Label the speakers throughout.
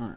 Speaker 1: Alright.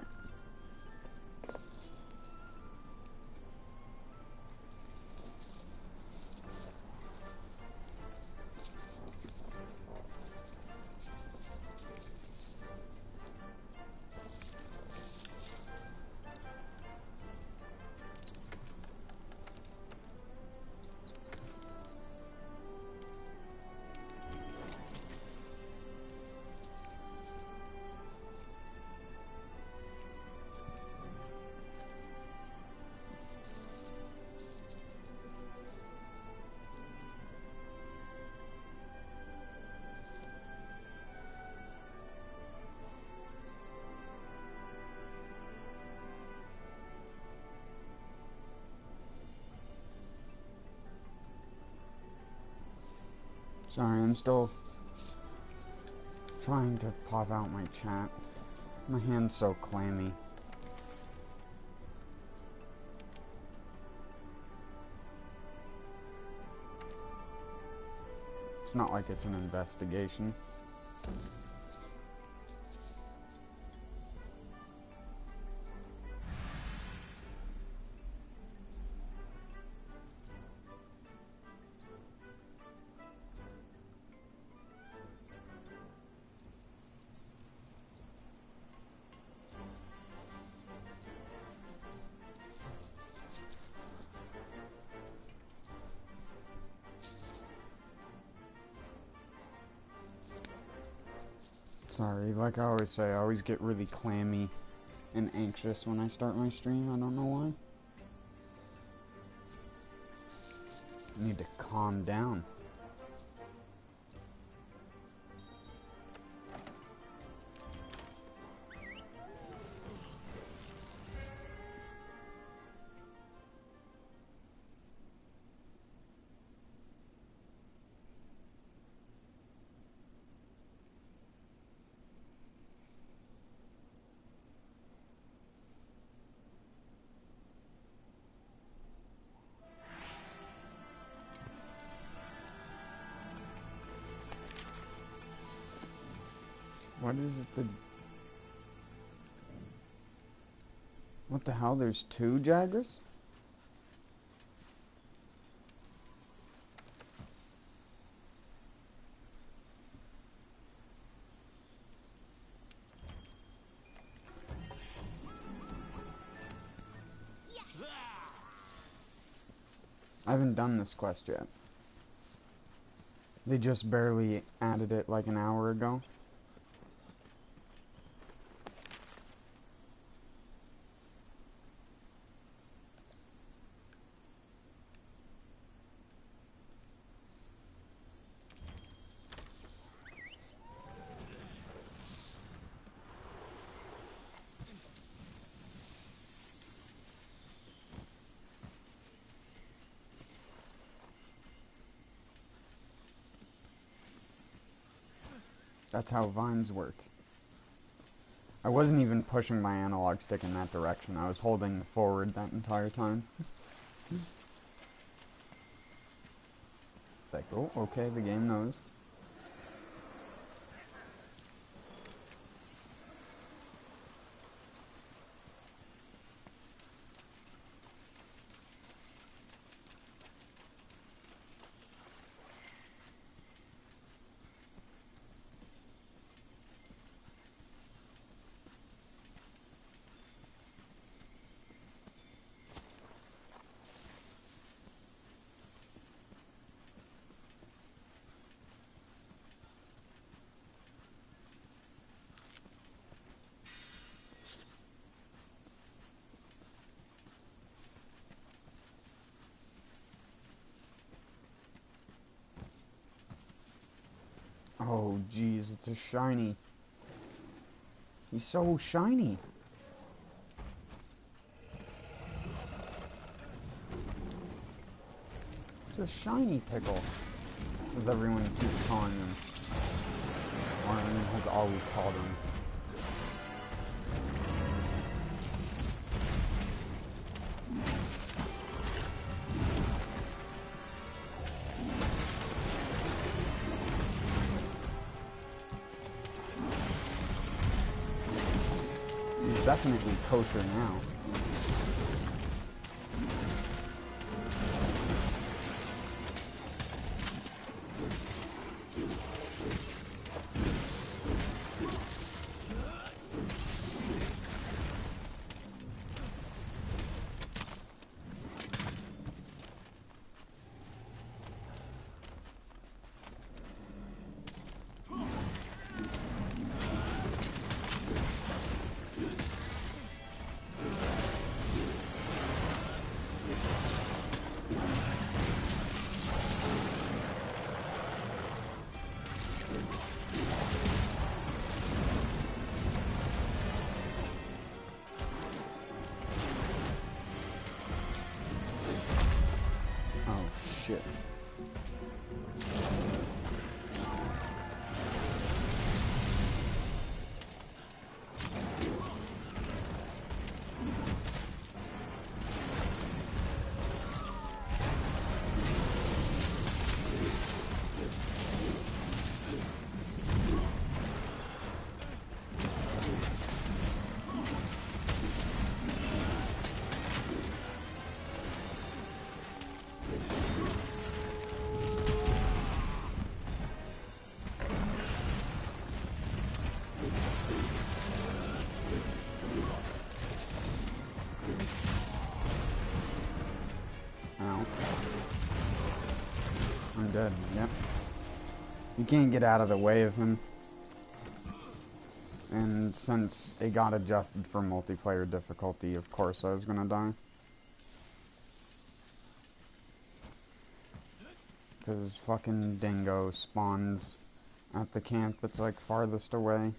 Speaker 1: Sorry, I'm still trying to pop out my chat. My hand's so clammy. It's not like it's an investigation. Sorry, like I always say, I always get really clammy and anxious when I start my stream. I don't know why. I need to calm down. What is it what the hell? There's two Jagras? I haven't done this quest yet. They just barely added it like an hour ago. That's how vines work. I wasn't even pushing my analog stick in that direction. I was holding forward that entire time. It's like, oh, okay, the game knows. Oh, jeez, it's a shiny. He's so shiny. It's a shiny pickle, as everyone keeps calling him. Or has always called him. definitely kosher now. Shit. I'm dead, yep. You can't get out of the way of him. And since it got adjusted for multiplayer difficulty, of course I was gonna die. Because fucking Dingo spawns at the camp that's like farthest away.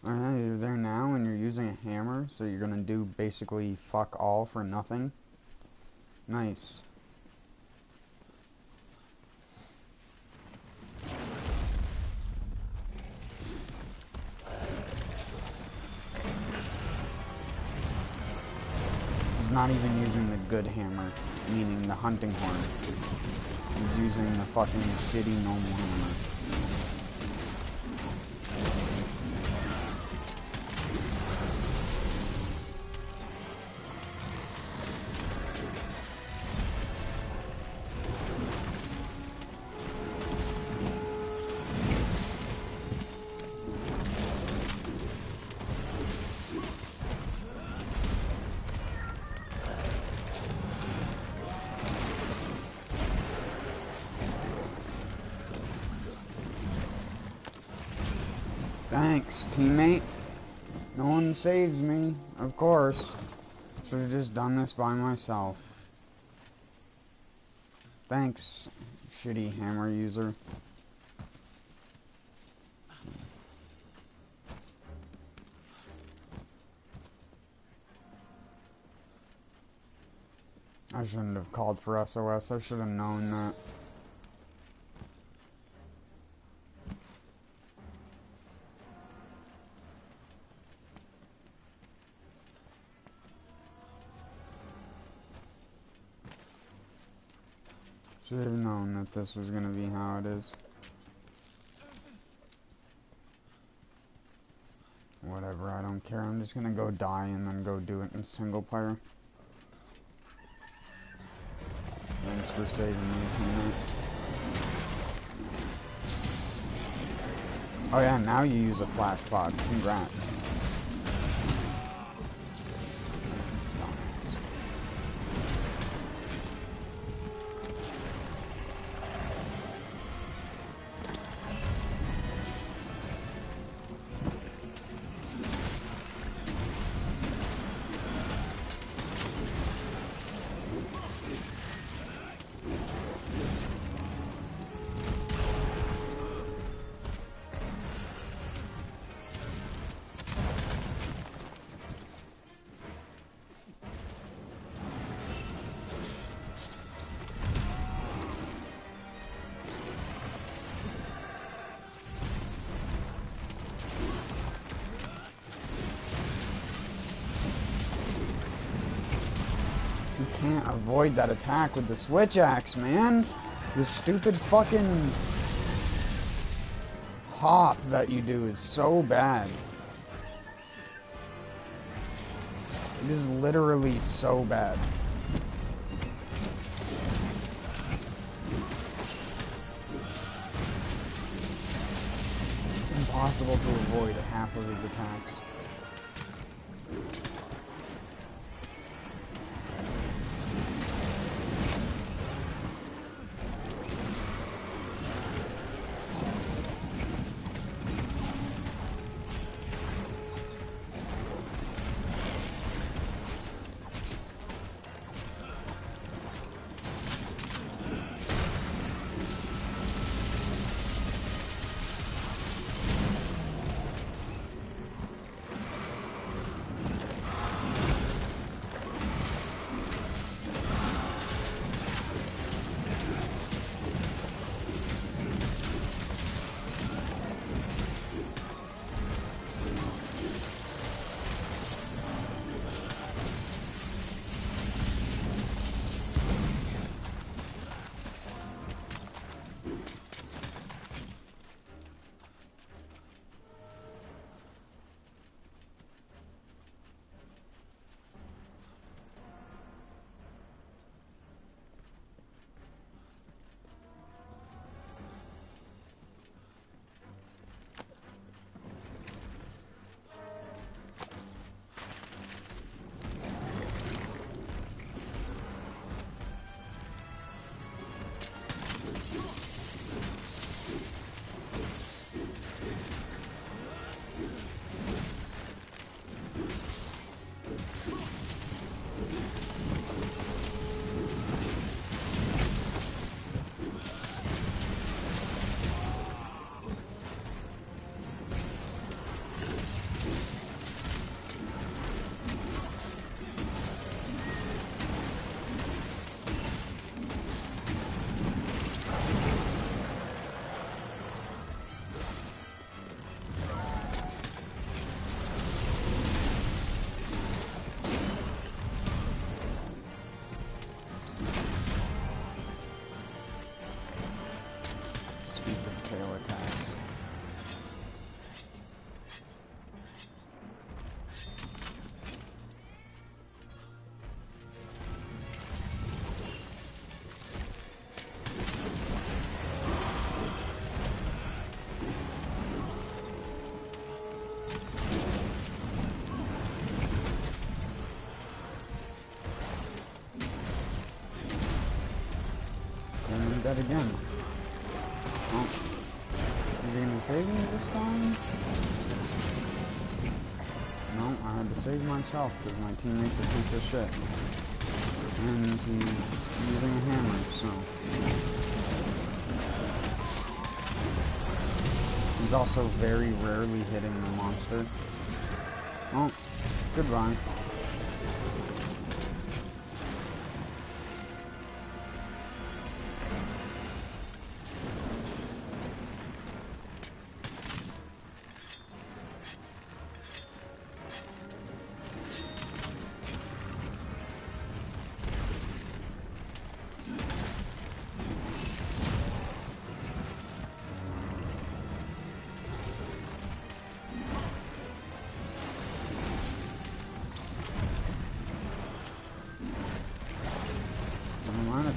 Speaker 1: Alright, you're there now and you're using a hammer, so you're gonna do basically fuck all for nothing. Nice. He's not even using the good hammer, meaning the hunting horn. He's using the fucking shitty normal hammer. Thanks, teammate. No one saves me, of course. Should have just done this by myself. Thanks, shitty hammer user. I shouldn't have called for SOS. I should have known that. Should have known that this was gonna be how it is. Whatever, I don't care. I'm just gonna go die and then go do it in single player. Thanks for saving me, teammate. Oh yeah, now you use a flash pod. Congrats. can't avoid that attack with the switch axe, man. The stupid fucking hop that you do is so bad. It is literally so bad. It's impossible to avoid half of his attacks. That again. Oh. Is he gonna save me this time? No, I had to save myself because my teammate's a piece of shit. And he's using a hammer, so. He's also very rarely hitting the monster. Oh, goodbye.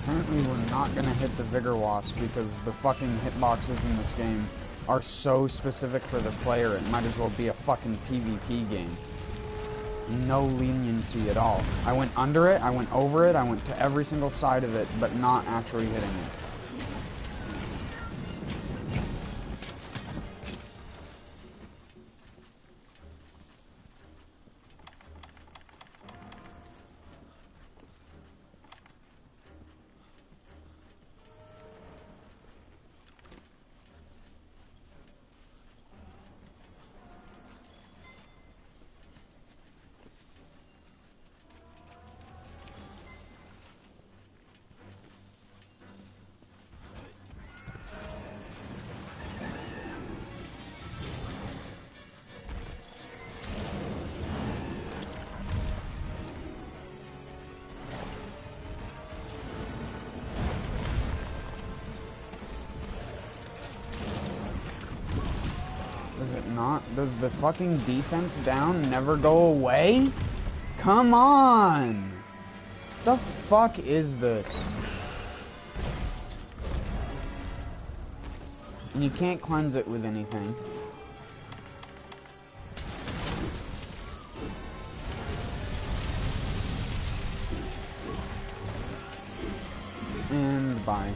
Speaker 1: Apparently we're not gonna hit the Vigor Wasp because the fucking hitboxes in this game are so specific for the player, it might as well be a fucking PvP game. No leniency at all. I went under it, I went over it, I went to every single side of it, but not actually hitting it. not? Does the fucking defense down never go away? Come on! The fuck is this? And you can't cleanse it with anything. And bye.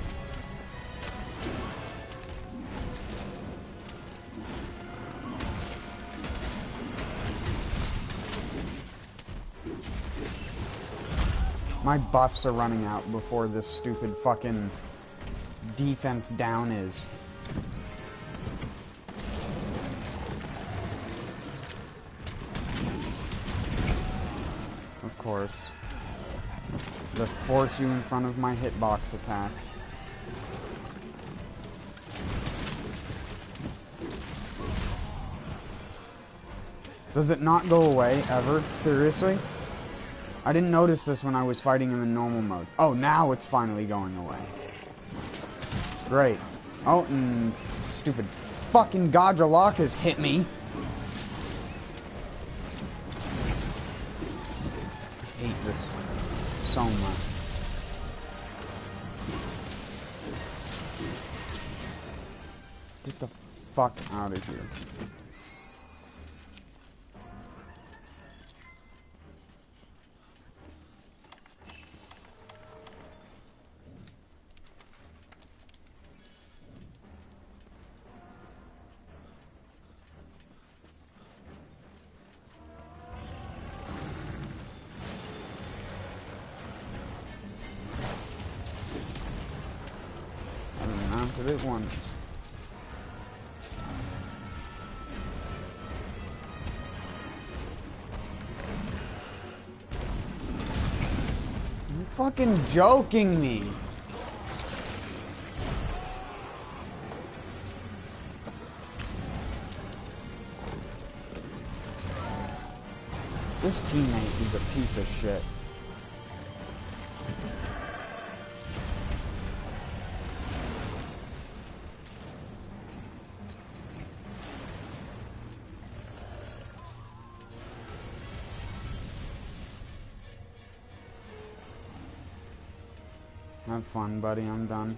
Speaker 1: My buffs are running out before this stupid fucking defense down is. Of course. To force you in front of my hitbox attack. Does it not go away, ever? Seriously? I didn't notice this when I was fighting in the normal mode. Oh, now it's finally going away. Great. Oh, and stupid fucking Gajalakas hit me. I hate this so much. Get the fuck out of here. Mounted it once. You're fucking joking me. This teammate is a piece of shit. Have fun, buddy. I'm done.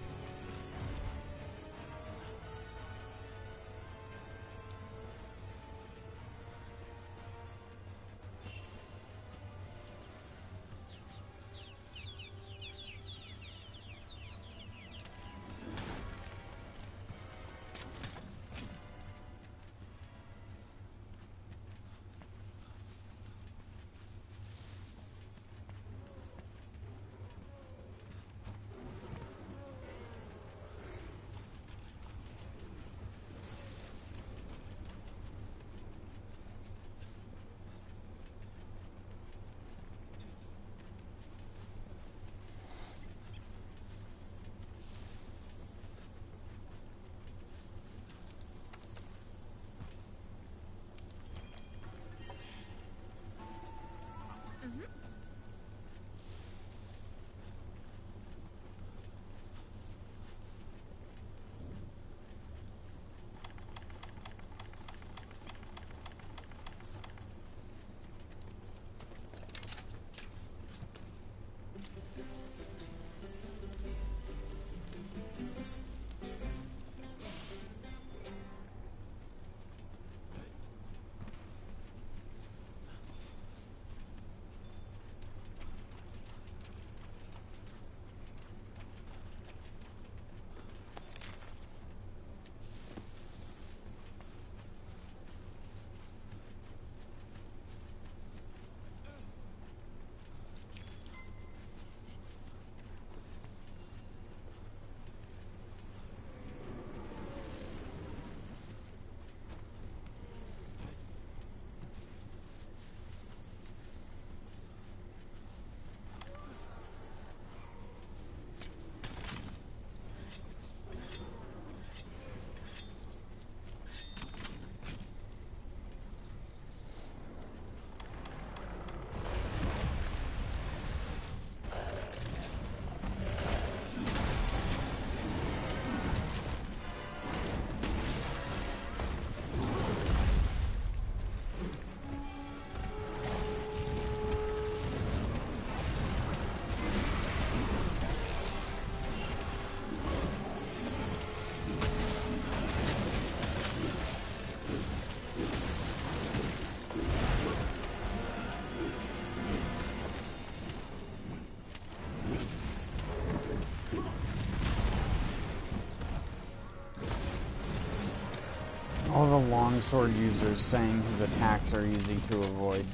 Speaker 1: longsword users saying his attacks are easy to avoid.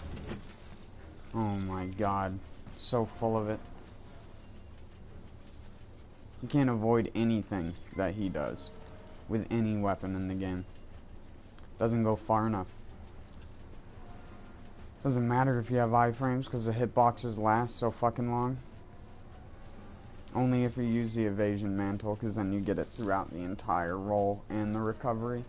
Speaker 1: Oh my god. So full of it. You can't avoid anything that he does with any weapon in the game. Doesn't go far enough. Doesn't matter if you have iframes because the hitboxes last so fucking long. Only if you use the evasion mantle, because then you get it throughout the entire roll and the recovery.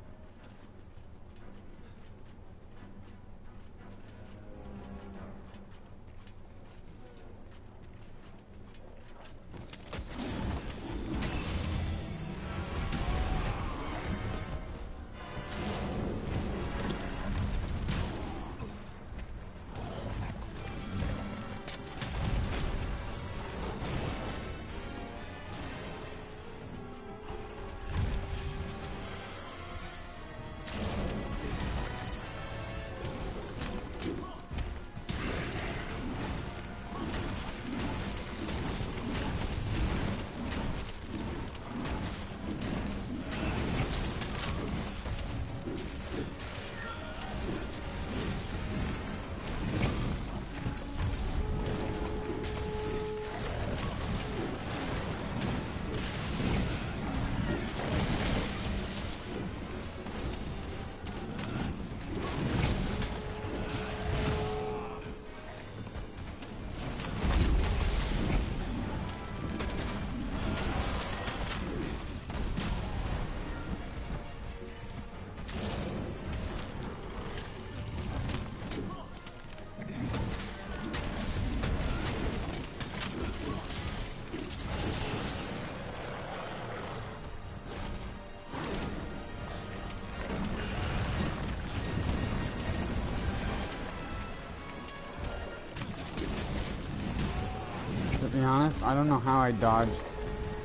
Speaker 1: To be honest, I don't know how I dodged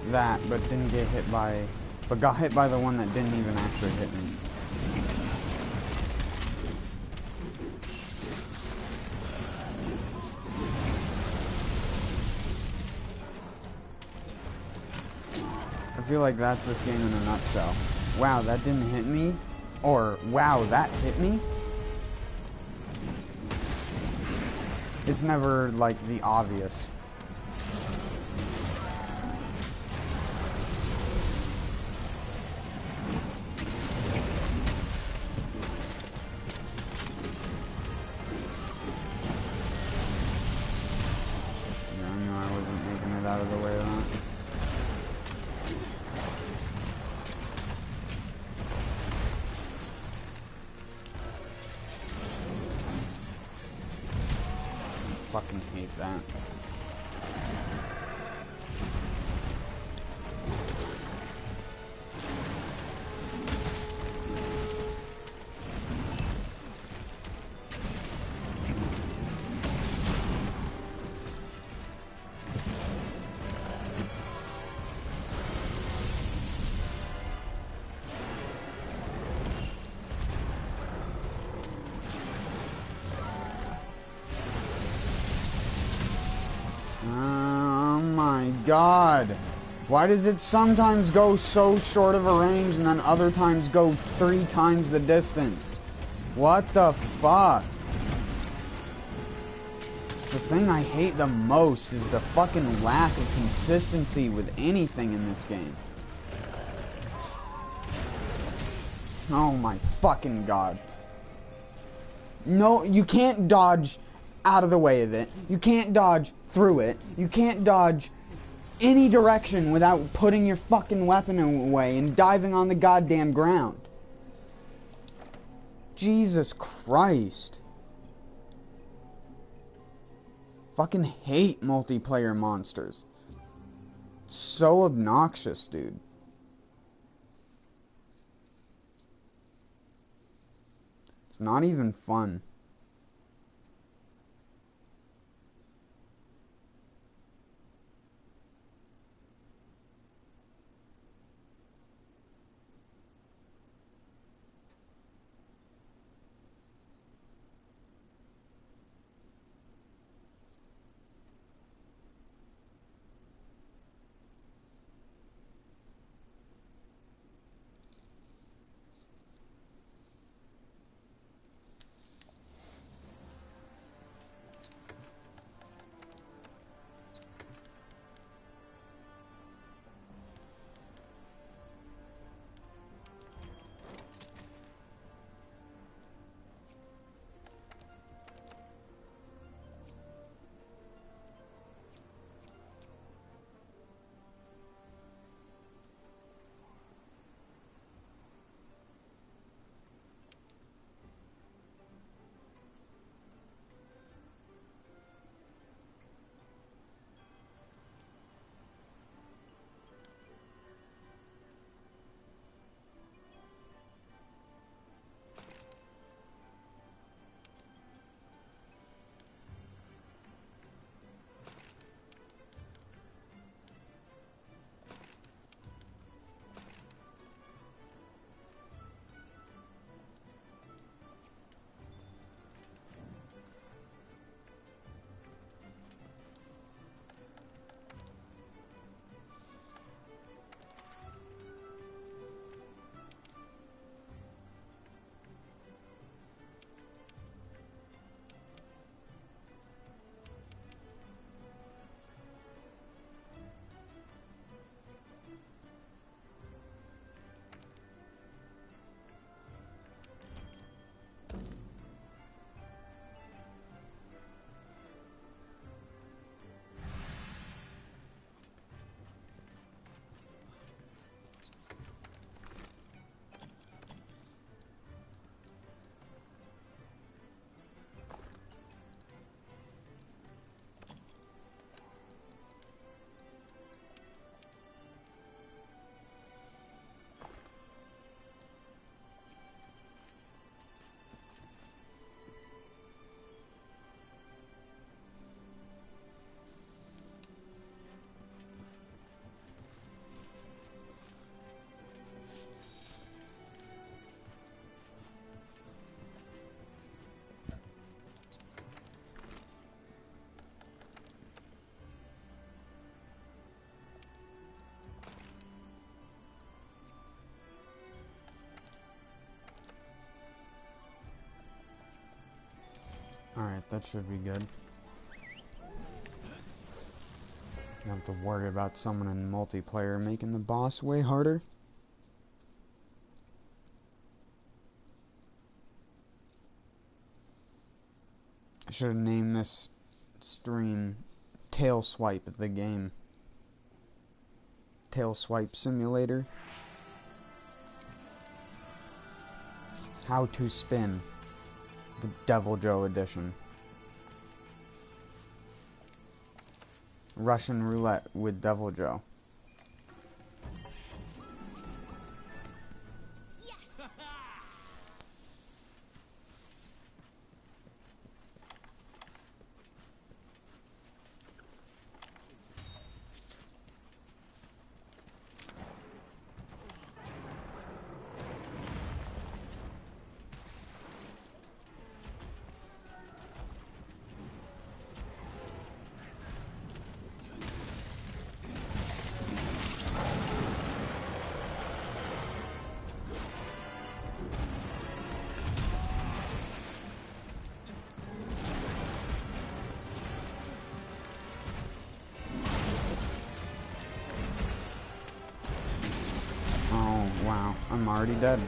Speaker 1: that, but didn't get hit by... But got hit by the one that didn't even actually hit me. I feel like that's this game in a nutshell. Wow, that didn't hit me? Or, wow, that hit me? It's never, like, the obvious. Fucking hate that. God, why does it sometimes go so short of a range and then other times go 3 times the distance? What the fuck? It's the thing I hate the most is the fucking lack of consistency with anything in this game. Oh my fucking god. No, you can't dodge out of the way of it. You can't dodge through it. You can't dodge any direction without putting your fucking weapon away and diving on the goddamn ground. Jesus Christ. Fucking hate multiplayer monsters. It's so obnoxious, dude. It's not even fun. Alright, that should be good. Don't have to worry about someone in multiplayer making the boss way harder. I should have named this stream Tail Swipe the game. Tail Swipe Simulator. How to Spin. The Devil Joe edition. Russian roulette with Devil Joe.
Speaker 2: Yes.
Speaker 1: Oh, wow. I'm already dead.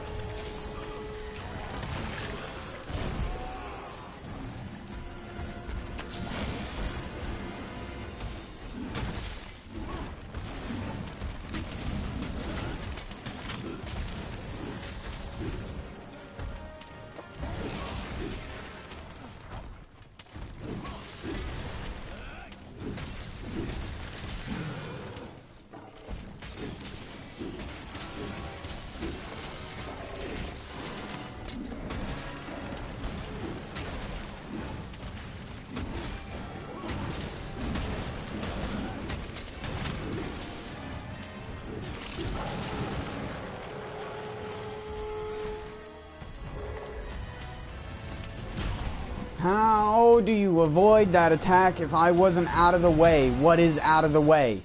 Speaker 1: How do you avoid that attack if I wasn't out of the way? What is out of the way?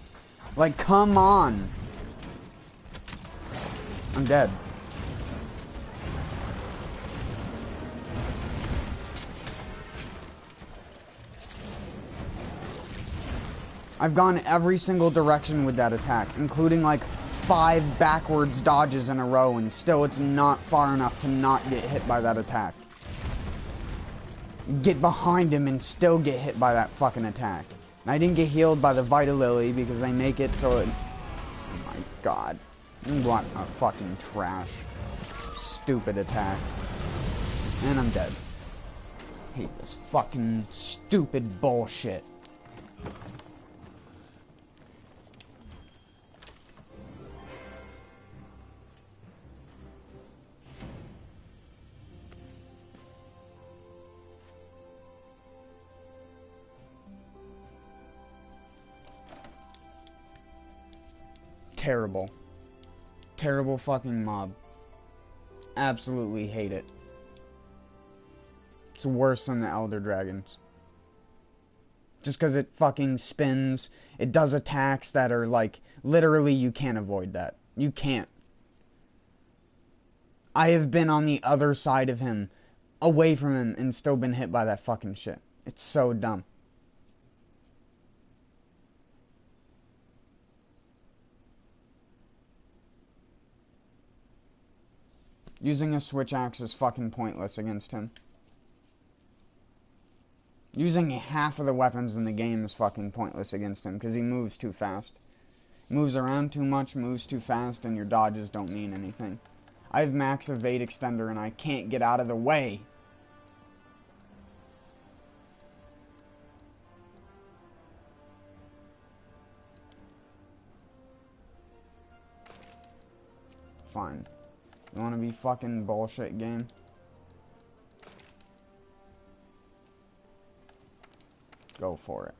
Speaker 1: Like, come on. I'm dead. I've gone every single direction with that attack, including like 5 backwards dodges in a row, and still it's not far enough to not get hit by that attack. Get behind him and still get hit by that fucking attack. And I didn't get healed by the Vita Lily because they make it so it... Oh my god. What a fucking trash. Stupid attack. And I'm dead. Hate this fucking stupid bullshit. Terrible. Terrible fucking mob. Absolutely hate it. It's worse than the Elder Dragons. Just because it fucking spins. It does attacks that are like, literally you can't avoid that. You can't. I have been on the other side of him, away from him, and still been hit by that fucking shit. It's so dumb. Using a switch axe is fucking pointless against him. Using half of the weapons in the game is fucking pointless against him because he moves too fast. Moves around too much, moves too fast, and your dodges don't mean anything. I have max evade extender and I can't get out of the way. Fine. You wanna be fucking bullshit game? Go for it.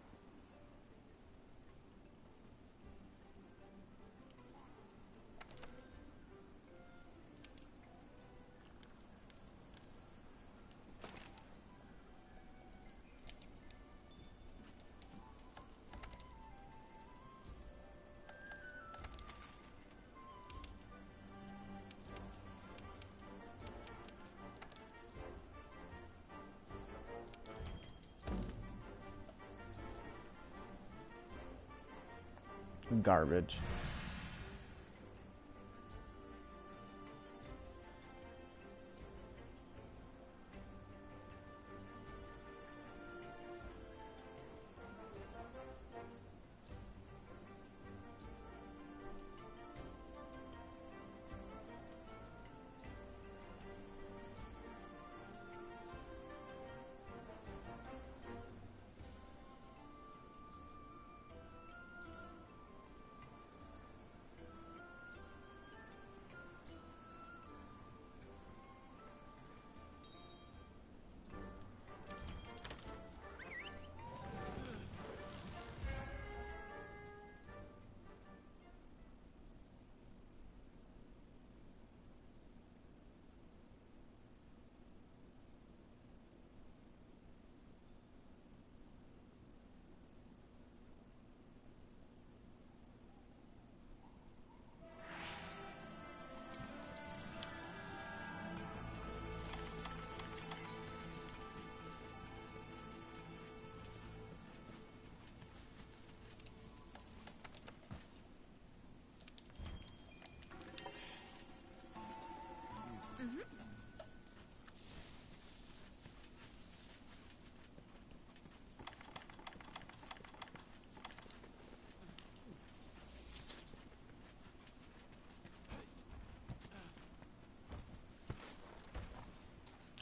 Speaker 1: Garbage.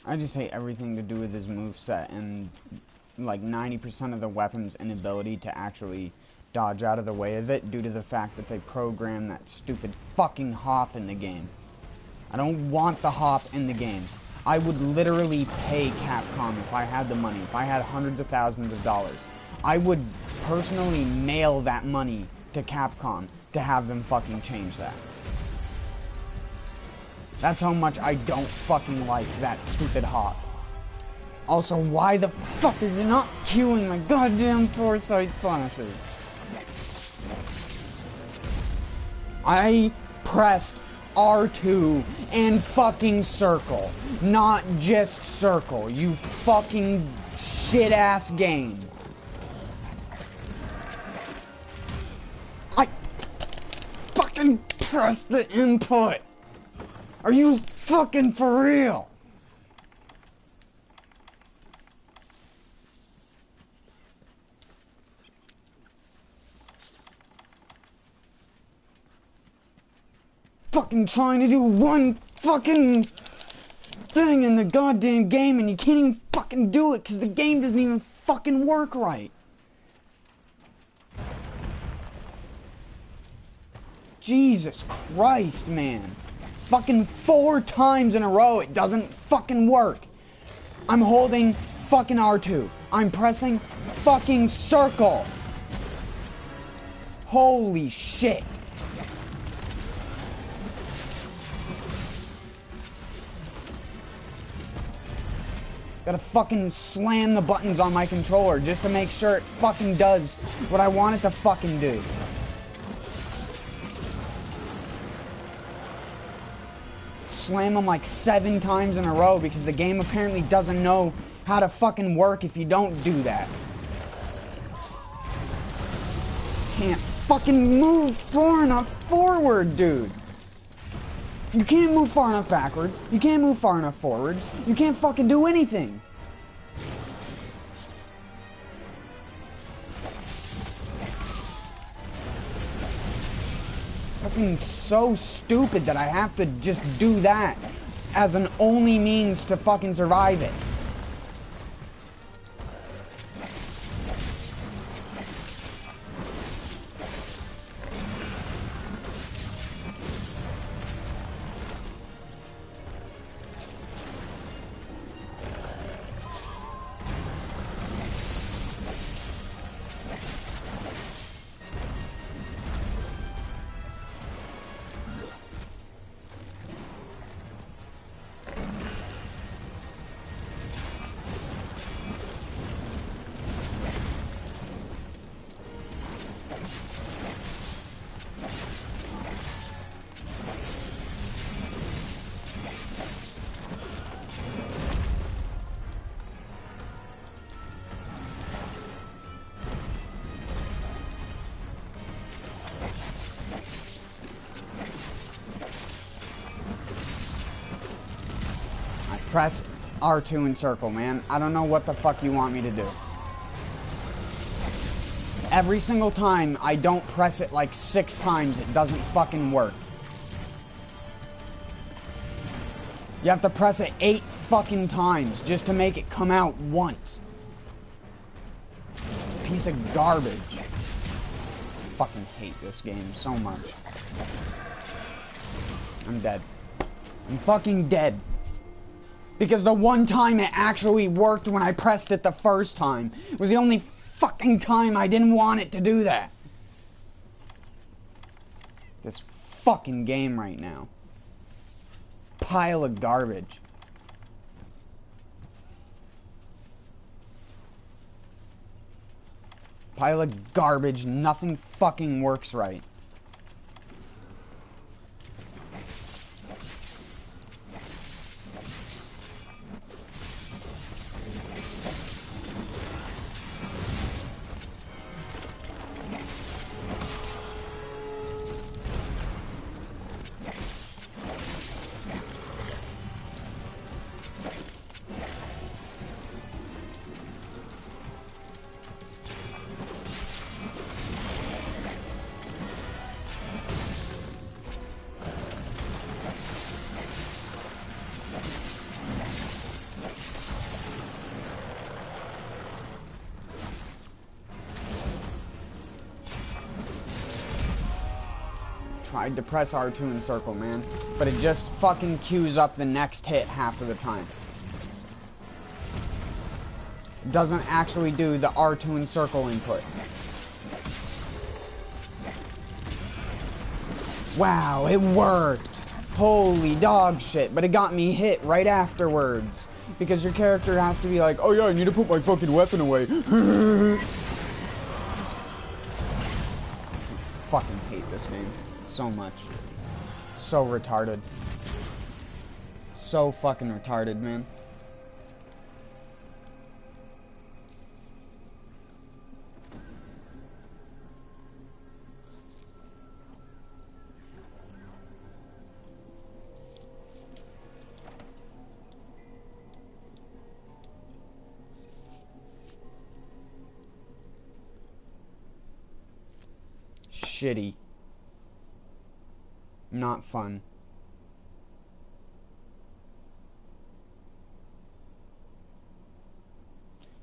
Speaker 1: I just hate everything to do with his moveset and like 90% of the weapon's inability to actually dodge out of the way of it due to the fact that they programmed that stupid fucking hop in the game. I don't want the hop in the game. I would literally pay Capcom if I had the money, if I had hundreds of thousands of dollars. I would personally mail that money to Capcom to have them fucking change that. That's how much I don't fucking like that stupid hop. Also, why the fuck is it not queuing my goddamn foresight slashes? I pressed R2 and fucking circle, not just circle, you fucking shit-ass game. I fucking pressed the input. Are you fucking for real? Fucking trying to do one fucking thing in the goddamn game and you can't even fucking do it because the game doesn't even fucking work right. Jesus Christ, man. Fucking 4 times in a row it doesn't fucking work. I'm holding fucking R2. I'm pressing fucking circle. Holy shit. Gotta fucking slam the buttons on my controller just to make sure it fucking does what I want it to fucking do. Slam them like 7 times in a row because the game apparently doesn't know how to fucking work if you don't do that. Can't fucking move far enough forward, dude. You can't move far enough backwards. You can't move far enough forwards. You can't fucking do anything. Fucking so stupid that I have to just do that as an only means to fucking survive it. Press R2 and circle, man. I don't know what the fuck you want me to do. Every single time I don't press it like 6 times, it doesn't fucking work. You have to press it 8 fucking times just to make it come out once. Piece of garbage. Fucking hate this game so much. I'm dead. I'm fucking dead. Because the one time it actually worked when I pressed it the first time. It was the only fucking time I didn't want it to do that. This fucking game right now. Pile of garbage. Pile of garbage. Nothing fucking works right. Tried to press R2 and circle, man. But it just fucking queues up the next hit half of the time. It doesn't actually do the R2 and circle input. Wow, it worked! Holy dog shit, but it got me hit right afterwards. Because your character has to be like, oh yeah, I need to put my fucking weapon away. Fucking hate this game. So much. So retarded. So fucking retarded, man. Shitty. Not fun.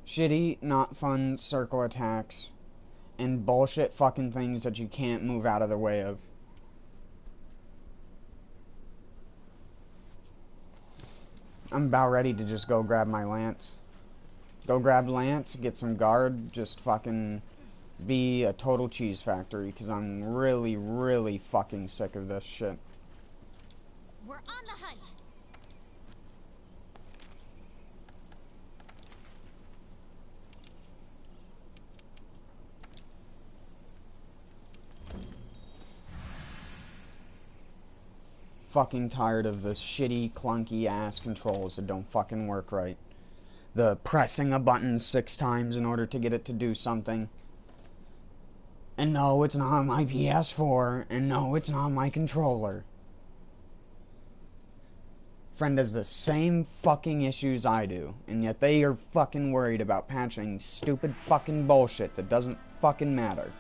Speaker 1: Shitty, not fun circle attacks. And bullshit fucking things that you can't move out of the way of. I'm about ready to just go grab my lance. Go grab lance, get some guard, just fucking be a total cheese factory, because I'm really, really fucking sick of this shit.
Speaker 2: We're on the hunt.
Speaker 1: Fucking tired of the shitty, clunky ass controls that don't fucking work right. The pressing a button 6 times in order to get it to do something. And no, it's not my PS4. And no, it's not my controller. Friend has the same fucking issues I do. And yet they are fucking worried about patching stupid fucking bullshit that doesn't fucking matter.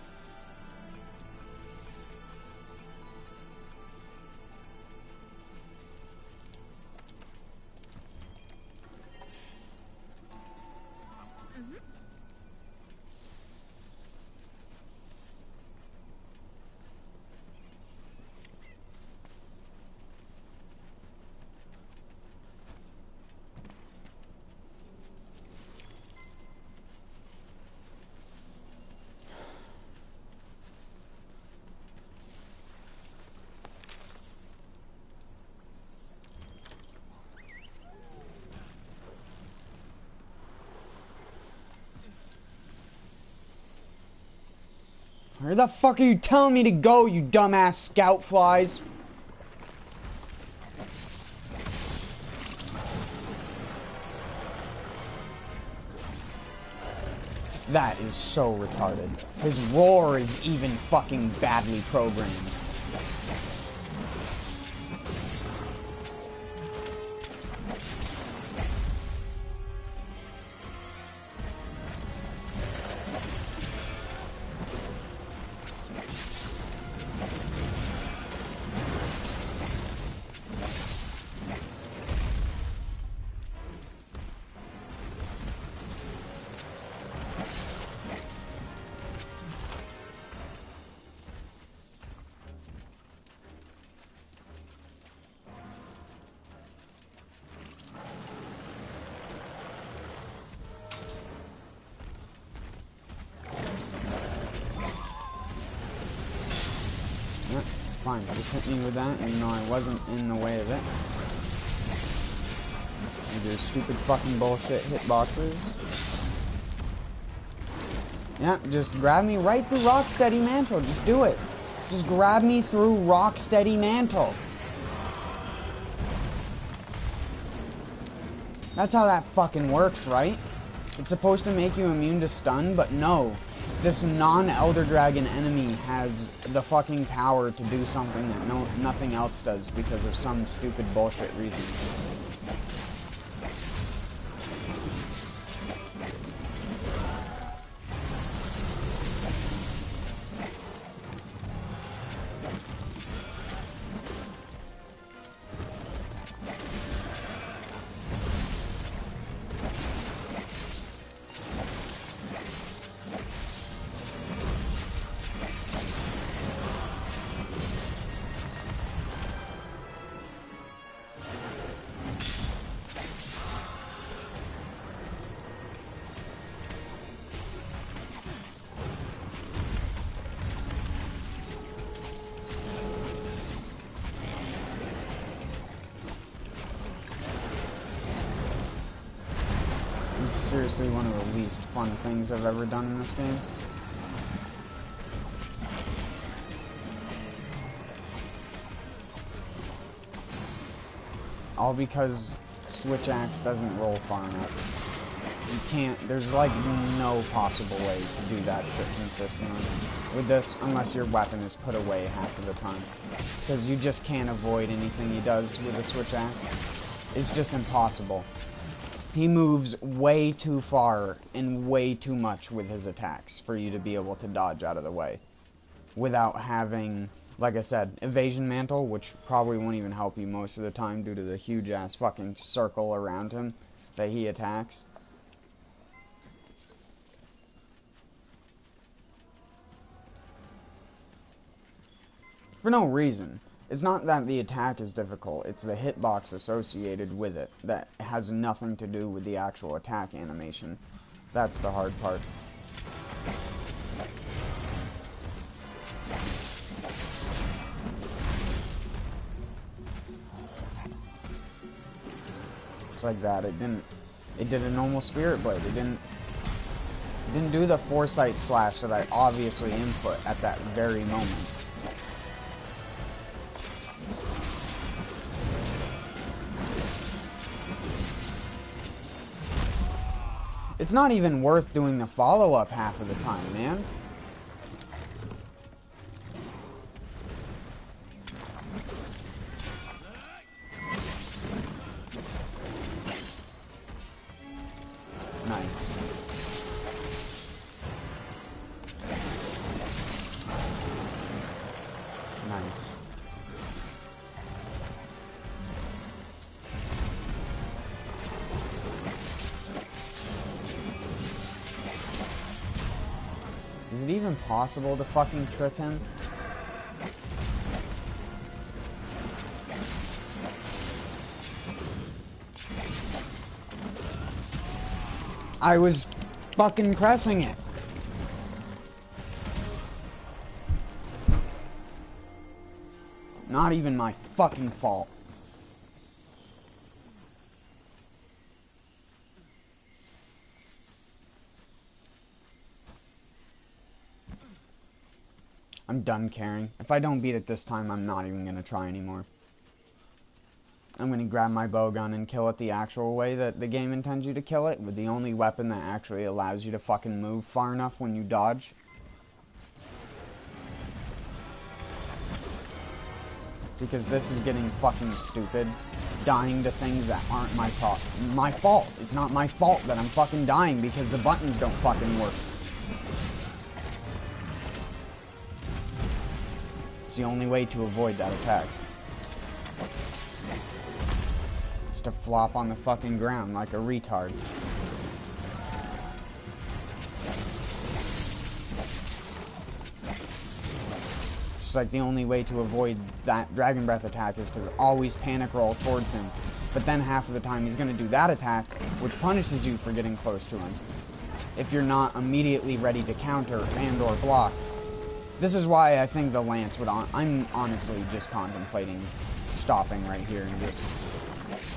Speaker 1: Where the fuck are you telling me to go, you dumbass scout flies? That is so retarded. His roar is even fucking badly programmed. Fine, just hit me with that, even though I wasn't in the way of it. With your stupid fucking bullshit hitboxes. Yeah, just grab me right through Rocksteady Mantle. Just do it. Just grab me through Rocksteady Mantle. That's how that fucking works, right? It's supposed to make you immune to stun, but no. This non-Elder Dragon enemy has the fucking power to do something that nothing else does because of some stupid bullshit reason. Seriously one of the least fun things I've ever done in this game. All because Switch Axe doesn't roll far enough. You can't, there's like no possible way to do that shit consistently with this unless your weapon is put away half of the time. Because you just can't avoid anything he does with a Switch Axe. It's just impossible. He moves way too far and way too much with his attacks for you to be able to dodge out of the way. Without having, like I said, Evasion Mantle, which probably won't even help you most of the time due to the huge ass fucking circle around him that he attacks. For no reason. It's not that the attack is difficult, it's the hitbox associated with it that has nothing to do with the actual attack animation. That's the hard part. It's like that. It did a normal Spirit Blade. It didn't do the Foresight Slash that I obviously input at that very moment. It's not even worth doing the follow-up half of the time, man. Nice. Nice. Is it even possible to fucking trip him? I was fucking pressing it. Not even my fucking fault. I'm done caring. If I don't beat it this time, I'm not even gonna try anymore. I'm gonna grab my bowgun and kill it the actual way that the game intends you to kill it, with the only weapon that actually allows you to fucking move far enough when you dodge. Because this is getting fucking stupid. Dying to things that aren't my fault. It's not my fault that I'm fucking dying because the buttons don't fucking work. It's the only way to avoid that attack. It's to flop on the fucking ground like a retard. Just like the only way to avoid that Dragon Breath attack is to always panic roll towards him. But then half of the time he's going to do that attack, which punishes you for getting close to him. If you're not immediately ready to counter and or block. This is why I think the Lance would I'm honestly just contemplating stopping right here and just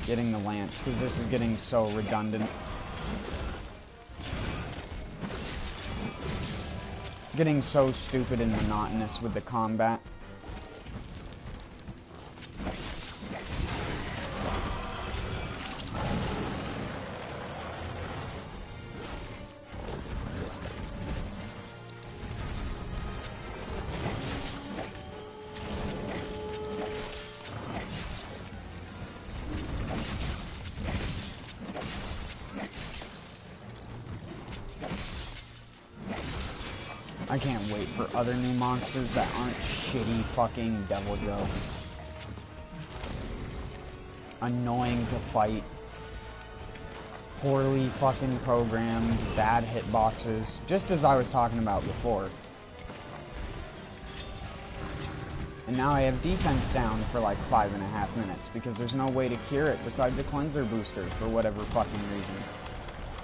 Speaker 1: getting the Lance, because this is getting so redundant. It's getting so stupid and monotonous with the combat. I can't wait for other new monsters that aren't shitty fucking Devil Joe. Annoying to fight. Poorly fucking programmed, bad hitboxes. Just as I was talking about before. And now I have defense down for like 5.5 minutes because there's no way to cure it besides a cleanser booster for whatever fucking reason.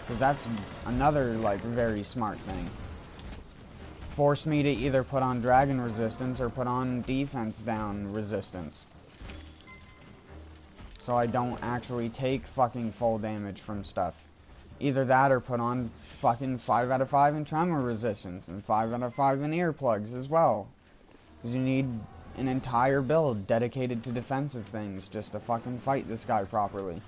Speaker 1: Because that's another like very smart thing. Force me to either put on dragon resistance or put on defense down resistance. So I don't actually take fucking full damage from stuff. Either that or put on fucking 5 out of 5 in tremor resistance and 5 out of 5 in earplugs as well. Because you need an entire build dedicated to defensive things just to fucking fight this guy properly.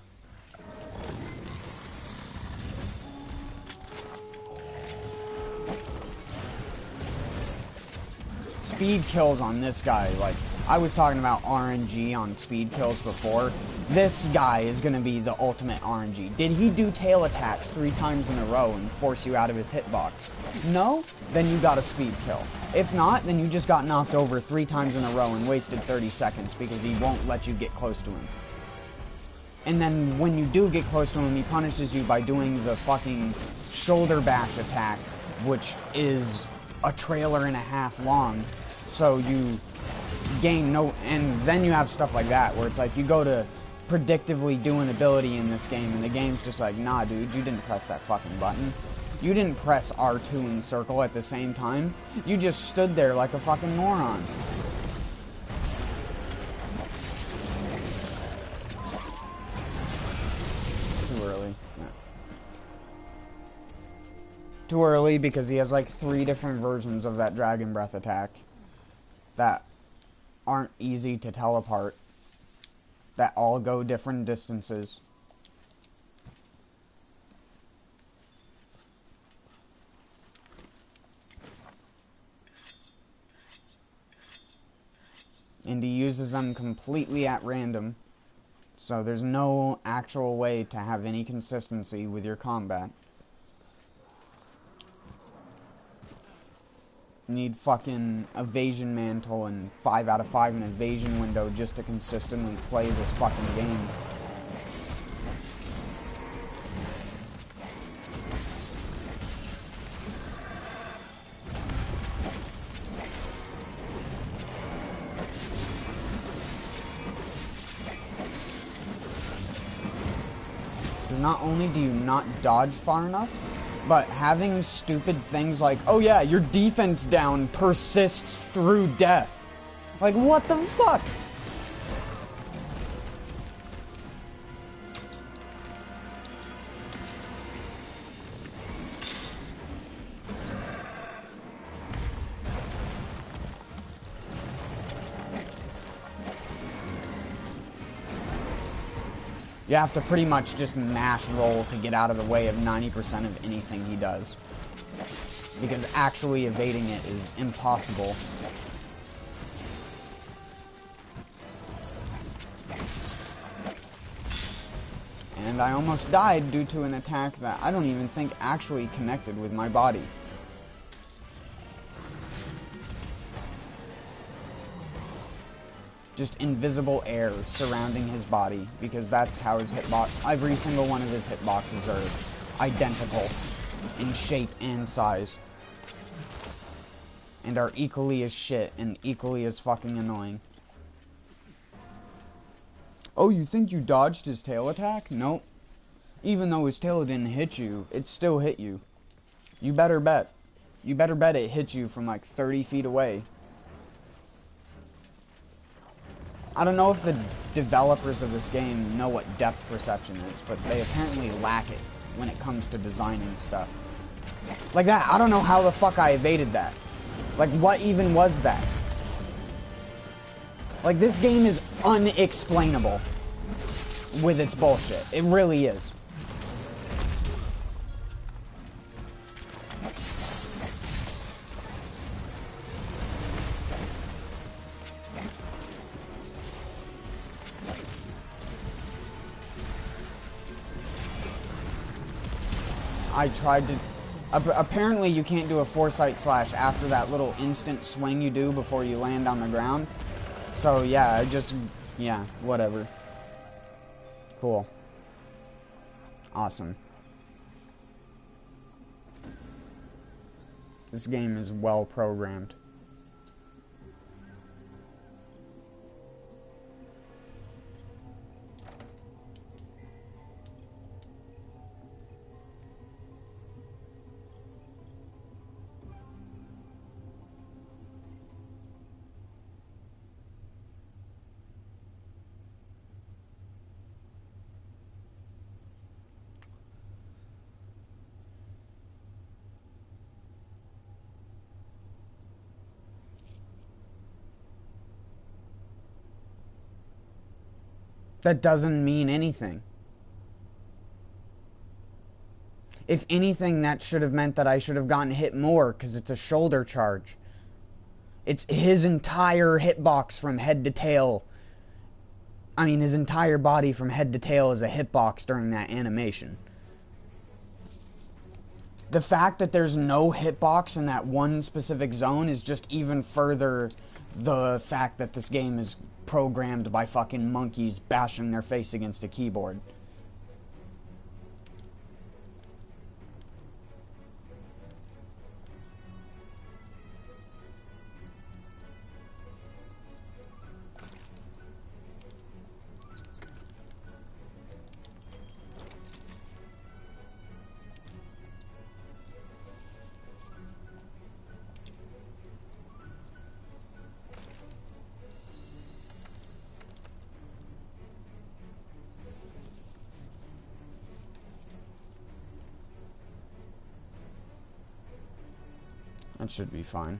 Speaker 1: Speed kills on this guy, like, I was talking about RNG on speed kills before. This guy is gonna be the ultimate RNG. Did he do tail attacks 3 times in a row and force you out of his hitbox? No? Then you got a speed kill. If not, then you just got knocked over 3 times in a row and wasted 30 seconds because he won't let you get close to him. And then when you do get close to him, he punishes you by doing the fucking shoulder bash attack, which is a trailer and a half long. So you gain no, and then you have stuff like that where it's like you go to predictively do an ability in this game and the game's just like, nah dude, you didn't press that fucking button. You didn't press R2 and circle at the same time. You just stood there like a fucking moron. Too early. Yeah. Too early because he has like 3 different versions of that Dragon Breath attack that aren't easy to tell apart, that all go different distances. And he uses them completely at random, so there's no actual way to have any consistency with your combat. Need fucking evasion mantle and 5 out of 5 in evasion window just to consistently play this fucking game. Because not only do you not dodge far enough, but having stupid things like, oh yeah, your defense down persists through death. Like, what the fuck? You have to pretty much just mash roll to get out of the way of 90% of anything he does. Because actually evading it is impossible. And I almost died due to an attack that I don't even think actually connected with my body. Just invisible air surrounding his body, because that's how his hitbox, every single one of his hitboxes are identical in shape and size. And are equally as shit and equally as fucking annoying. Oh, you think you dodged his tail attack? Nope. Even though his tail didn't hit you, it still hit you. You better bet. You better bet it hits you from like 30 feet away. I don't know if the developers of this game know what depth perception is, but they apparently lack it when it comes to designing stuff. Like that, I don't know how the fuck I evaded that. Like, what even was that? Like, this game is unexplainable with its bullshit. It really is. I tried to... Apparently you can't do a foresight slash after that little instant swing you do before you land on the ground. So yeah, yeah, whatever. Cool. Awesome. This game is well programmed. That doesn't mean anything. If anything, that should have meant that I should have gotten hit more, because it's a shoulder charge. It's his entire hitbox from head to tail. I mean, his entire body from head to tail is a hitbox during that animation. The fact that there's no hitbox in that one specific zone is just even further the fact that this game is programmed by fucking monkeys bashing their face against a keyboard. That should be fine.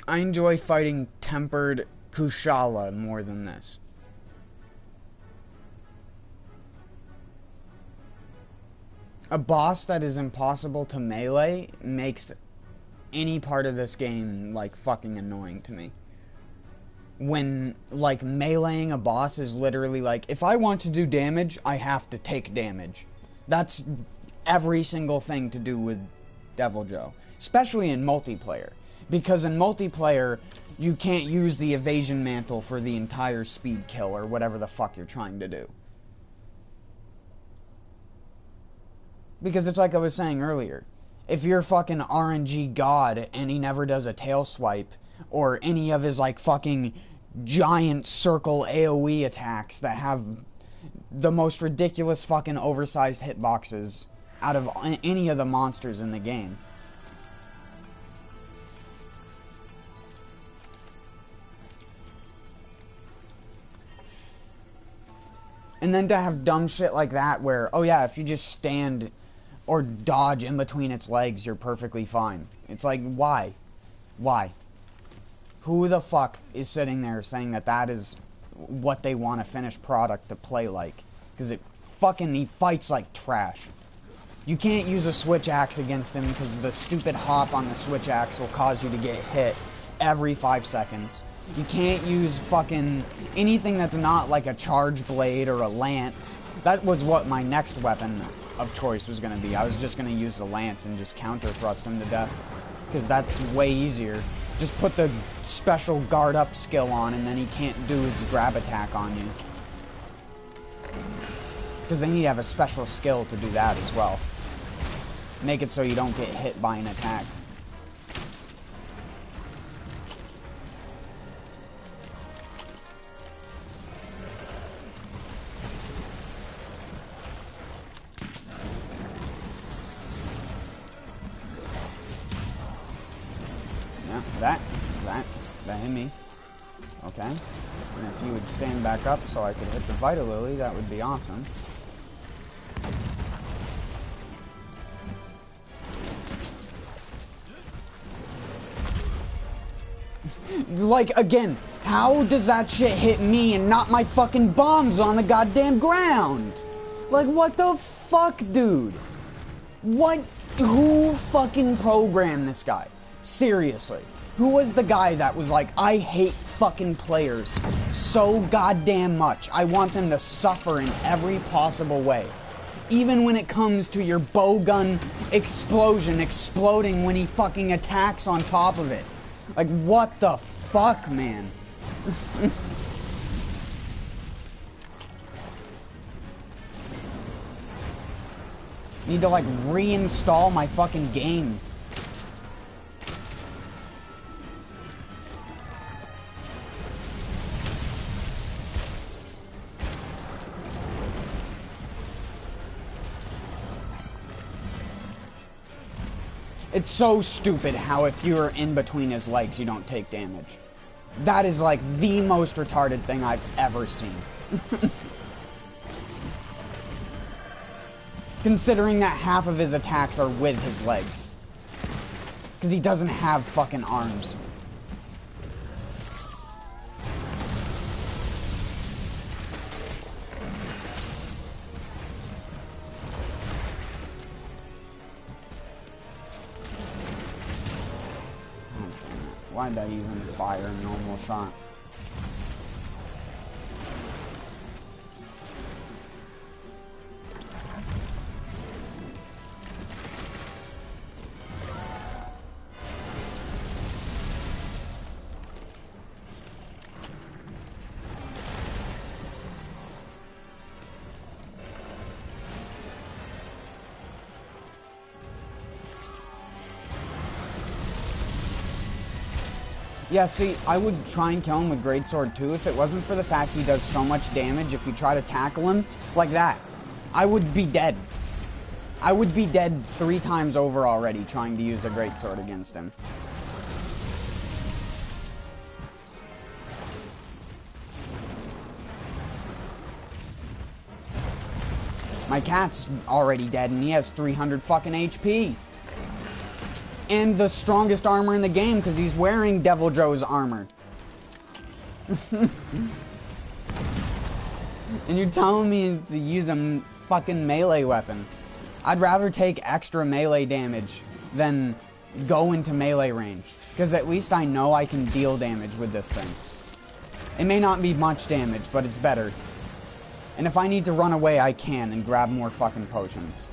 Speaker 1: I enjoy fighting tempered Kushala more than this. A boss that is impossible to melee makes any part of this game, like, fucking annoying to me. When, like, meleeing a boss is literally like, if I want to do damage, I have to take damage. That's every single thing to do with Devil Joe. Especially in multiplayer. Because in multiplayer, you can't use the evasion mantle for the entire speed kill or whatever the fuck you're trying to do. Because it's like I was saying earlier. If you're fucking RNG God and he never does a tail swipe, or any of his like fucking giant circle AoE attacks that have the most ridiculous fucking oversized hitboxes out of any of the monsters in the game. And then to have dumb shit like that where, oh yeah, if you just stand or dodge in between its legs, you're perfectly fine. It's like, why? Why? Who the fuck is sitting there saying that that is what they want a finished product to play like? Because he fights like trash. You can't use a switch axe against him because the stupid hop on the switch axe will cause you to get hit every 5 seconds. You can't use fucking anything that's not like a charge blade or a lance. That was what my next weapon of choice was going to be. I was just going to use the lance and just counter thrust him to death, because that's way easier. Just put the special guard up skill on, and then he can't do his grab attack on you. Because they need to have a special skill to do that as well. Make it so you don't get hit by an attack. Yeah, that hit me. Okay. And if you would stand back up so I could hit the Vita Lily, that would be awesome. Like, again, how does that shit hit me and not my fucking bombs on the goddamn ground? Like, what the fuck, dude? What? Who fucking programmed this guy? Seriously. Who was the guy that was like, I hate fucking players so goddamn much. I want them to suffer in every possible way. Even when it comes to your bowgun explosion exploding when he fucking attacks on top of it. Like, what the fuck, man? Need to, like, reinstall my fucking game. It's so stupid how if you're in between his legs, you don't take damage. That is like the most retarded thing I've ever seen. Considering that half of his attacks are with his legs. Because he doesn't have fucking arms. Why'd that even fire a normal shot? Yeah, see, I would try and kill him with Greatsword too if it wasn't for the fact he does so much damage if you try to tackle him like that. I would be dead. I would be dead 3 times over already trying to use a Greatsword against him. My cat's already dead and he has 300 fucking HP. And the strongest armor in the game because he's wearing Devil Joe's armor. And you're telling me to use a fucking melee weapon. I'd rather take extra melee damage than go into melee range. Because at least I know I can deal damage with this thing. It may not be much damage, but it's better. And if I need to run away, I can and grab more fucking potions.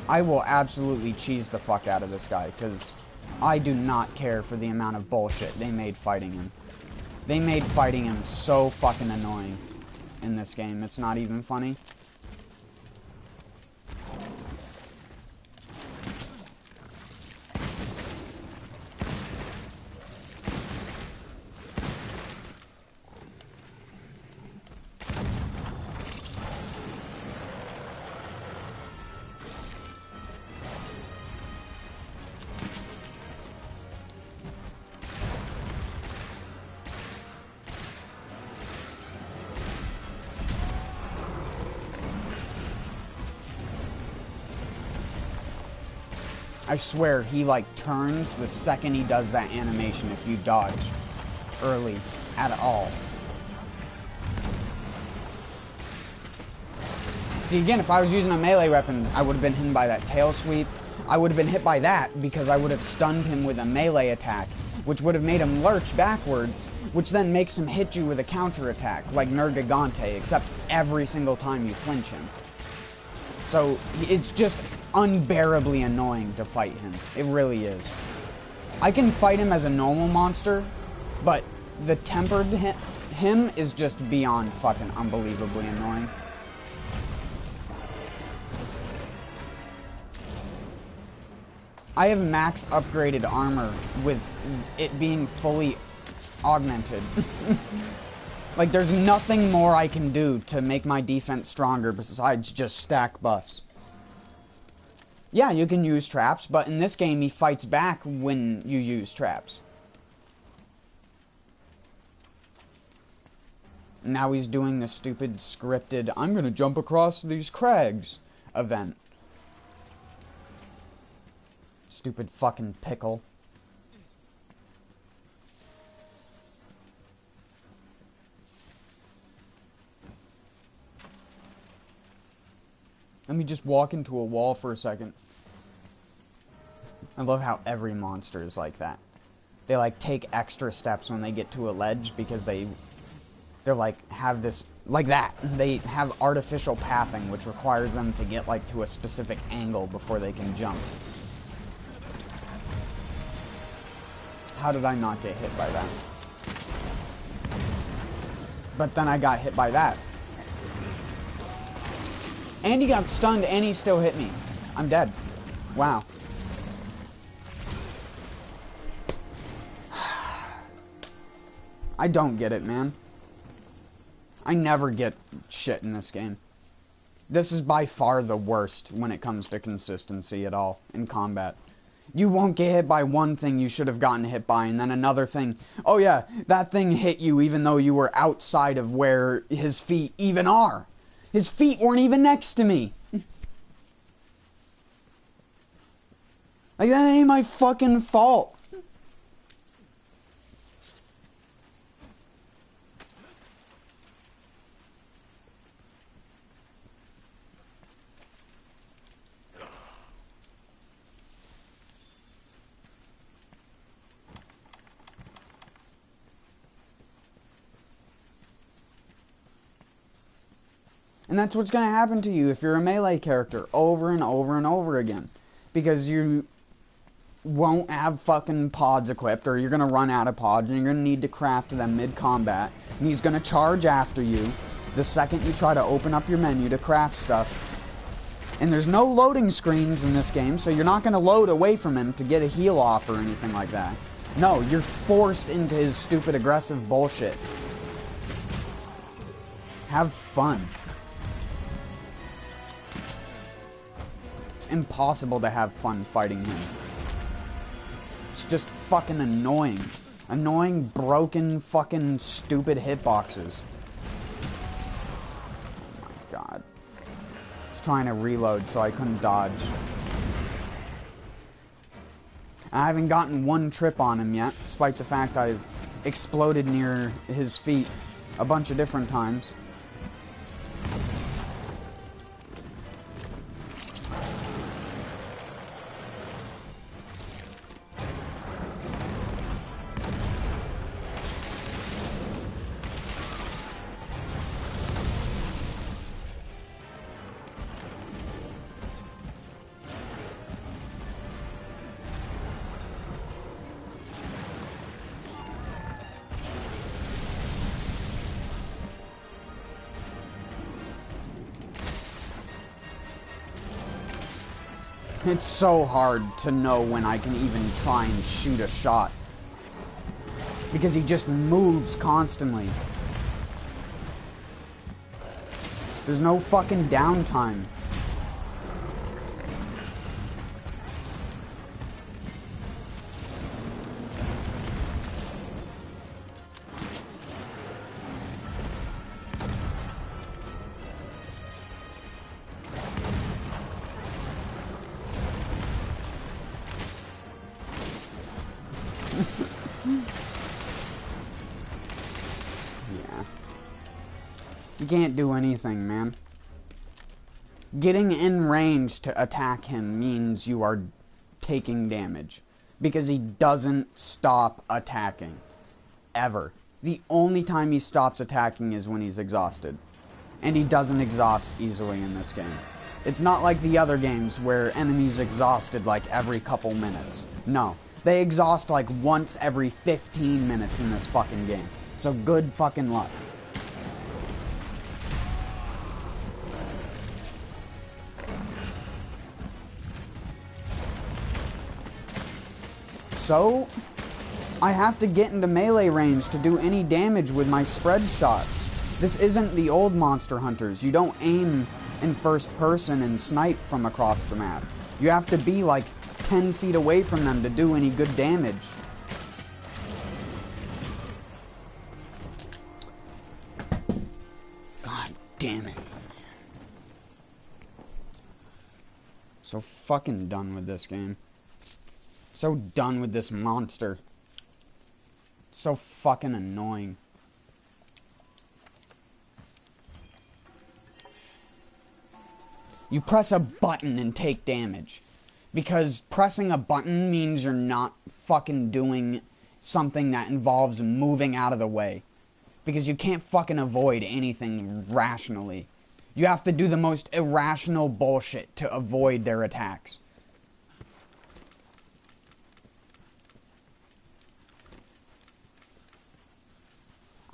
Speaker 1: I will absolutely cheese the fuck out of this guy, because I do not care for the amount of bullshit they made fighting him. They made fighting him so fucking annoying in this game. It's not even funny. I swear, he like turns the second he does that animation if you dodge early at all. See, again, if I was using a melee weapon, I would have been hit by that tail sweep. I would have been hit by that because I would have stunned him with a melee attack, which would have made him lurch backwards, which then makes him hit you with a counterattack, like Nergigante, except every single time you flinch him. So, it's just unbearably annoying to fight him. It really is. I can fight him as a normal monster, but the tempered him is just beyond fucking unbelievably annoying. I have max upgraded armor with it being fully augmented. Like, there's nothing more I can do to make my defense stronger besides just stack buffs. Yeah, you can use traps, but in this game he fights back when you use traps. Now he's doing the stupid scripted, I'm gonna jump across these crags event. Stupid fucking pickle. Let me just walk into a wall for a second. I love how every monster is like that. They like take extra steps when they get to a ledge because they're like have this like that. They have artificial pathing which requires them to get like to a specific angle before they can jump. How did I not get hit by that? But then I got hit by that. And he got stunned and he still hit me. I'm dead. Wow. I don't get it, man. I never get shit in this game. This is by far the worst when it comes to consistency at all in combat. You won't get hit by one thing you should have gotten hit by, and then another thing. Oh yeah, that thing hit you even though you were outside of where his feet even are. His feet weren't even next to me. Like, that ain't my fucking fault. And that's what's going to happen to you if you're a melee character over and over and over again. Because you won't have fucking pods equipped, or you're going to run out of pods, and you're going to need to craft them mid-combat. And he's going to charge after you the second you try to open up your menu to craft stuff. And there's no loading screens in this game, so you're not going to load away from him to get a heal off or anything like that. No, you're forced into his stupid aggressive bullshit. Have fun. Impossible to have fun fighting him. It's just fucking annoying. Annoying, broken, fucking stupid hitboxes. Oh my god. I was trying to reload so I couldn't dodge. I haven't gotten one trip on him yet, despite the fact I've exploded near his feet a bunch of different times. It's so hard to know when I can even try and shoot a shot. Because he just moves constantly. There's no fucking downtime. Yeah. You can't do anything, man. Getting in range to attack him means you are taking damage. Because he doesn't stop attacking. Ever. The only time he stops attacking is when he's exhausted. And he doesn't exhaust easily in this game. It's not like the other games where enemies exhausted like every couple minutes. No, they exhaust like once every 15 minutes in this fucking game. So good fucking luck. So, I have to get into melee range to do any damage with my spread shots. This isn't the old Monster Hunters. You don't aim in first person and snipe from across the map. You have to be like 10 feet away from them to do any good damage. God damn it. So fucking done with this game. So done with this monster. So fucking annoying. You press a button and take damage. Because pressing a button means you're not fucking doing something that involves moving out of the way. Because you can't fucking avoid anything rationally. You have to do the most irrational bullshit to avoid their attacks.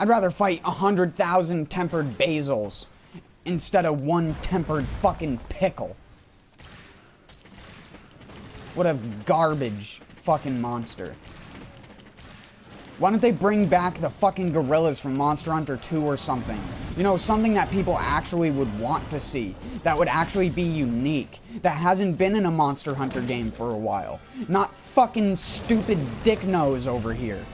Speaker 1: I'd rather fight 100,000 tempered basils instead of one tempered fucking pickle. What a garbage fucking monster. Why don't they bring back the fucking gorillas from Monster Hunter 2 or something? You know, something that people actually would want to see. That would actually be unique. That hasn't been in a Monster Hunter game for a while. Not fucking stupid dick nose over here.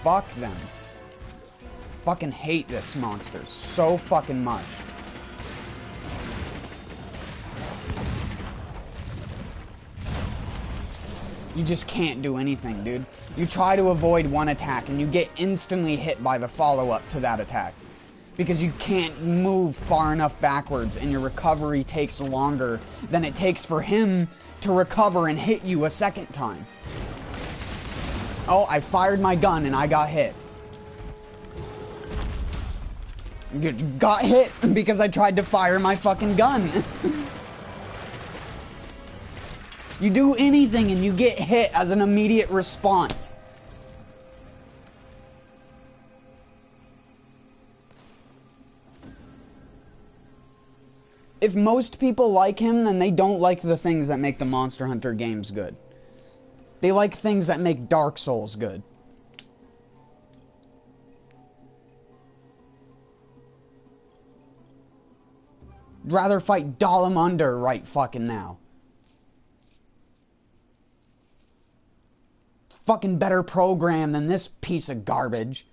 Speaker 1: Fuck them. Fucking hate this monster so fucking much. You just can't do anything, dude. You try to avoid one attack and you get instantly hit by the follow-up to that attack. Because you can't move far enough backwards and your recovery takes longer than it takes for him to recover and hit you a second time. Oh, I fired my gun and I got hit. Got hit because I tried to fire my fucking gun. You do anything and you get hit as an immediate response. If most people like him, then they don't like the things that make the Monster Hunter games good. They like things that make Dark Souls good. Rather fight Dolamander right fucking now. It's fucking better program than this piece of garbage.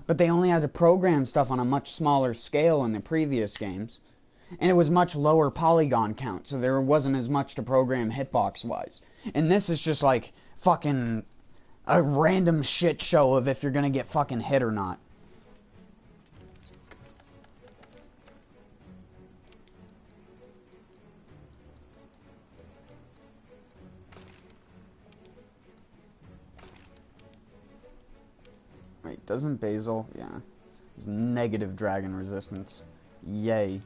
Speaker 1: But they only had to program stuff on a much smaller scale in the previous games. And it was much lower polygon count, so there wasn't as much to program hitbox-wise. And this is just like fucking a random shit show of if you're gonna get fucking hit or not. Wait, doesn't Basil? Yeah. It's negative dragon resistance. Yay.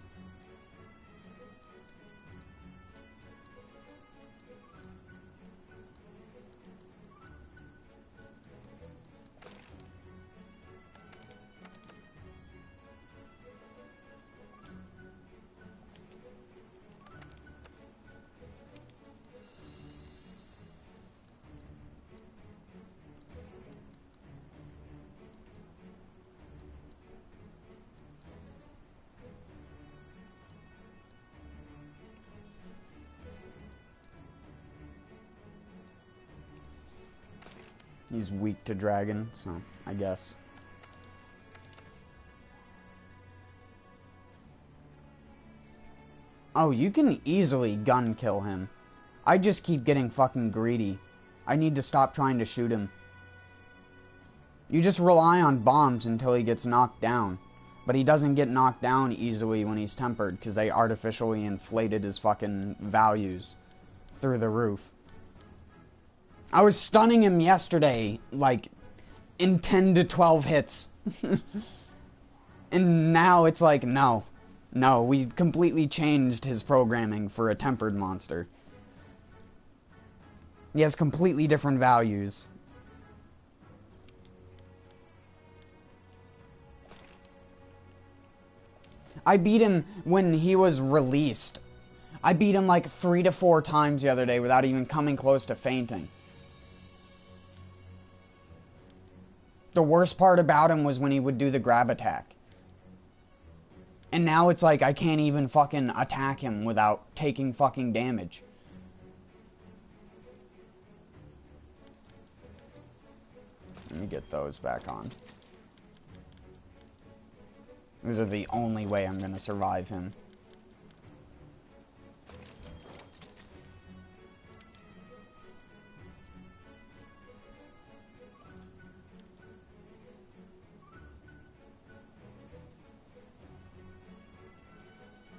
Speaker 1: He's weak to dragon, so I guess. Oh, you can easily gun kill him. I just keep getting fucking greedy. I need to stop trying to shoot him. You just rely on bombs until he gets knocked down. But he doesn't get knocked down easily when he's tempered, because they artificially inflated his fucking values through the roof. I was stunning him yesterday, like, in 10 to 12 hits. And now it's like, no. No, we completely changed his programming for a tempered monster. He has completely different values. I beat him when he was released. I beat him like 3 to 4 times the other day without even coming close to fainting. The worst part about him was when he would do the grab attack. And now it's like I can't even fucking attack him without taking fucking damage. Let me get those back on. These are the only way I'm gonna survive him.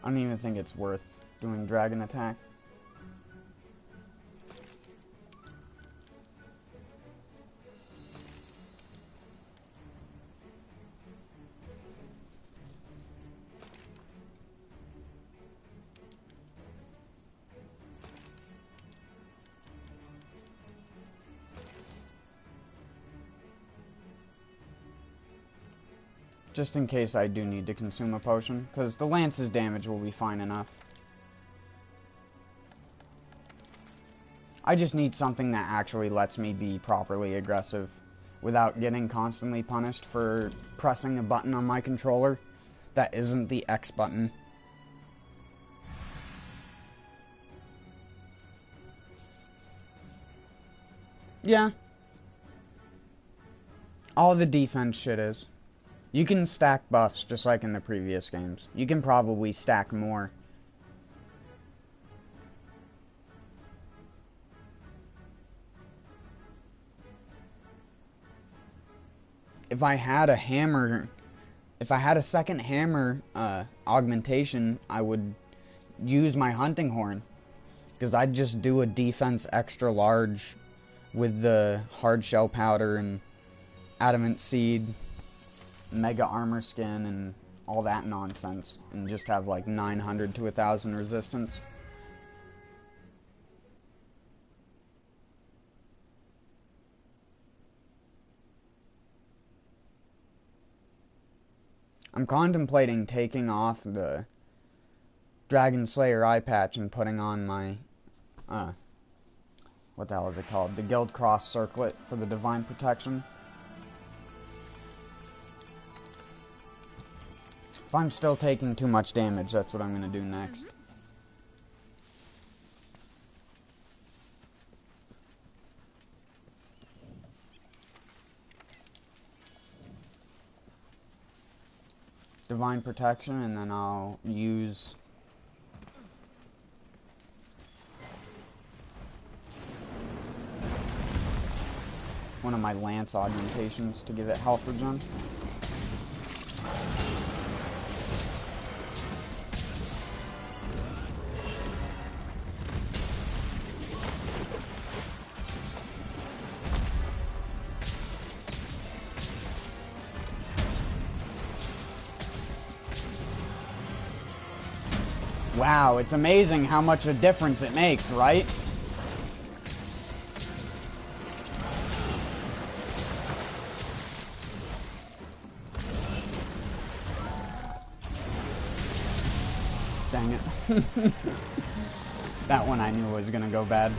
Speaker 1: I don't even think it's worth doing dragon attack. Just in case I do need to consume a potion, because the lance's damage will be fine enough. I just need something that actually lets me be properly aggressive without getting constantly punished for pressing a button on my controller that isn't the X button. Yeah. All the defense shit is. You can stack buffs just like in the previous games. You can probably stack more. If I had a hammer, if I had a second hammer augmentation, I would use my hunting horn. Because I'd just do a defense extra large with the hard shell powder and adamant seed, mega armor skin, and all that nonsense, and just have like 900 to 1,000 resistance. I'm contemplating taking off the Dragon Slayer eye patch and putting on my, what the hell is it called? The Guild Cross Circlet for the Divine Protection. If I'm still taking too much damage, that's what I'm going to do next. Divine Protection, and then I'll use one of my lance augmentations to give it health regen. Wow, it's amazing how much a difference it makes, right? Dang it. That one I knew was gonna go bad.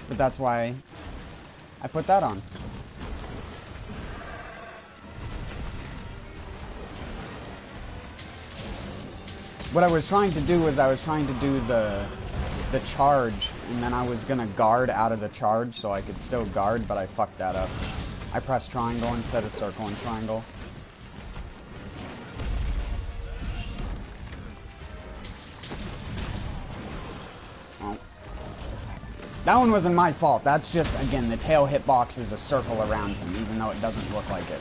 Speaker 1: But that's why I put that on. What I was trying to do was I was trying to do the charge, and then I was gonna guard out of the charge so I could still guard, but I fucked that up. I pressed triangle instead of circle and triangle. That one wasn't my fault. That's just, again, the tail hitbox is a circle around him, even though it doesn't look like it.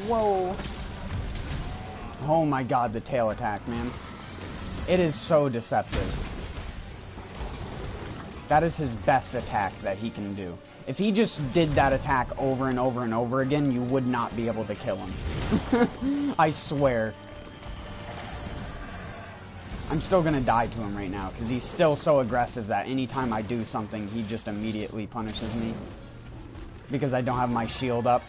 Speaker 1: Whoa. Oh my god, the tail attack, man. It is so deceptive. That is his best attack that he can do. If he just did that attack over and over and over again, you would not be able to kill him. I swear. I'm still gonna die to him right now, because he's still so aggressive that anytime I do something, he just immediately punishes me. Because I don't have my shield up.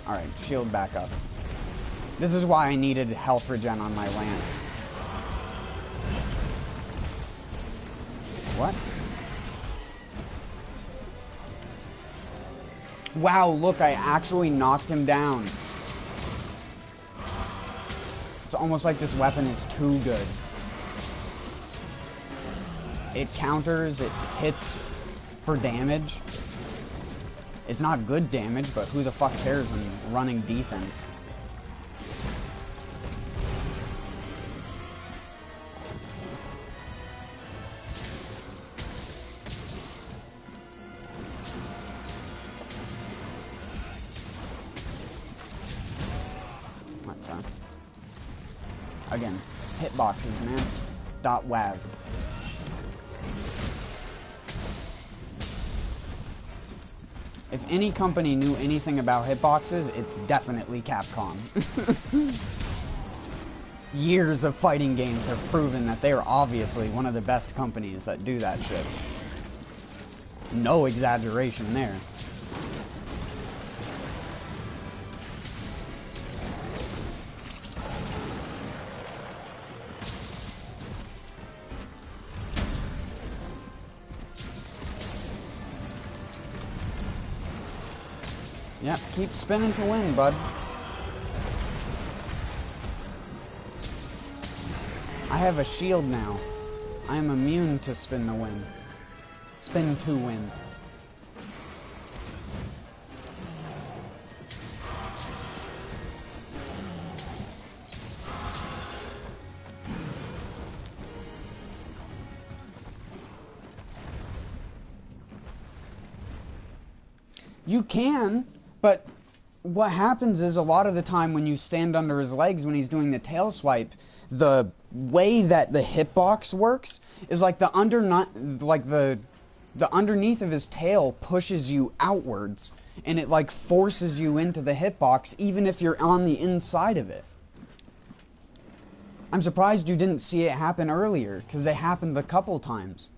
Speaker 1: Alright, shield back up. This is why I needed health regen on my lance. What? Wow, look, I actually knocked him down. It's almost like this weapon is too good. It counters, it hits for damage. It's not good damage, but who the fuck cares in running defense? Again, hitboxes, man. .wav. If any company knew anything about hitboxes, it's definitely Capcom. Years of fighting games have proven that they are obviously one of the best companies that do that shit. No exaggeration there. Yep, keep spinning to win, bud. I have a shield now. I am immune to spin to win. Spin to win. You can, but what happens is a lot of the time when you stand under his legs when he's doing the tail swipe, the way that the hitbox works is like the underneath of his tail pushes you outwards, and it like forces you into the hitbox even if you're on the inside of it. I'm surprised you didn't see it happen earlier, because it happened a couple times.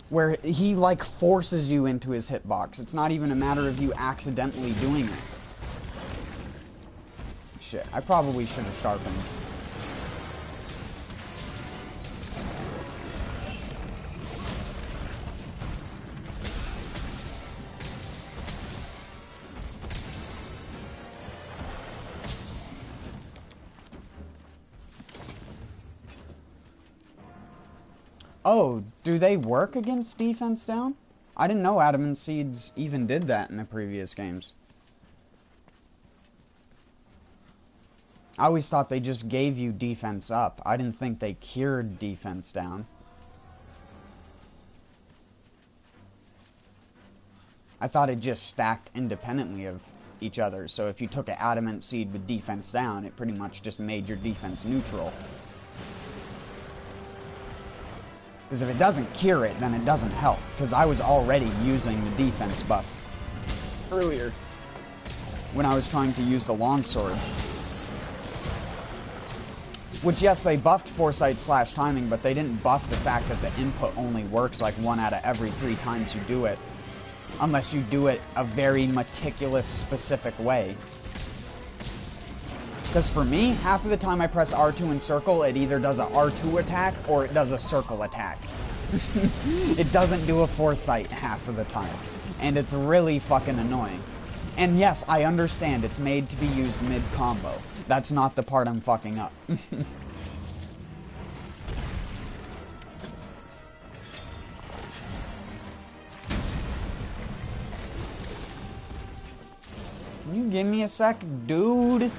Speaker 1: Where he, like, forces you into his hitbox. It's not even a matter of you accidentally doing it. Shit, I probably should have sharpened. Oh, do they work against defense down? I didn't know Adamant Seeds even did that in the previous games. I always thought they just gave you defense up. I didn't think they cured defense down. I thought it just stacked independently of each other. So if you took an Adamant Seed with defense down, it pretty much just made your defense neutral. Because if it doesn't cure it, then it doesn't help. Because I was already using the defense buff earlier when I was trying to use the longsword. Which, yes, they buffed foresight / timing, but they didn't buff the fact that the input only works like 1 out of every 3 times you do it. unless you do it a very meticulous, specific way. Because for me, half of the time I press R2 in circle, it either does a R2 attack or it does a circle attack. It doesn't do a foresight half of the time. And it's really fucking annoying. And yes, I understand it's made to be used mid-combo. That's not the part I'm fucking up. Can you give me a sec, dude?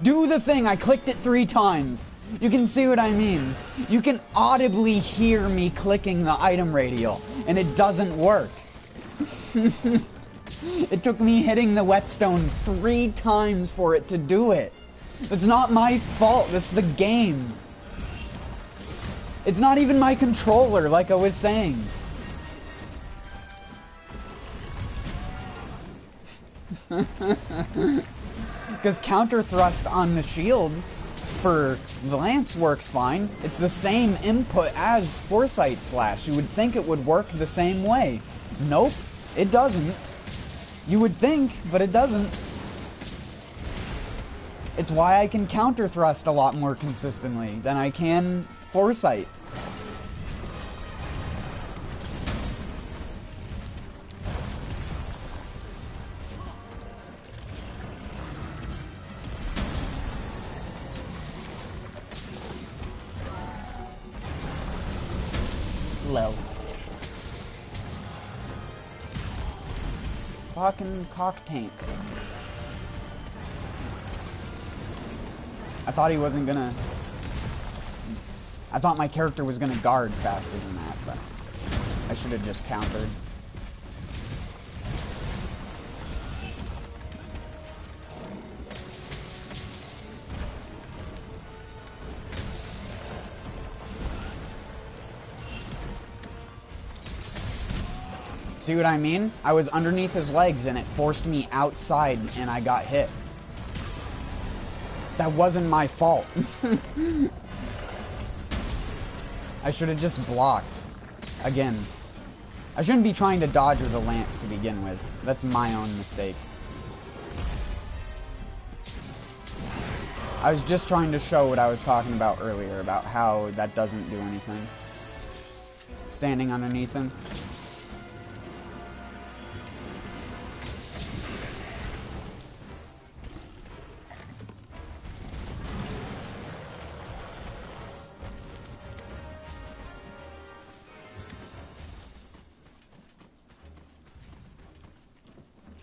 Speaker 1: Do the thing! I clicked it 3 times! You can see what I mean. You can audibly hear me clicking the item radial, and it doesn't work. It took me hitting the whetstone 3 times for it to do it. It's not my fault, that's the game. It's not even my controller, like I was saying. Because counter thrust on the shield for the lance works fine. It's the same input as foresight slash. You would think it would work the same way. Nope, it doesn't. You would think, but it doesn't. It's why I can counter thrust a lot more consistently than I can foresight. Low. Fucking cock tank. I thought he wasn't gonna... I thought my character was gonna guard faster than that, but I should have just countered. See what I mean? I was underneath his legs and it forced me outside and I got hit. That wasn't my fault. I should have just blocked. Again. I shouldn't be trying to dodge with a lance to begin with. That's my own mistake. I was just trying to show what I was talking about earlier, about how that doesn't do anything. Standing underneath him.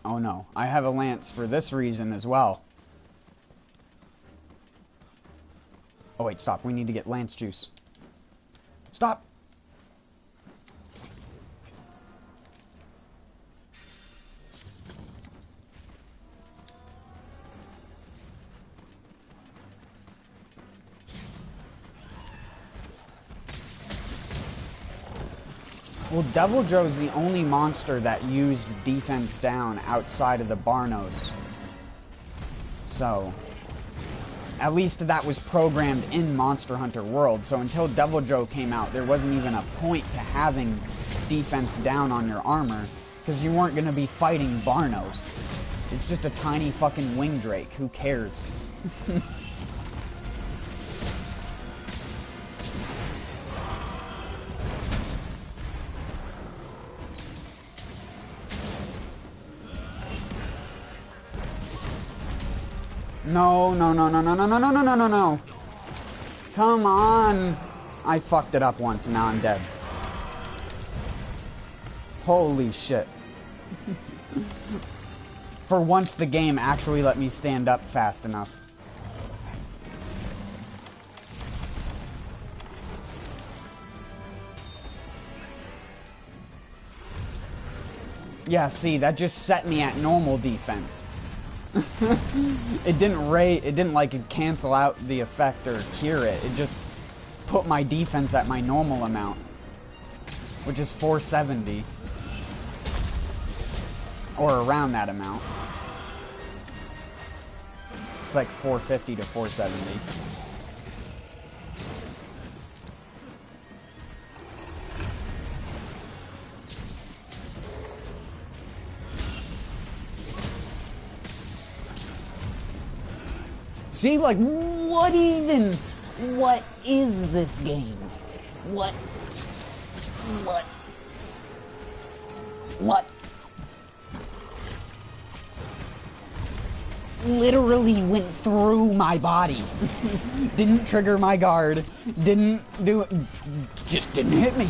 Speaker 1: Oh no, I have a lance for this reason as well. Oh wait, stop. We need to get lance juice. Stop! Well, Devil Joe's the only monster that used defense down outside of the Barnos. So, at least that was programmed in Monster Hunter World. So until Devil Joe came out, there wasn't even a point to having defense down on your armor, because you weren't going to be fighting Barnos. It's just a tiny fucking wing drake. Who cares? No, no, no, no, no, no, no, no, no, no, no, no. Come on. I fucked it up once and now I'm dead. Holy shit. For once the game actually let me stand up fast enough. Yeah, see, that just set me at normal defense. It didn't like cancel out the effect or cure it. It just put my defense at my normal amount, which is 470. Or around that amount. It's like 450 to 470. See, like, what is this game? What? Literally went through my body. Didn't trigger my guard. Didn't do it. Just didn't hit me.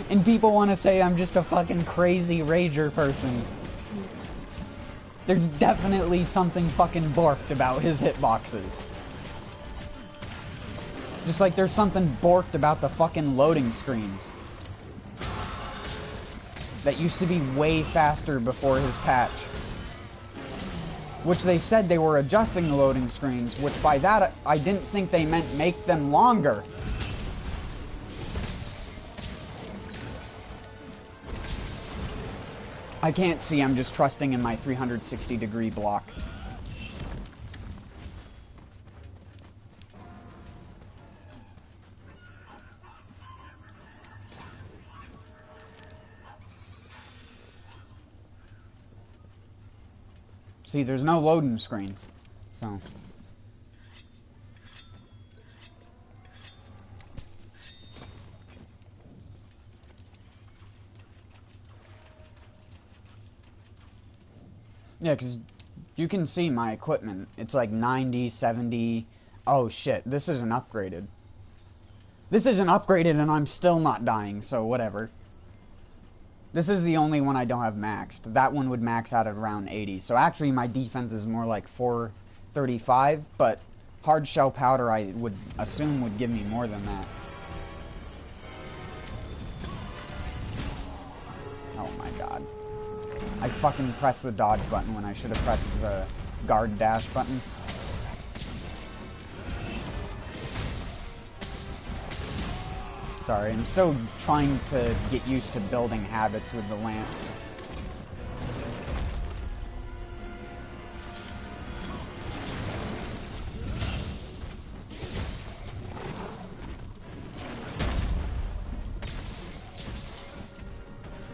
Speaker 1: And people want to say I'm just a fucking crazy rager person. There's definitely something fucking borked about his hitboxes. Just like there's something borked about the fucking loading screens. That used to be way faster before his patch. Which they said they were adjusting the loading screens, which by that I didn't think they meant make them longer. I can't see, I'm just trusting in my 360-degree block. See, there's no loading screens, so... Yeah, because you can see my equipment. It's like 90, 70... Oh shit, this isn't upgraded. This isn't upgraded and I'm still not dying, so whatever. This is the only one I don't have maxed. That one would max out at around 80. So actually my defense is more like 435, but hard shell powder I would assume would give me more than that. Oh my god. I fucking pressed the dodge button when I should have pressed the guard dash button. Sorry, I'm still trying to get used to building habits with the lance.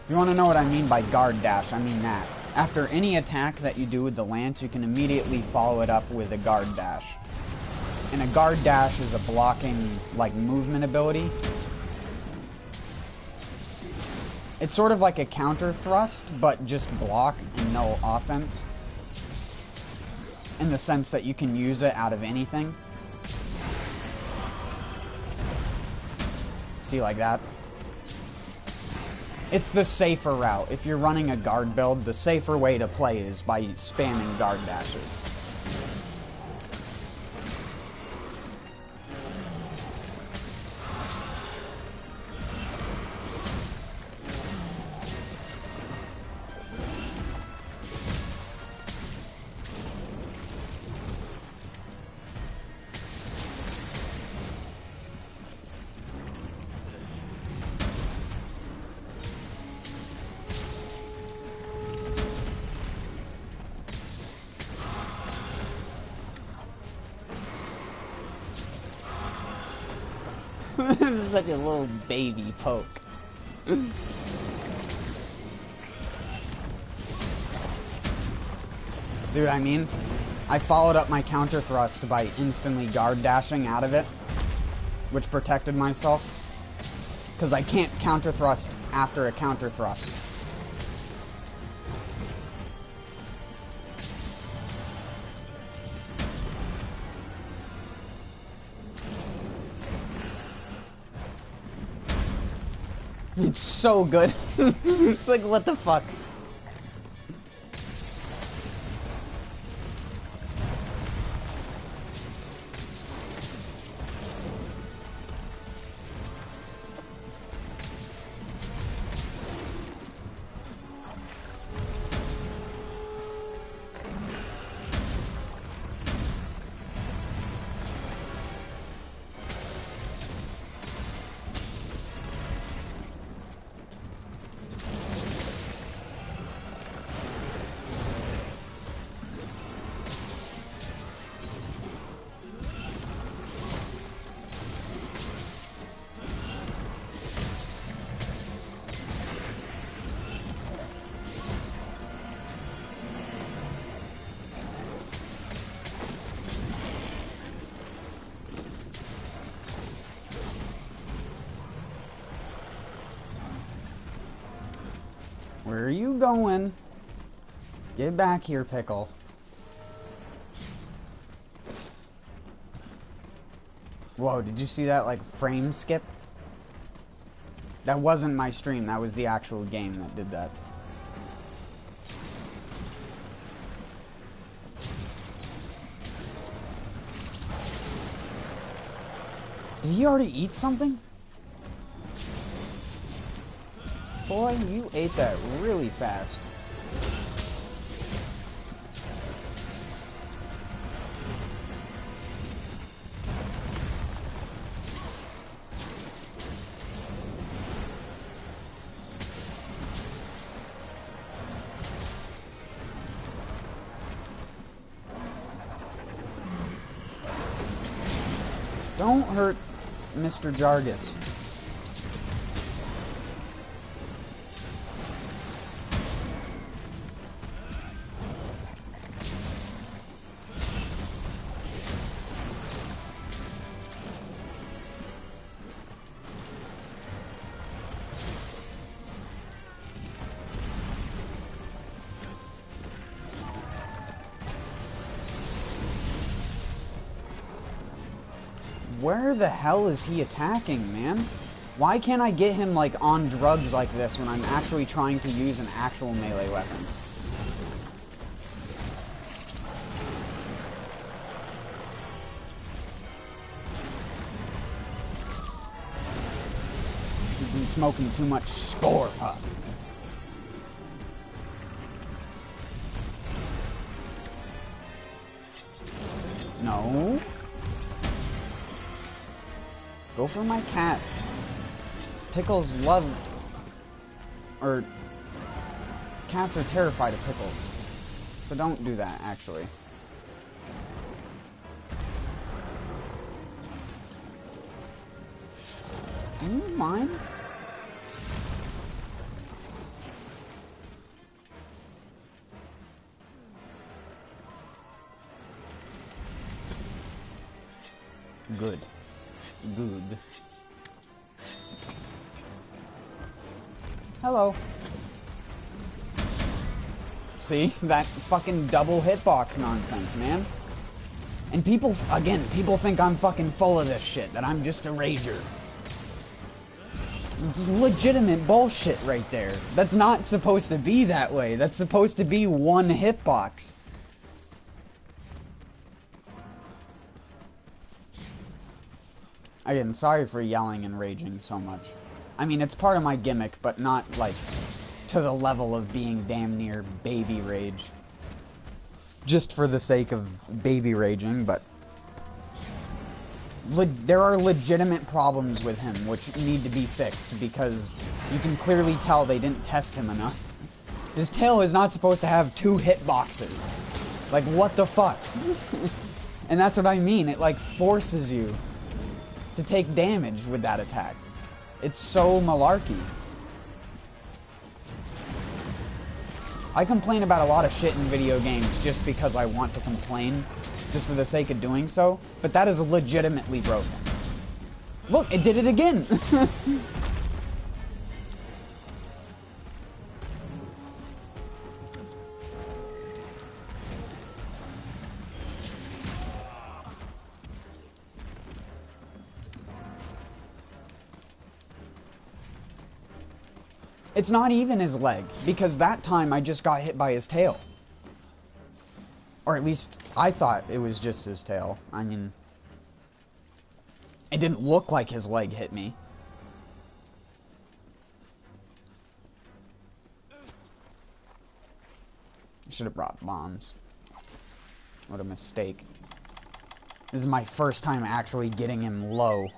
Speaker 1: If you want to know what I mean by guard dash, I mean that. After any attack that you do with the lance, you can immediately follow it up with a guard dash. And a guard dash is a blocking, like, movement ability. It's sort of like a counter thrust, but just block and no offense. In the sense that you can use it out of anything. See, like that? It's the safer route. If you're running a guard build, the safer way to play is by spamming guard dashes. This is such a little baby poke. See what I mean? I followed up my counter thrust by instantly guard dashing out of it, which protected myself. Because I can't counter thrust after a counter thrust. It's so good. It's like, what the fuck? Where are you going? Get back here, Pickle. Whoa, did you see that, like, frame skip? That wasn't my stream, that was the actual game that did that. Did he already eat something? Boy, you ate that really fast. Don't hurt Mr. Jargus. Where the hell is he attacking, man? Why can't I get him, like, on drugs like this when I'm actually trying to use an actual melee weapon? He's been smoking too much Score Puff. No. Go for my cat. Pickles love... Or... Cats are terrified of pickles. So don't do that, actually. Do you mind? Good. Good. Hello. See? That fucking double hitbox nonsense, man. And people, again, people think I'm fucking full of this shit, that I'm just a rager. It's legitimate bullshit right there. That's not supposed to be that way. That's supposed to be one hitbox. Again, sorry for yelling and raging so much. I mean, it's part of my gimmick, but not, like, to the level of being damn near baby rage. Just for the sake of baby raging, but... there are legitimate problems with him which need to be fixed, because you can clearly tell they didn't test him enough. His tail is not supposed to have 2 hitboxes. Like, what the fuck? And that's what I mean, it, like, forces you to take damage with that attack. It's so malarkey. I complain about a lot of shit in video games just because I want to complain, just for the sake of doing so, but that is legitimately broken. Look, it did it again! It's not even his leg, because that time I just got hit by his tail. Or at least, I thought it was just his tail. I mean, it didn't look like his leg hit me. I should have brought bombs. What a mistake. This is my first time actually getting him low.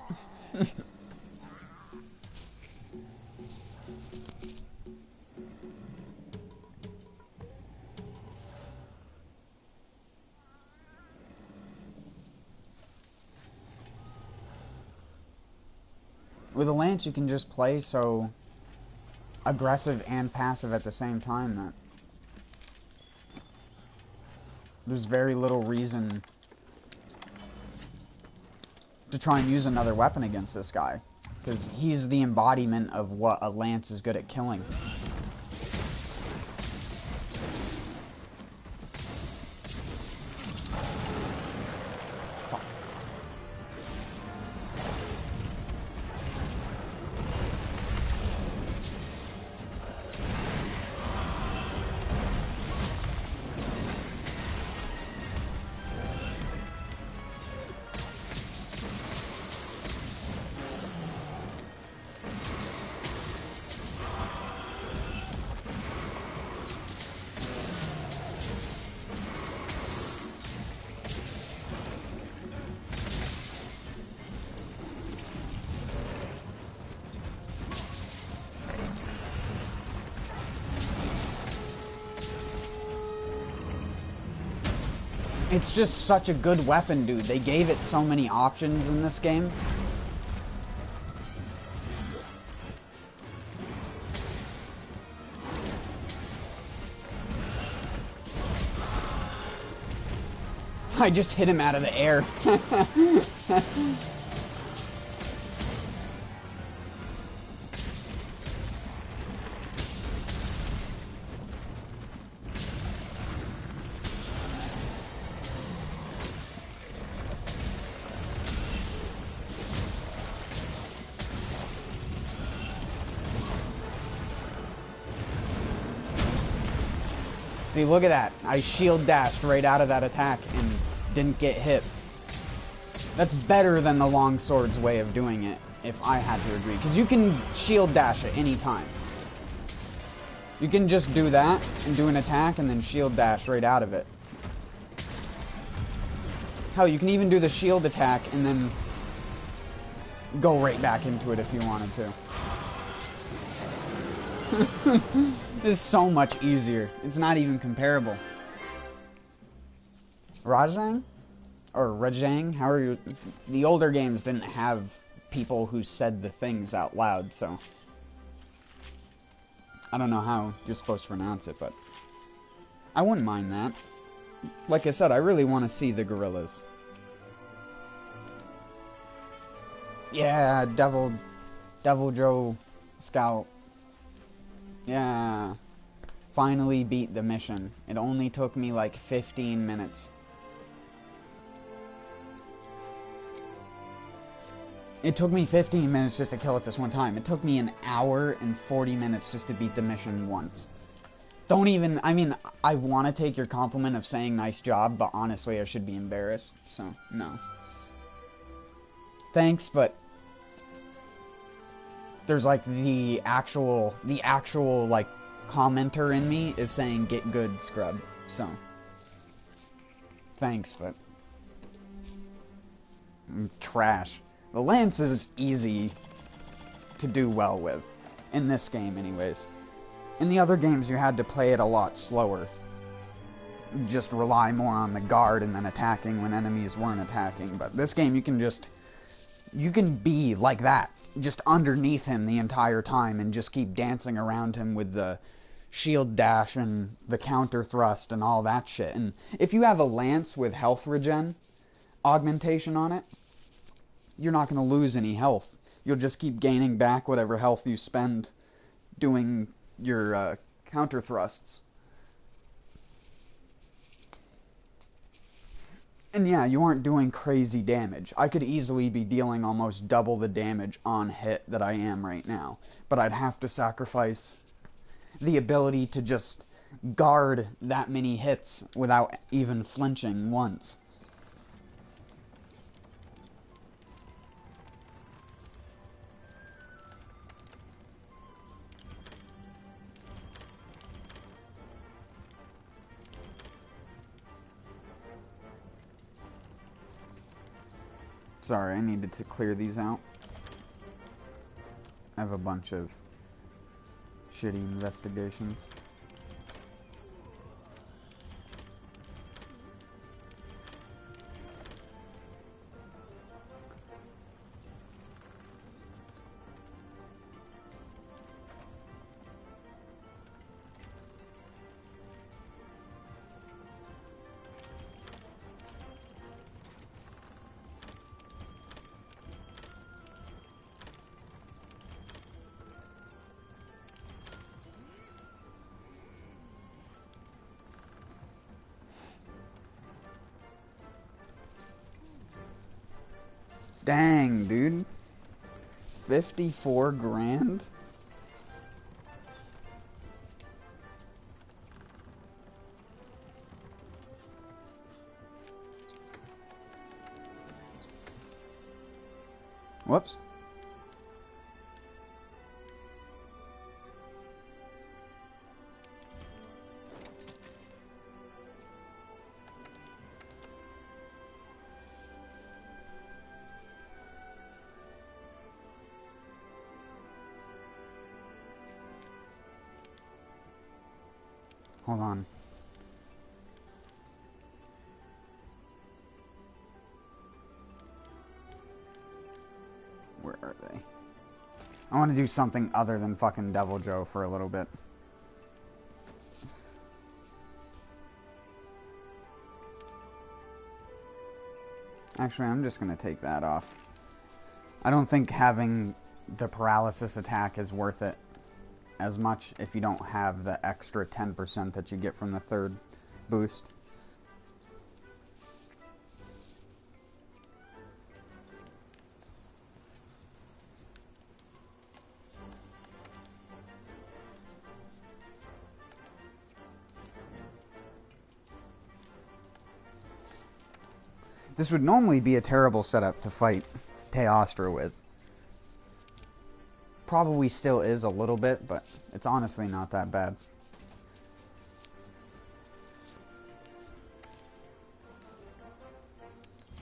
Speaker 1: With a lance, you can just play so aggressive and passive at the same time that there's very little reason to try and use another weapon against this guy, because he's the embodiment of what a lance is good at killing. It's just such a good weapon, dude. They gave it so many options in this game. I just hit him out of the air. See, look at that. I shield dashed right out of that attack and didn't get hit. That's better than the longsword's way of doing it, if I had to agree. Because you can shield dash at any time. You can just do that and do an attack and then shield dash right out of it. Hell, you can even do the shield attack and then go right back into it if you wanted to. This is so much easier. It's not even comparable. Rajang? Or Rajang? How are you? The older games didn't have people who said the things out loud, so I don't know how you're supposed to pronounce it, but I wouldn't mind that. Like I said, I really want to see the gorillas. Yeah, Devil Joe Scout. Yeah. Finally beat the mission. It only took me like 15 minutes. It took me 15 minutes just to kill it this one time. It took me an hour and 40 minutes just to beat the mission once. Don't even, I mean, I want to take your compliment of saying nice job, but honestly I should be embarrassed, so no. Thanks, but there's like the actual like commenter in me is saying get good, scrub, so thanks, but trash. The lance is easy to do well with in this game anyways. In the other games you had to play it a lot slower, just rely more on the guard and then attacking when enemies weren't attacking, but this game you can be like that, just underneath him the entire time and just keep dancing around him with the shield dash and the counter thrust and all that shit. And if you have a lance with health regen augmentation on it, you're not going to lose any health. You'll just keep gaining back whatever health you spend doing your counter thrusts. And yeah, you aren't doing crazy damage. I could easily be dealing almost double the damage on hit that I am right now. But I'd have to sacrifice the ability to just guard that many hits without even flinching once. Sorry, I needed to clear these out. I have a bunch of shitty investigations. Dang, dude. 54 grand? Whoops. Hold on. I want to do something other than fucking Devil Joe for a little bit. Actually, I'm just going to take that off. I don't think having the paralysis attack is worth it as much if you don't have the extra 10% that you get from the third boost. This would normally be a terrible setup to fight Teostra with. Probably still is a little bit, but it's honestly not that bad.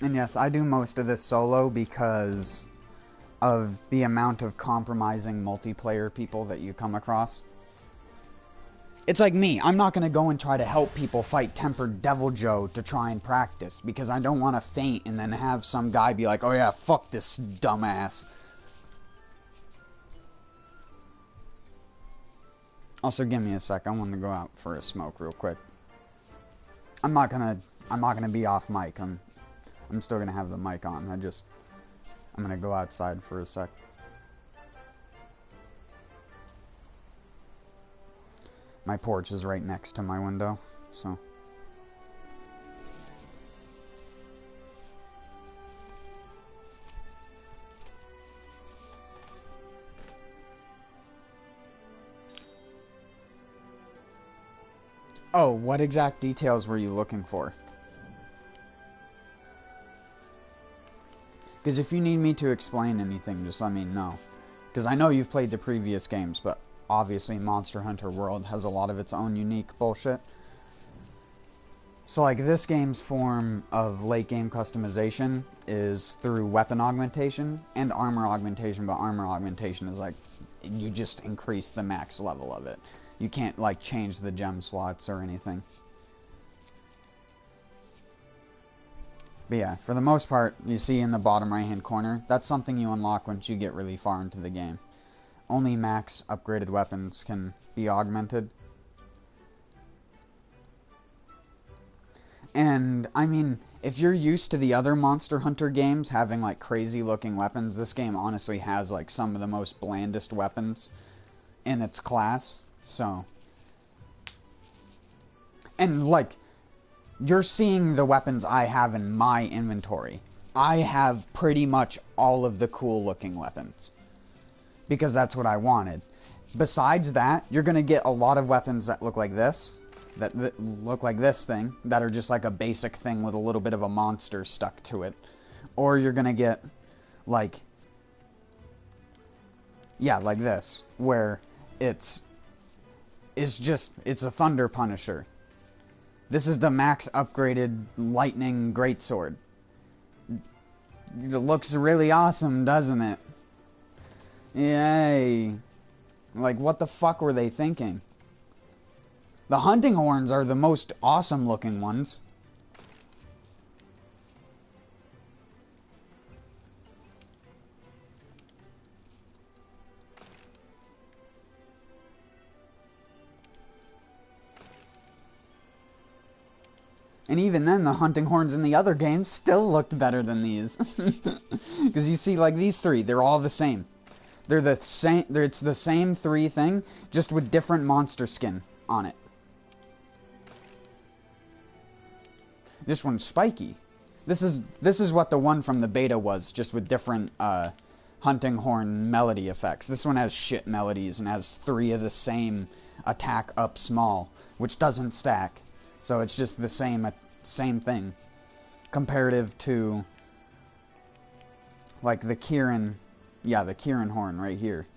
Speaker 1: And yes, I do most of this solo because of the amount of compromising multiplayer people that you come across. It's like me. I'm not going to go and try to help people fight Tempered Devil Joe to try and practice, because I don't want to faint and then have some guy be like, oh yeah, fuck this dumbass. Also, give me a sec. I want to go out for a smoke real quick. I'm not gonna be off mic. I'm still gonna have the mic on. I'm gonna go outside for a sec. My porch is right next to my window, so. Oh, what exact details were you looking for? Because if you need me to explain anything, just let me know. Because I know you've played the previous games, but obviously Monster Hunter World has a lot of its own unique bullshit. So like this game's form of late game customization is through weapon augmentation and armor augmentation, but armor augmentation is like, you just increase the max level of it. You can't like change the gem slots or anything. But yeah, for the most part, you see in the bottom right hand corner, that's something you unlock once you get really far into the game. Only max upgraded weapons can be augmented. And, I mean, if you're used to the other Monster Hunter games having, like, crazy looking weapons, this game honestly has, like, some of the most blandest weapons in its class. So. And, like, you're seeing the weapons I have in my inventory. I have pretty much all of the cool looking weapons, because that's what I wanted. Besides that, you're going to get a lot of weapons that look like this, that look like this thing, that are just like a basic thing with a little bit of a monster stuck to it. Or you're going to get, like, yeah, like this, where it's a Thunder Punisher. This is the max upgraded Lightning Greatsword. It looks really awesome, doesn't it? Yay. Like, what the fuck were they thinking? The hunting horns are the most awesome looking ones. And even then, the hunting horns in the other games still looked better than these. Because you see, like, these three, they're all the same. They're the same. It's the same three thing, just with different monster skin on it. This one's spiky. This is what the one from the beta was, just with different hunting horn melody effects. This one has shit melodies and has three of the same attack up small, which doesn't stack. So it's just the same thing, comparative to like the Kirin, yeah, the Kirin horn right here,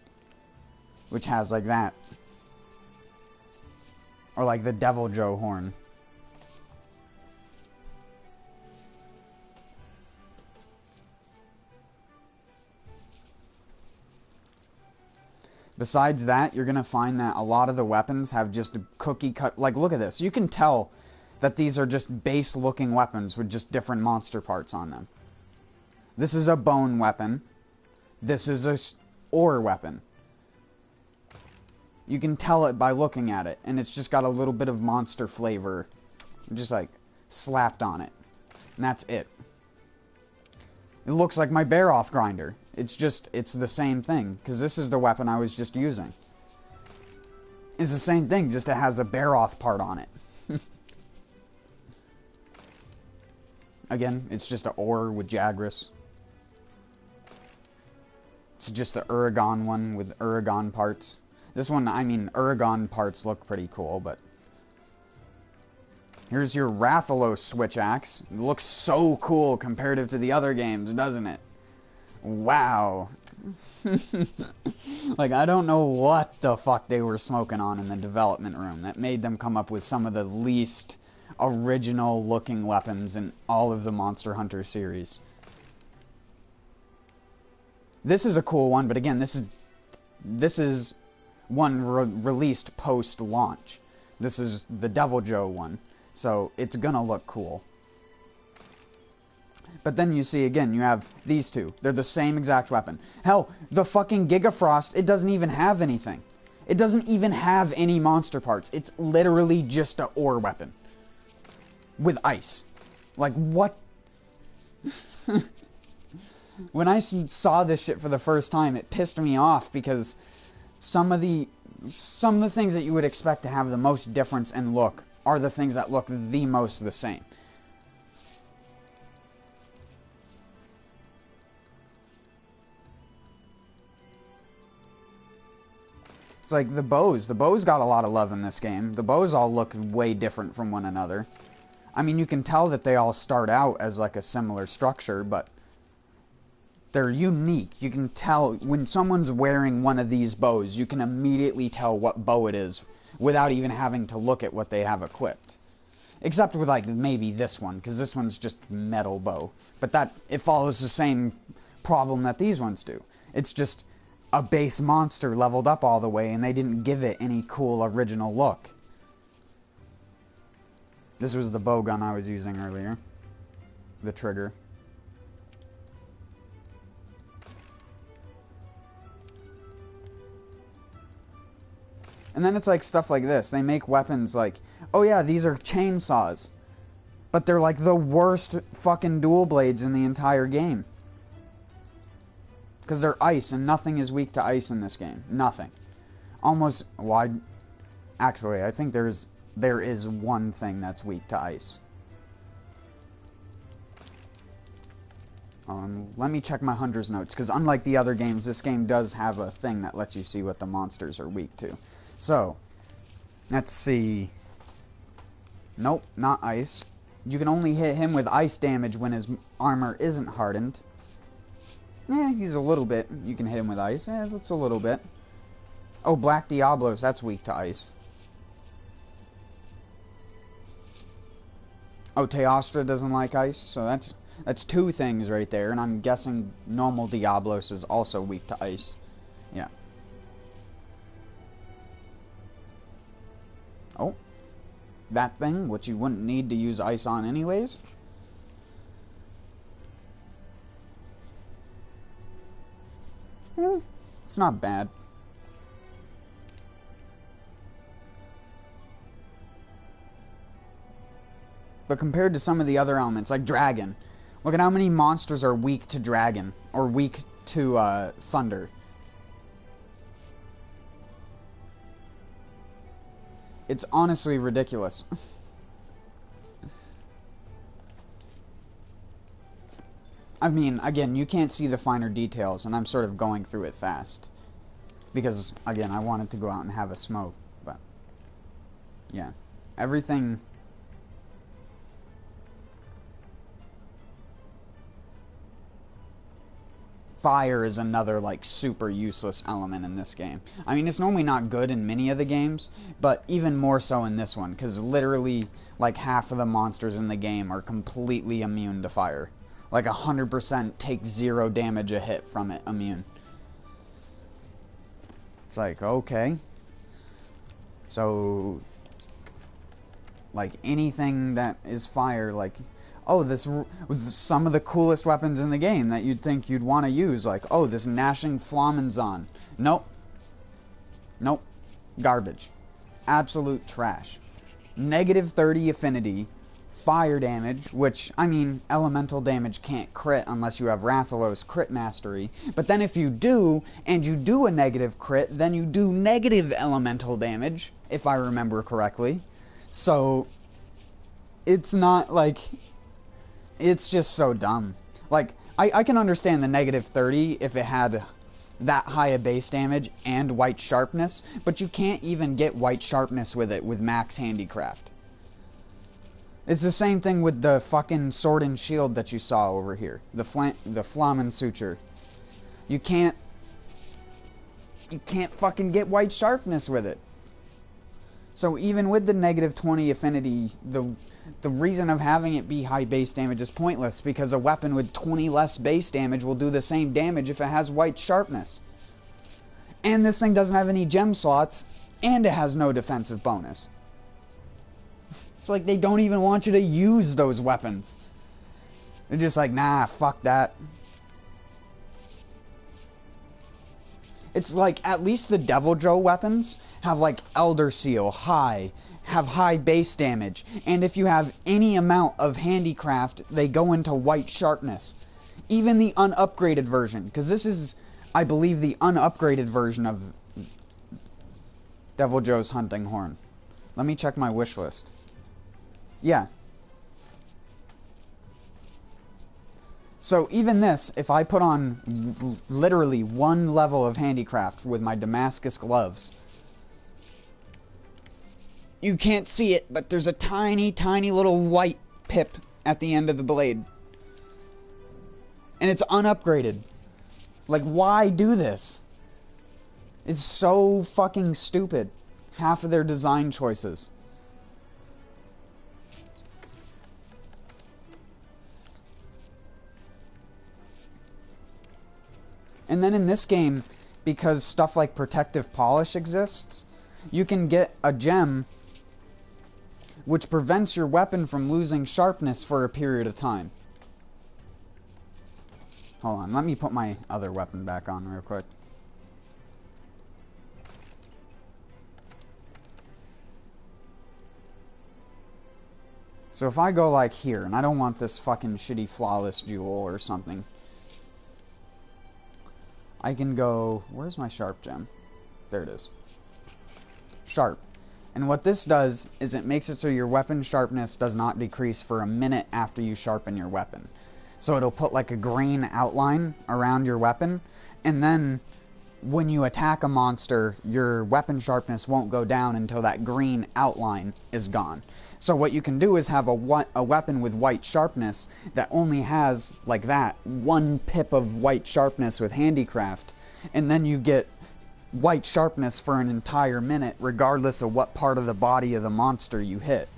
Speaker 1: which has like that, or like the Devil Joe horn. Besides that, you're going to find that a lot of the weapons have just a cookie cut. Like, look at this. You can tell that these are just base looking weapons with just different monster parts on them. This is a bone weapon. This is a ore weapon. You can tell it by looking at it, and it's just got a little bit of monster flavor, just like slapped on it, and that's it. It looks like my bear-off grinder. It's the same thing, because this is the weapon I was just using. It's the same thing, just it has a bear-off part on it. Again, it's just an ore with Jagras. It's just the Uragon one with Uragon parts. This one, I mean, Uragon parts look pretty cool, but... Here's your Rathalos switch axe. It looks so cool comparative to the other games, doesn't it? Wow. Like, I don't know what the fuck they were smoking on in the development room that made them come up with some of the least original looking weapons in all of the Monster Hunter series. This is a cool one, but again, this is one released post-launch. This is the Devil Joe one, so it's gonna look cool. But then you see, again, you have these two. They're the same exact weapon. Hell, the fucking Gigafrost, it doesn't even have anything. It doesn't even have any monster parts. It's literally just an ore weapon. With ice. Like, what? When I saw this shit for the first time, it pissed me off because some of the things that you would expect to have the most difference in look are the things that look the most the same. It's like the bows. The bows got a lot of love in this game. The bows all look way different from one another. I mean, you can tell that they all start out as like a similar structure, but they're unique. You can tell when someone's wearing one of these bows, you can immediately tell what bow it is without even having to look at what they have equipped. Except with like maybe this one, because this one's just metal bow. But it follows the same problem that these ones do. It's just a base monster leveled up all the way, and they didn't give it any cool original look. This was the bow gun I was using earlier. The trigger. And then it's like stuff like this. They make weapons like, oh yeah, these are chainsaws. But they're like the worst fucking dual blades in the entire game. Because they're ice, and nothing is weak to ice in this game. Nothing. Almost, well, actually, I think there is one thing that's weak to ice. Let me check my Hunter's notes, because unlike the other games, this game does have a thing that lets you see what the monsters are weak to. So, let's see. Nope, not ice. You can only hit him with ice damage when his armor isn't hardened. Yeah, he's a little bit. You can hit him with ice. Yeah, that's a little bit. Oh, Black Diablos, that's weak to ice. Oh, Teostra doesn't like ice, so that's two things right there, and I'm guessing normal Diablos is also weak to ice. Yeah. Oh. That thing, which you wouldn't need to use ice on anyways. It's not bad. But compared to some of the other elements, like Dragon, look at how many monsters are weak to Dragon, or weak to Thunder. It's honestly ridiculous. I mean, again, you can't see the finer details, and I'm sort of going through it fast. Because, again, I wanted to go out and have a smoke, but... yeah. Everything... Fire is another, like, super useless element in this game. I mean, it's normally not good in many of the games, but even more so in this one, because literally, like, half of the monsters in the game are completely immune to fire. Like, 100% take 0 damage a hit from it, immune. It's like, okay. So, like, anything that is fire, like... oh, this was some of the coolest weapons in the game that you'd think you'd want to use. Like, oh, this gnashing flamenzon. Nope. Nope. Garbage. Absolute trash. Negative 30 affinity. Fire damage, which, I mean, elemental damage can't crit unless you have Rathalos crit mastery. But then if you do, and you do a negative crit, then you do negative elemental damage, if I remember correctly. So, it's not like... It's just so dumb. Like, I can understand the negative 30 if it had that high a base damage and white sharpness, but you can't even get white sharpness with it with max handicraft. It's the same thing with the fucking sword and shield that you saw over here. The Flamen Suture. You can't fucking get white sharpness with it. So even with the negative 20 affinity, the reason of having it be high base damage is pointless, because a weapon with 20 less base damage will do the same damage if it has white sharpness. And this thing doesn't have any gem slots, and it has no defensive bonus. It's like they don't even want you to use those weapons. They're just like, nah, fuck that. It's like, at least the Devil Joe weapons have like Elder Seal, have high base damage. And if you have any amount of handicraft, they go into white sharpness. Even the unupgraded version, because this is, I believe, the unupgraded version of Devil Joe's Hunting Horn. Let me check my wish list. Yeah. So even this, if I put on literally one level of handicraft with my Damascus gloves, you can't see it, but there's a tiny, tiny little white pip at the end of the blade. And it's unupgraded. Like, why do this? It's so fucking stupid. Half of their design choices. And then in this game, because stuff like protective polish exists, you can get a gem which prevents your weapon from losing sharpness for a period of time. Hold on, let me put my other weapon back on real quick. So if I go like here, and I don't want this fucking shitty flawless jewel or something, I can go... Where's my sharp gem? There it is. Sharp. And what this does is it makes it so your weapon sharpness does not decrease for a minute after you sharpen your weapon. So it'll put like a green outline around your weapon, and then when you attack a monster, your weapon sharpness won't go down until that green outline is gone. So what you can do is have a weapon with white sharpness that only has, like that, one pip of white sharpness with handicraft, and then you get white sharpness for an entire minute, regardless of what part of the body of the monster you hit.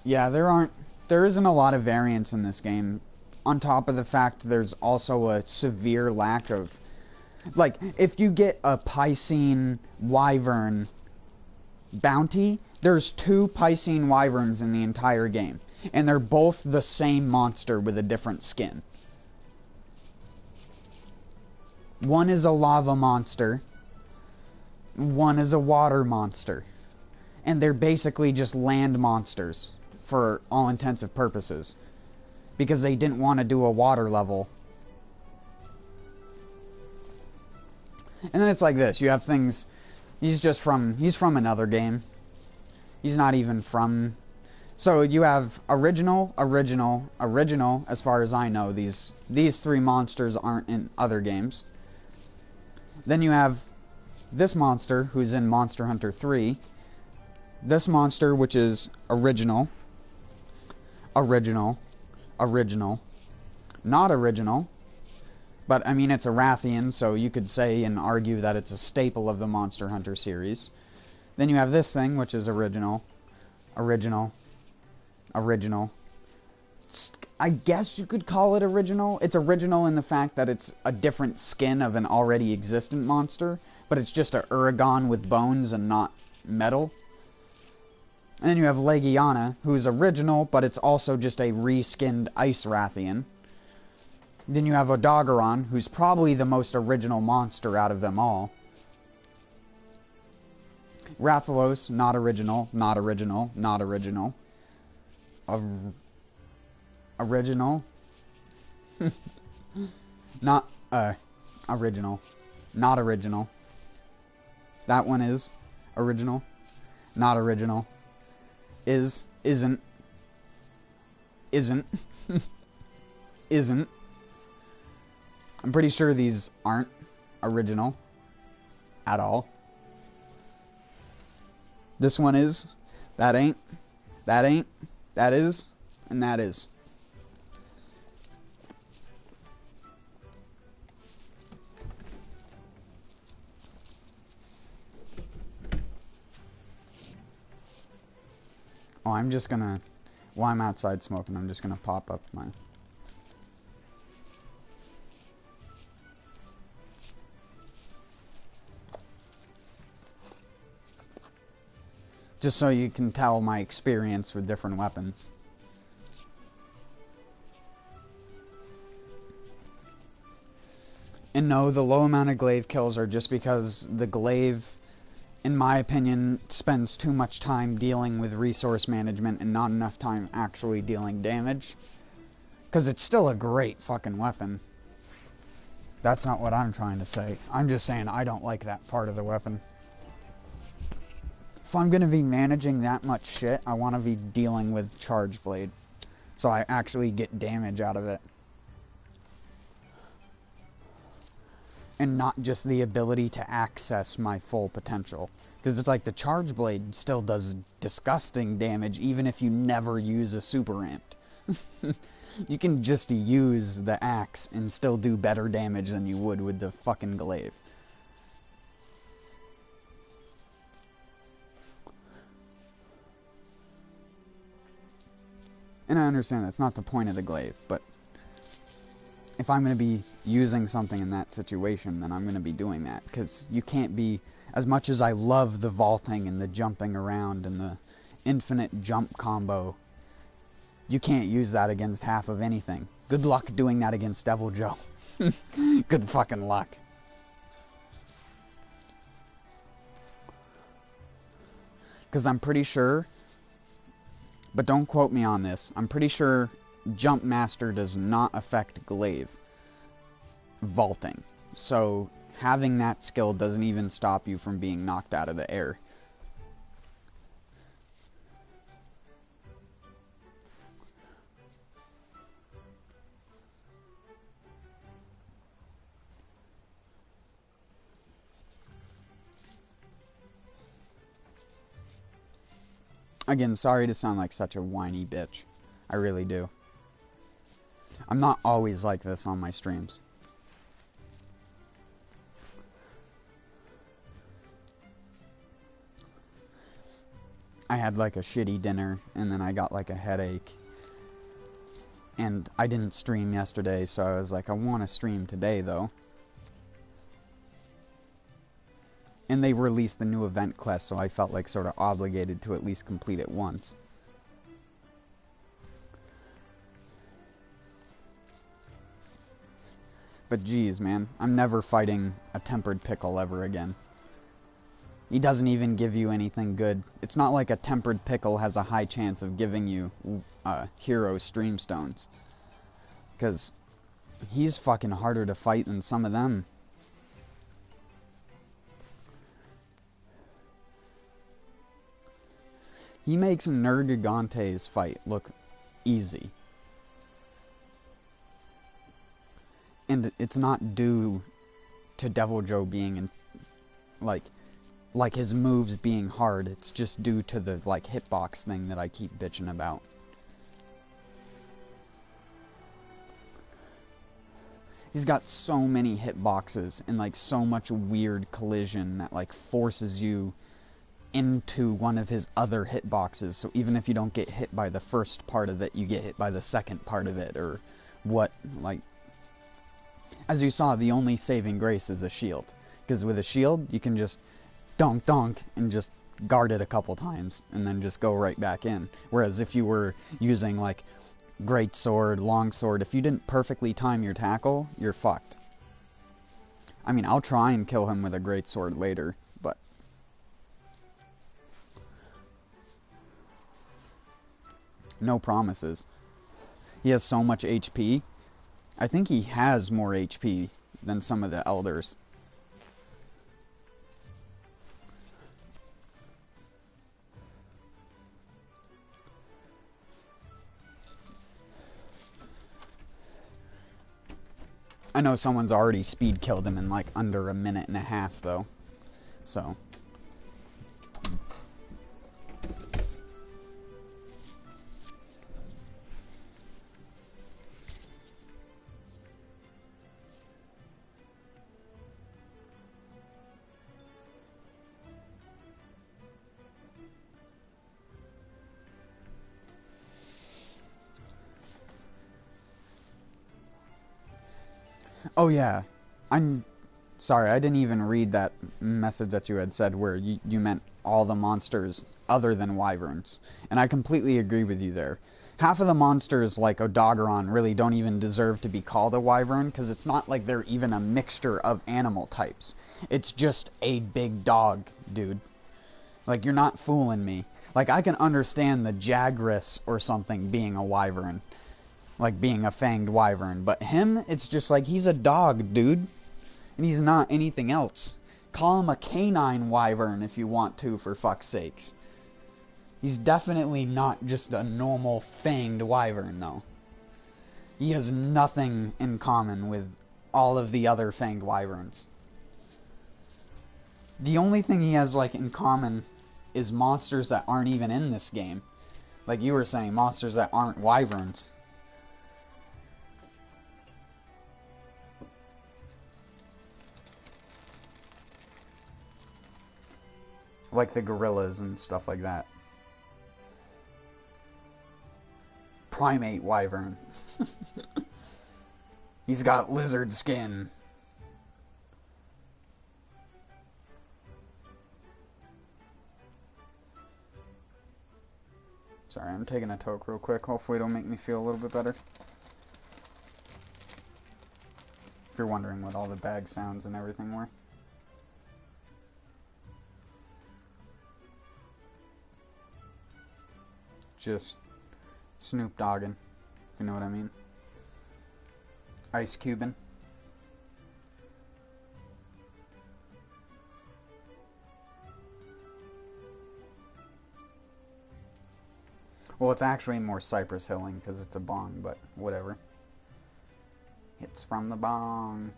Speaker 1: Yeah, there isn't a lot of variance in this game. On top of the fact there's also a severe lack of... Like, if you get a Piscine Wyvern bounty, there's 2 Piscine Wyverns in the entire game. And they're both the same monster with a different skin. One is a lava monster. One is a water monster. And they're basically just land monsters, for all intensive purposes. Because they didn't want to do a water level. And then it's like this. You have things... He's from another game. He's not even from... So you have original, as far as I know. These 3 monsters aren't in other games. Then you have this monster, who's in Monster Hunter 3. This monster, which is original, not original, but I mean it's a Rathian, so you could say and argue that it's a staple of the Monster Hunter series. Then you have this thing, which is original. I guess you could call it original. It's original in the fact that it's a different skin of an already existent monster, but it's just a Uragon with bones and not metal. And then you have Legiana, who's original, but it's also just a reskinned Ice Rathian. Then you have Odogaron, who's probably the most original monster out of them all. Rathalos, not original, not original, not original. Original? Not, original. Not original. That one is original. Not original. Isn't. Isn't. Isn't. I'm pretty sure these aren't original at all. This one is. That ain't. That ain't. That is. And that is. Oh, I'm just gonna, while I'm outside smoking, I'm just gonna pop up my... Just so you can tell my experience with different weapons. And no, the low amount of glaive kills are just because the glaive, in my opinion, spends too much time dealing with resource management and not enough time actually dealing damage. Because it's still a great fucking weapon. That's not what I'm trying to say. I'm just saying I don't like that part of the weapon. If I'm going to be managing that much shit, I want to be dealing with Charge Blade. So I actually get damage out of it. And not just the ability to access my full potential. Because it's like the Charge Blade still does disgusting damage even if you never use a super amped. You can just use the axe and still do better damage than you would with the fucking glaive. And I understand that's not the point of the glaive, but if I'm going to be using something in that situation, then I'm going to be doing that. Because you can't be, as much as I love the vaulting and the jumping around and the infinite jump combo, you can't use that against half of anything. Good luck doing that against Devil Joe. Good fucking luck. Because I'm pretty sure, but don't quote me on this, I'm pretty sure Jump Master does not affect glaive vaulting. So having that skill doesn't even stop you from being knocked out of the air. Again, sorry to sound like such a whiny bitch. I really do. I'm not always like this on my streams. I had like a shitty dinner and then I got like a headache. And I didn't stream yesterday, so I was like, I want to stream today though. And they released the new event quest, so I felt like sort of obligated to at least complete it once. But geez, man, I'm never fighting a tempered pickle ever again. He doesn't even give you anything good. It's not like a tempered pickle has a high chance of giving you hero streamstones. Because he's fucking harder to fight than some of them. He makes Nergigante's fight look easy. And it's not due to Devil Joe being like his moves being hard. It's just due to the like hitbox thing that I keep bitching about. He's got so many hitboxes and like so much weird collision that like forces you into one of his other hitboxes. So even if you don't get hit by the first part of it, you get hit by the second part of it, or what, like... As you saw, the only saving grace is a shield. Because with a shield, you can just donk donk and just guard it a couple times, and then just go right back in. Whereas if you were using, like, great sword, long sword, if you didn't perfectly time your tackle, you're fucked. I mean, I'll try and kill him with a great sword later, but... no promises. He has so much HP. I think he has more HP than some of the elders. I know someone's already speed killed him in like under a minute and a half though. So... oh yeah, I'm sorry, I didn't even read that message that you had said where you meant all the monsters other than wyverns. And I completely agree with you there. Half of the monsters, like Odogaron, really don't even deserve to be called a wyvern, because it's not like they're even a mixture of animal types. It's just a big dog, dude. Like, you're not fooling me. Like, I can understand the Jagras or something being a wyvern. Like, being a fanged wyvern. But him, it's just like, he's a dog, dude. And he's not anything else. Call him a canine wyvern if you want to, for fuck's sakes. He's definitely not just a normal fanged wyvern, though. He has nothing in common with all of the other fanged wyverns. The only thing he has, like, in common is monsters that aren't even in this game. Like you were saying, monsters that aren't wyverns. Like the gorillas and stuff like that. Primate wyvern. He's got lizard skin. Sorry, I'm taking a toke real quick. Hopefully it'll make me feel a little bit better. If you're wondering what all the bag sounds and everything were. Just Snoop Doggin', if you know what I mean. Ice Cubin'. Well, it's actually more Cypress Hilling because it's a bong, but whatever. It's from the bong.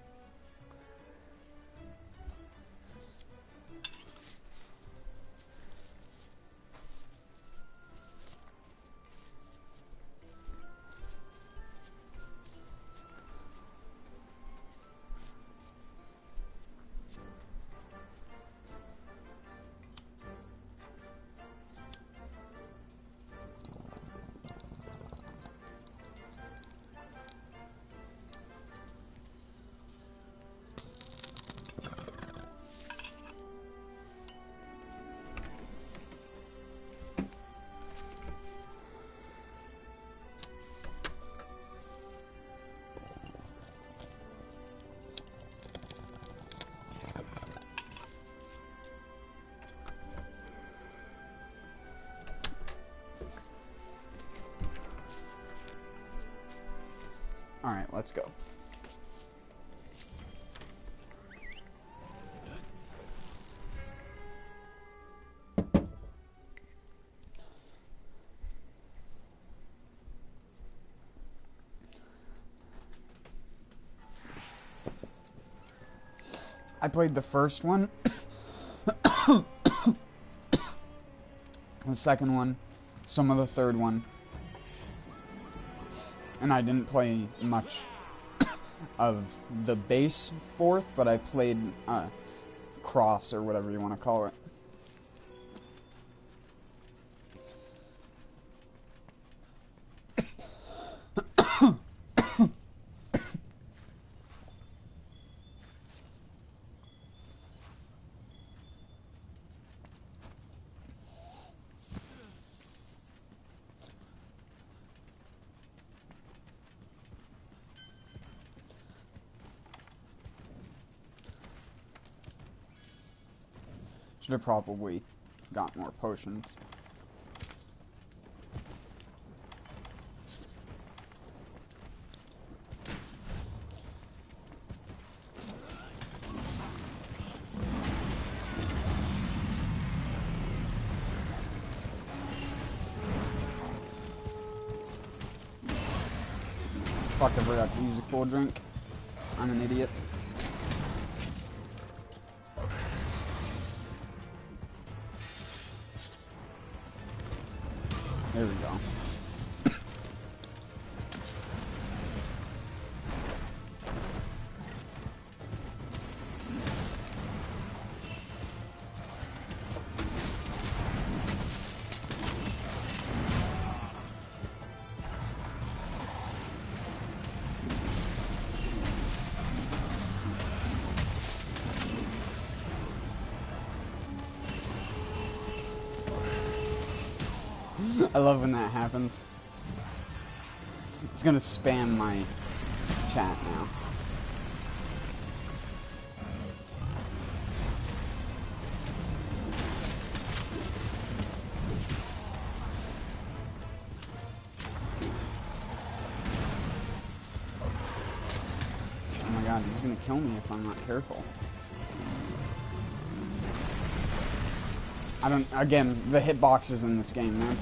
Speaker 1: Alright, let's go. I played the first one, the second one, some of the third one. And I didn't play much of the base fourth, but I played Cross, or whatever you want to call it. Should have probably got more potions. Fuck, I forgot to use a cool drink. I'm an idiot. There we go. I love when that happens. It's gonna spam my chat now. Oh my god, he's gonna kill me if I'm not careful. Again, the hitboxes in this game, man.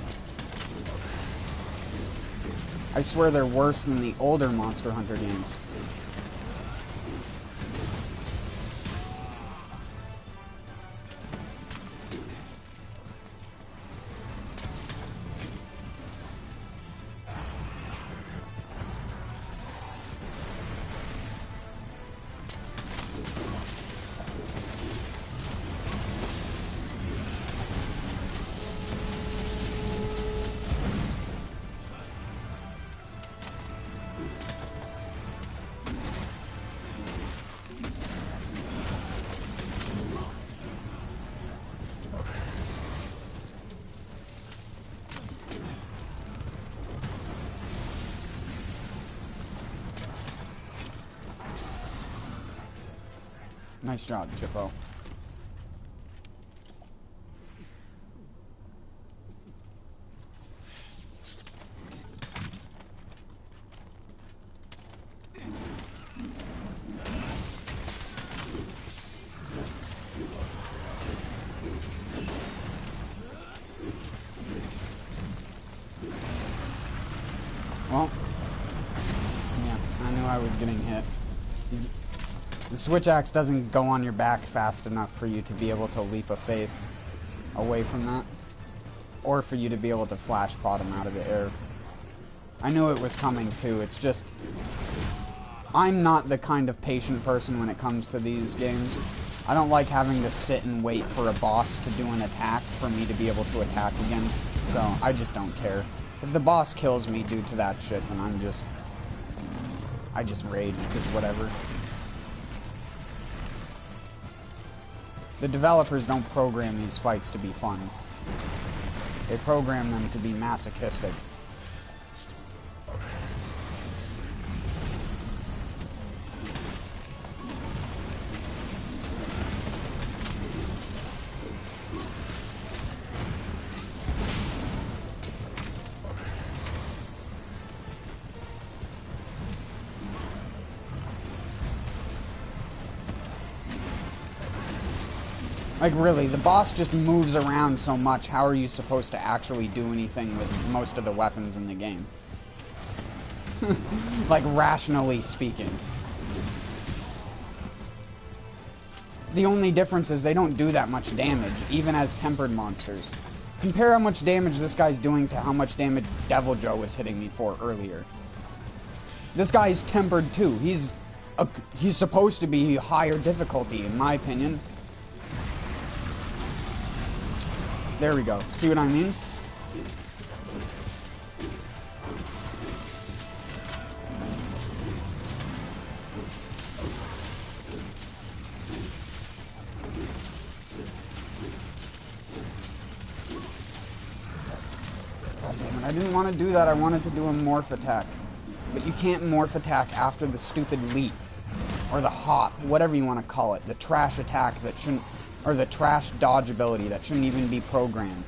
Speaker 1: I swear they're worse than the older Monster Hunter games. Nice job, Chippo. Well, yeah, I knew I was getting hit. The switch axe doesn't go on your back fast enough for you to be able to leap of faith away from that. Or for you to be able to flash pot him out of the air. I knew it was coming too, it's just... I'm not the kind of patient person when it comes to these games. I don't like having to sit and wait for a boss to do an attack for me to be able to attack again. So, I just don't care. If the boss kills me due to that shit, then I just rage, because whatever. The developers don't program these fights to be fun. They program them to be masochistic. Like, really, the boss just moves around so much. How are you supposed to actually do anything with most of the weapons in the game? Like, rationally speaking. The only difference is they don't do that much damage, even as tempered monsters. Compare how much damage this guy's doing to how much damage Devil Joe was hitting me for earlier. This guy's tempered too. He's supposed to be higher difficulty, in my opinion. There we go. See what I mean? God damn it, I didn't want to do that. I wanted to do a morph attack. But you can't morph attack after the stupid leap. Or the hop, whatever you want to call it. The trash attack that shouldn't... Or the trash dodge ability that shouldn't even be programmed.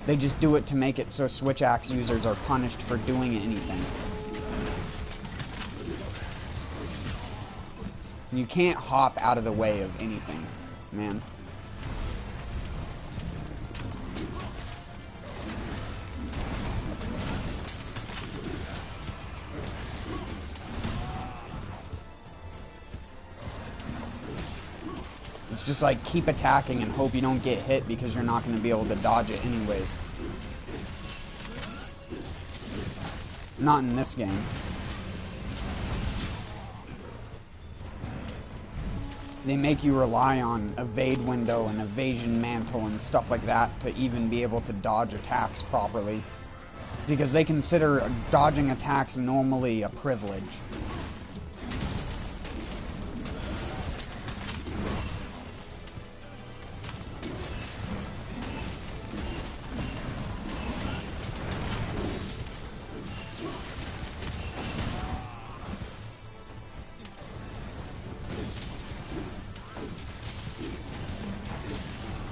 Speaker 1: They just do it to make it so switch axe users are punished for doing anything. You can't hop out of the way of anything, man. It's just like keep attacking and hope you don't get hit because you're not going to be able to dodge it anyways. Not in this game. They make you rely on evade window and evasion mantle and stuff like that to even be able to dodge attacks properly. Because they consider dodging attacks normally a privilege.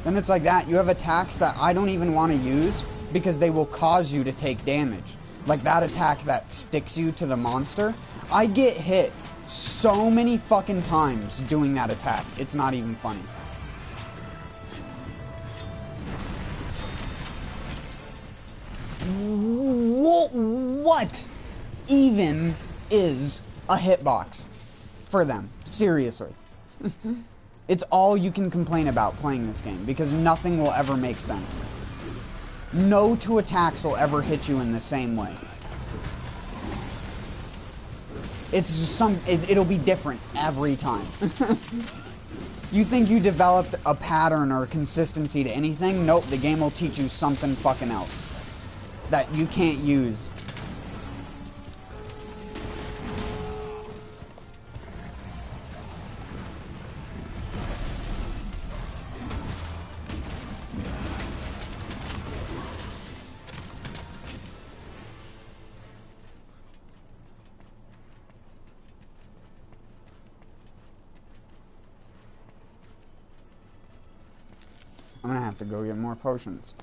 Speaker 1: Then it's like that. You have attacks that I don't even want to use because they will cause you to take damage. Like that attack that sticks you to the monster. I get hit so many fucking times doing that attack. It's not even funny. What even is a hitbox for them? Seriously. It's all you can complain about playing this game, because nothing will ever make sense. No two attacks will ever hit you in the same way. It's just it'll be different every time. You think you developed a pattern or consistency to anything? Nope, the game will teach you something fucking else that you can't use. I'm gonna have to go get more potions.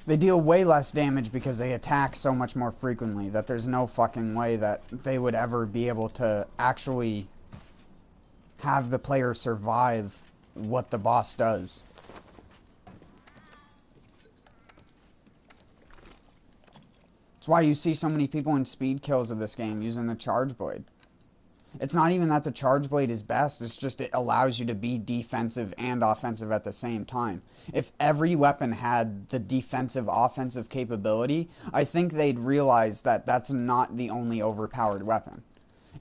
Speaker 1: They deal way less damage because they attack so much more frequently that there's no fucking way that they would ever be able to actually have the player survive what the boss does. That's why you see so many people in speed kills of this game using the charge blade. It's not even that the charge blade is best, it's just it allows you to be defensive and offensive at the same time. If every weapon had the defensive offensive capability, I think they'd realize that that's not the only overpowered weapon.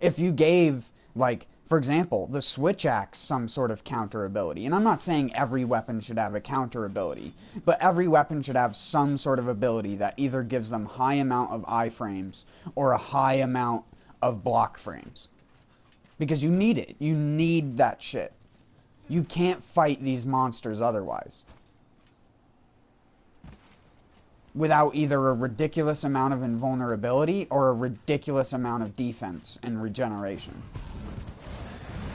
Speaker 1: If you gave, like, for example, the switch axe some sort of counter ability, and I'm not saying every weapon should have a counter ability, but every weapon should have some sort of ability that either gives them high amount of iframes or a high amount of block frames. Because you need it. You need that shit. You can't fight these monsters otherwise. Without either a ridiculous amount of invulnerability or a ridiculous amount of defense and regeneration.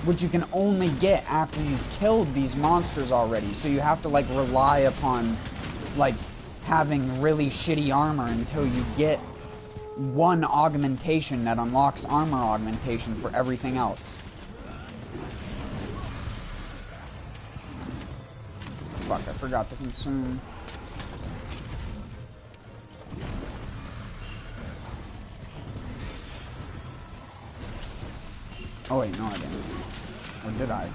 Speaker 1: Which you can only get after you've killed these monsters already. So you have to, like, rely upon, like, having really shitty armor until you get one augmentation that unlocks armor augmentation for everything else. Fuck, I forgot to consume. Oh wait, no I didn't. Or did I?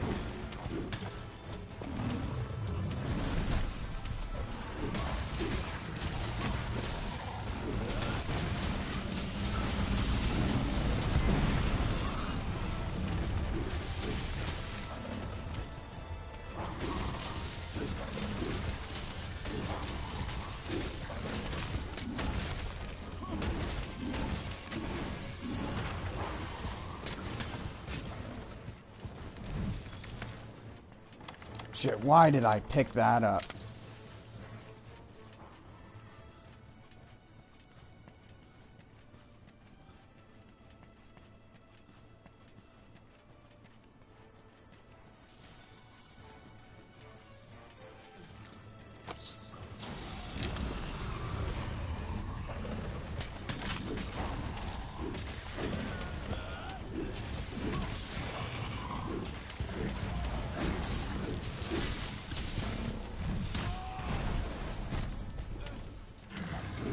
Speaker 1: Shit, why did I pick that up?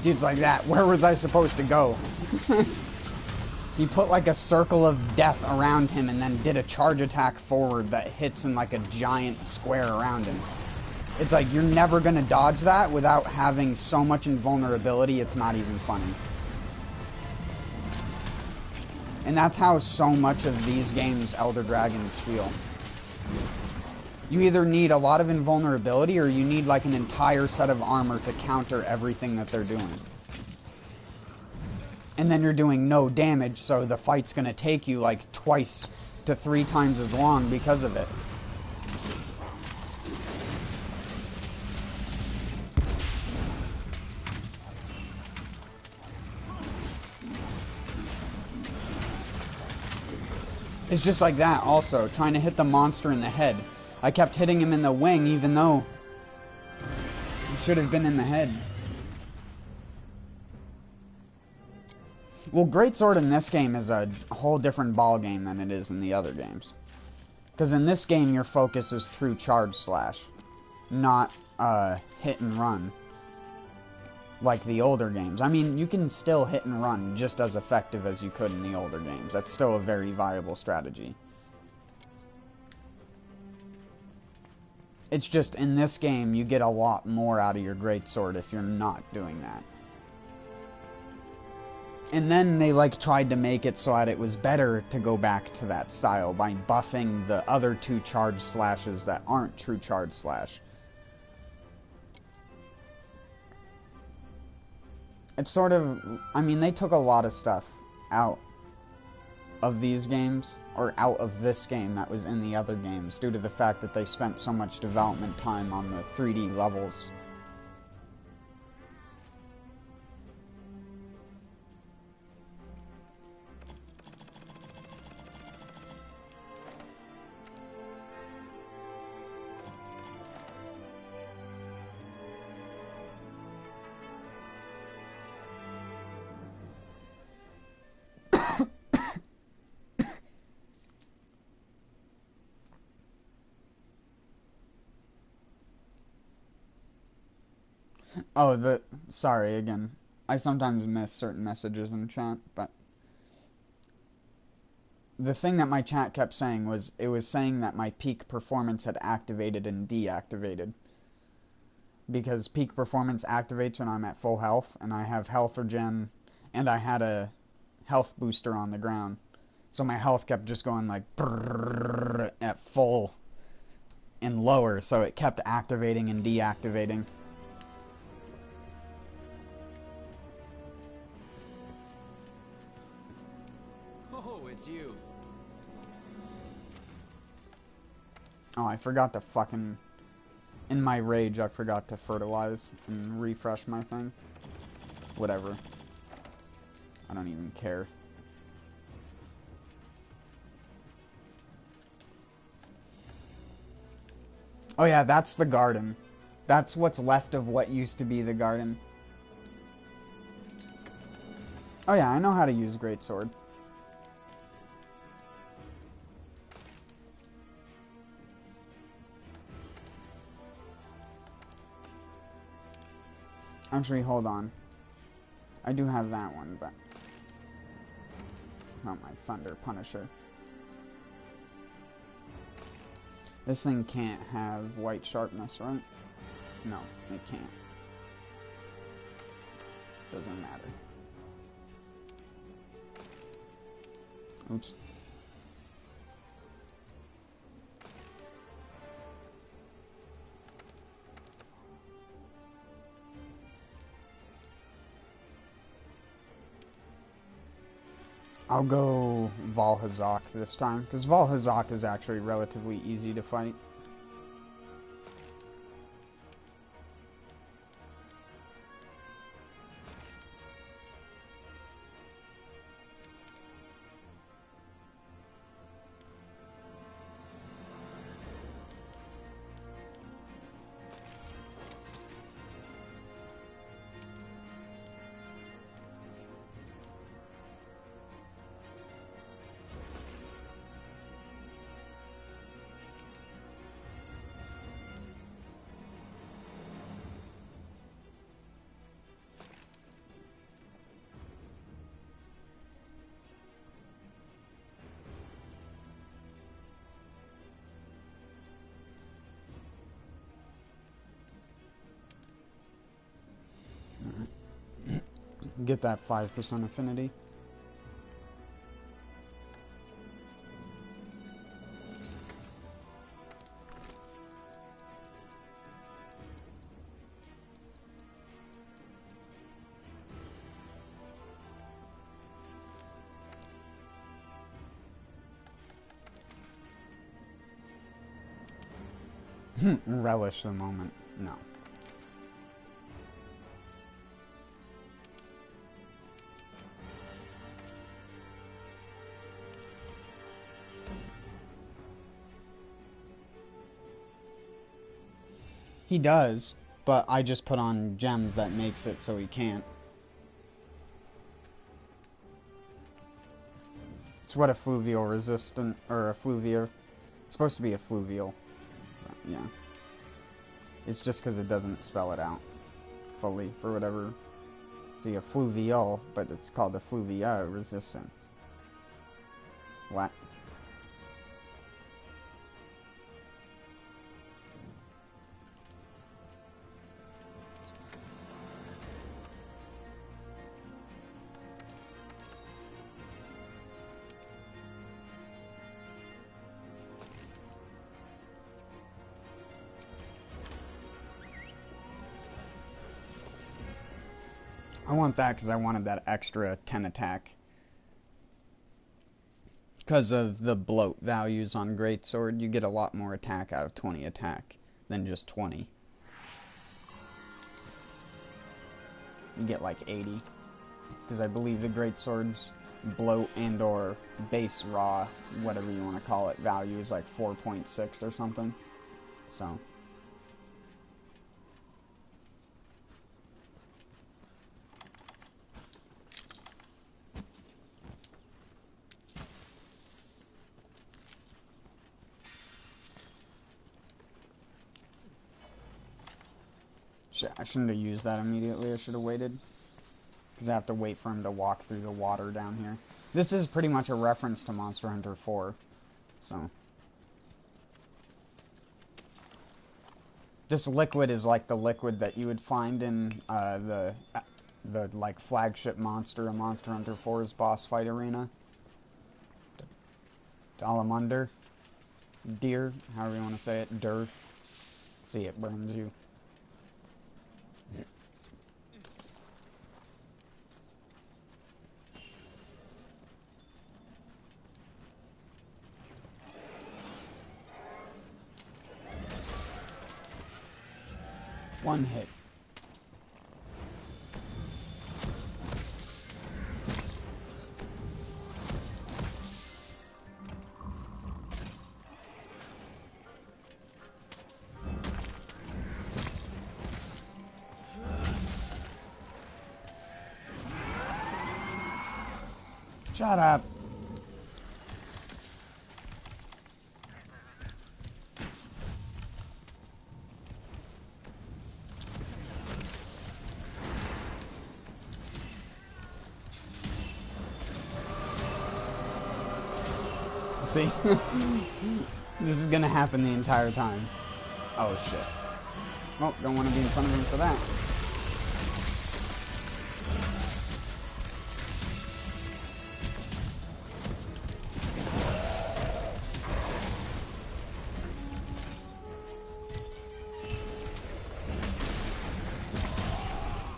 Speaker 1: See, it's like that. Where was I supposed to go? He put like a circle of death around him and then did a charge attack forward that hits in like a giant square around him. It's like, you're never gonna dodge that without having so much invulnerability, it's not even funny. And that's how so much of these games, Elder Dragons, feel. You either need a lot of invulnerability or you need like an entire set of armor to counter everything that they're doing. And then you're doing no damage, so the fight's gonna take you like twice to 3 times as long because of it. It's just like that also, trying to hit the monster in the head. I kept hitting him in the wing even though it should have been in the head. Well, Greatsword in this game is a whole different ball game than it is in the other games. Because in this game, your focus is true charge slash, not hit and run, like the older games. I mean, you can still hit and run just as effective as you could in the older games. That's still a very viable strategy. It's just, in this game, you get a lot more out of your Greatsword if you're not doing that. And then they like tried to make it so that it was better to go back to that style by buffing the other 2 charge slashes that aren't true charge slash. It's sort of, I mean, they took a lot of stuff out of these games, or out of this game that was in the other games, due to the fact that they spent so much development time on the 3D levels. Oh, sorry again. I sometimes miss certain messages in chat, but the thing that my chat kept saying was, it was saying that my peak performance had activated and deactivated. Because peak performance activates when I'm at full health, and I have health regen, and I had a health booster on the ground. So my health kept just going like brrrr at full and lower, so it kept activating and deactivating.
Speaker 3: Oh, it's you.
Speaker 1: Oh, I forgot to fucking... In my rage, I forgot to fertilize and refresh my thing. Whatever. I don't even care. Oh yeah, that's the garden. That's what's left of what used to be the garden. Oh yeah, I know how to use Greatsword. Actually, hold on. I do have that one, but... not my Thunder Punisher. This thing can't have white sharpness, right? No, it can't. Doesn't matter. Oops. I'll go Valhazak this time, because Valhazak is actually relatively easy to fight. get that 5% affinity. Relish the moment. No. He does, but I just put on gems that makes it so he can't. It's what a fluvial resistant, or a fluvia. It's supposed to be a fluvial. Yeah. It's just because it doesn't spell it out fully for whatever. See, a fluvial, but it's called a fluvia resistance. What? I want that because I wanted that extra 10 attack. Because of the bloat values on Greatsword, you get a lot more attack out of 20 attack than just 20. You get like 80. Because I believe the Greatsword's bloat and or base raw, whatever you want to call it, value is like 4.6 or something. So... Shit, I shouldn't have used that immediately. I should have waited. Because I have to wait for him to walk through the water down here. This is pretty much a reference to Monster Hunter 4. So. This liquid is like the liquid that you would find in the like flagship monster of Monster Hunter 4's boss fight arena. Dalamander. Deer, however you want to say it. Dur. See, it burns you. One hit. Shut up. See? This is gonna happen the entire time. Oh shit. Oh, don't want to be in front of him for that.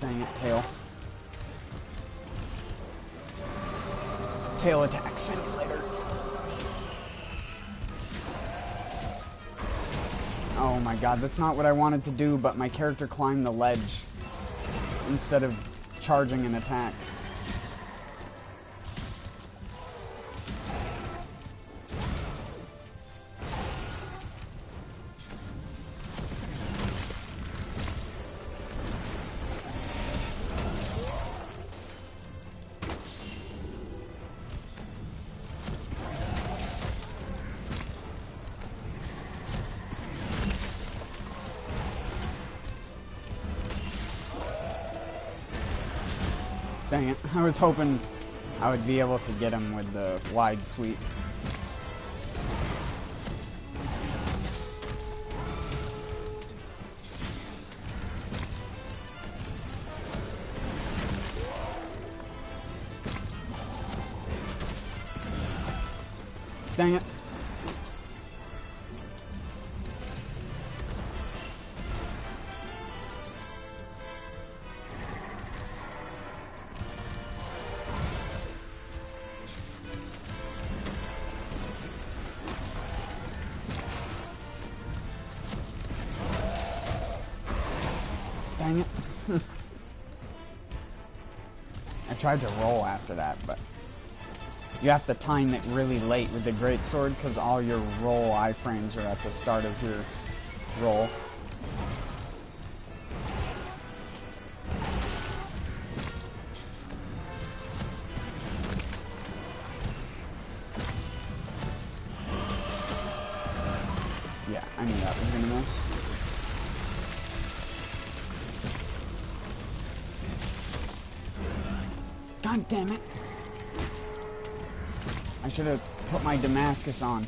Speaker 1: Dang it, tail. Tail attack simulator. Oh my god, that's not what I wanted to do, but my character climbed the ledge instead of charging an attack. Dang it, I was hoping I would be able to get him with the wide sweep. Dang it. Dang it. I tried to roll after that, but you have to time it really late with the greatsword because all your roll iframes are at the start of your roll. Yeah, I knew that was gonna miss. God damn it. I should have put my Damascus on.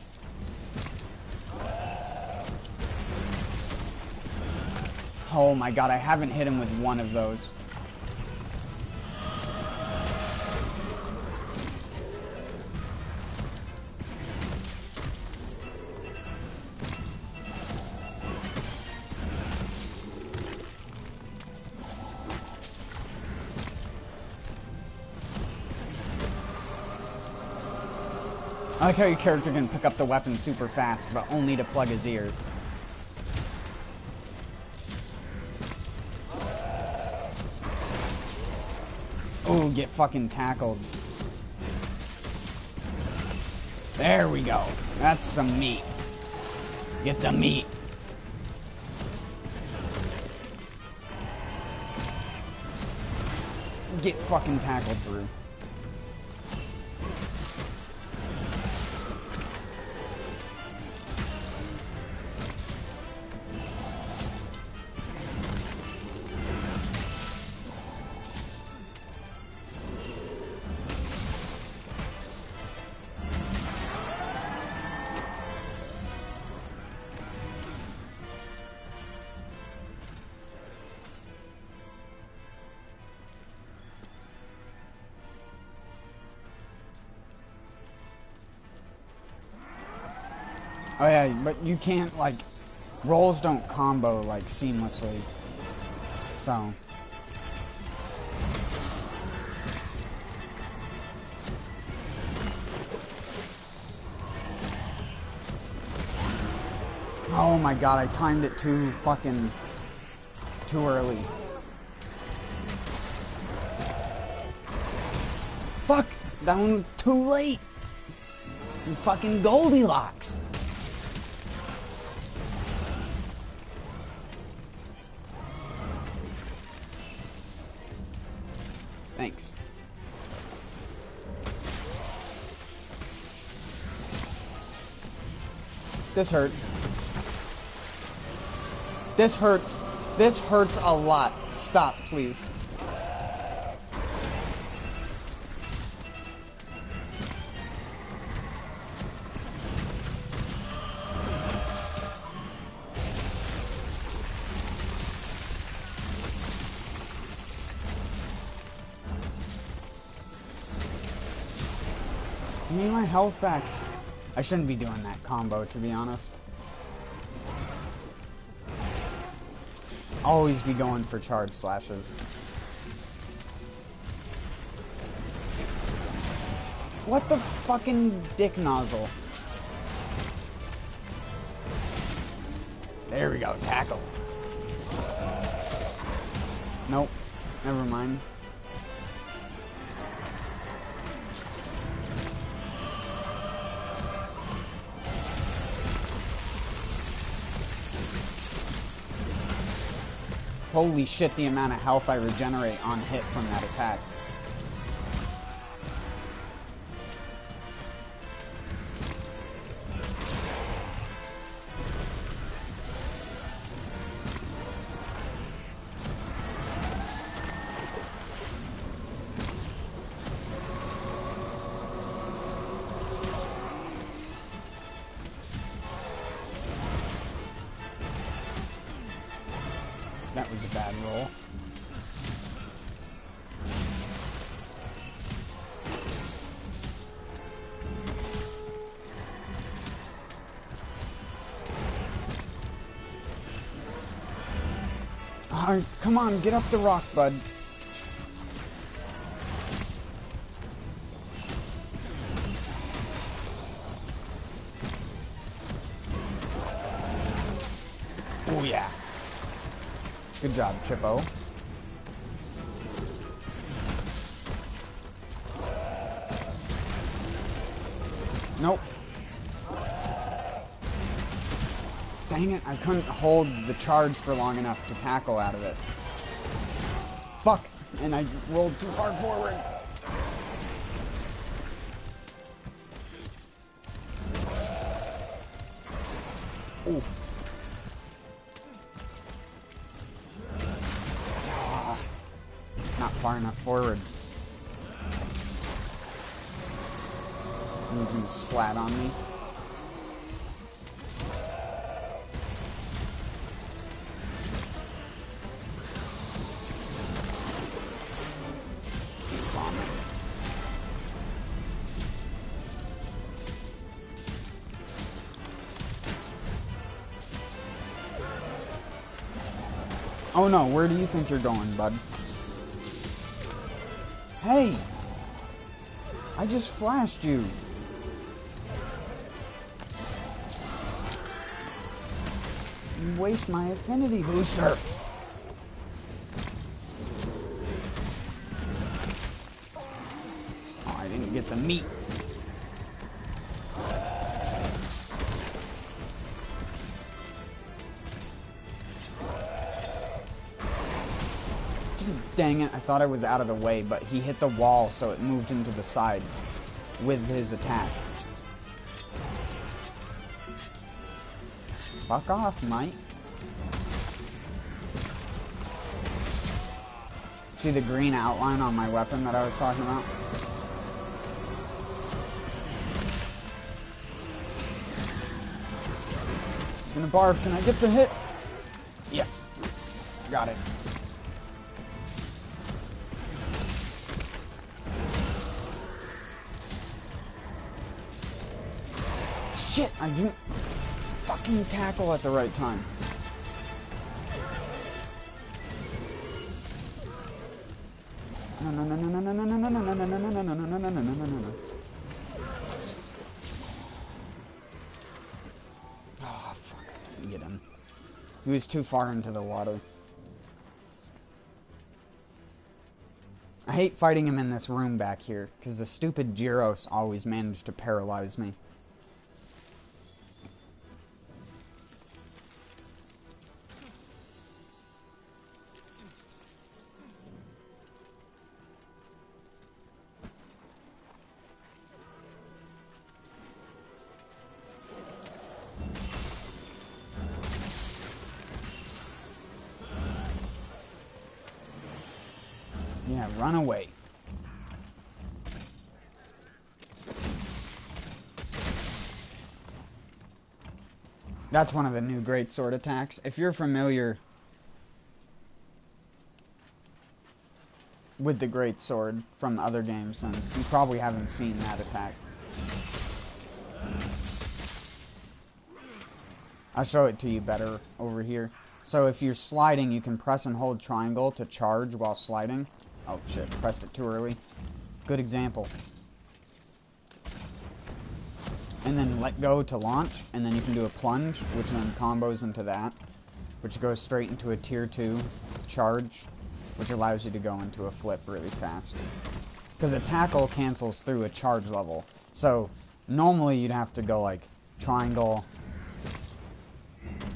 Speaker 1: Oh my god, I haven't hit him with one of those. I like how your character can pick up the weapon super fast, but only to plug his ears. Oh, get fucking tackled. There we go. That's some meat. Get the meat. Get fucking tackled through. Oh yeah, but you can't, like, rolls don't combo, like, seamlessly. So. Oh my god, I timed it too early. Fuck! That one was too late! You fucking Goldilocks! Thanks. This hurts. This hurts. This hurts a lot. Stop, please. Give me my health back. I shouldn't be doing that combo, to be honest. Always be going for charge slashes. What the fucking dick nozzle? There we go, tackle. Nope, never mind. Holy shit, the amount of health I regenerate on hit from that attack. That was a bad roll. Come on, get up the rock, bud. Oh yeah. Good job, Chippo. Nope. Dang it, I couldn't hold the charge for long enough to tackle out of it. Fuck! And I rolled too far forward. Oof. Not far enough forward. He's gonna splat on me. Oh no, where do you think you're going, bud? Hey! I just flashed you! You waste my affinity booster! Oh, I didn't get the meat. Dang it, I thought I was out of the way, but he hit the wall, so it moved him to the side with his attack. Fuck off, mate. See the green outline on my weapon that I was talking about? It's gonna barf. Can I get the hit? Yeah. Got it. Shit, I didn't fucking tackle at the right time. No, no, no, no, no, no, no, no, no, no, no, no, no, no, no, no, no, no, no, no. Oh, fuck. I didn't get him. He was too far into the water. I hate fighting him in this room back here, because the stupid Gyros always managed to paralyze me. Yeah, run away. That's one of the new great sword attacks. If you're familiar with the great sword from other games, then you probably haven't seen that attack. I'll show it to you better over here. So if you're sliding, you can press and hold triangle to charge while sliding. Oh shit, pressed it too early. Good example. And then let go to launch, and then you can do a plunge, which then combos into that, which goes straight into a tier 2 charge, which allows you to go into a flip really fast. Because a tackle cancels through a charge level. So normally you'd have to go like triangle,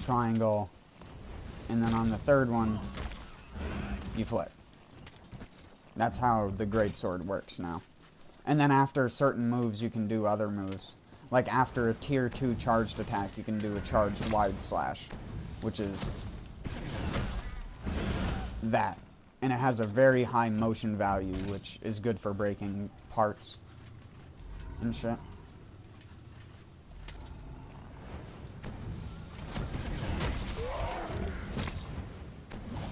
Speaker 1: triangle, and then on the third one, you flip. That's how the greatsword works now. And then after certain moves, you can do other moves. Like after a tier 2 charged attack, you can do a charged wide slash, which is that. And it has a very high motion value, which is good for breaking parts and shit.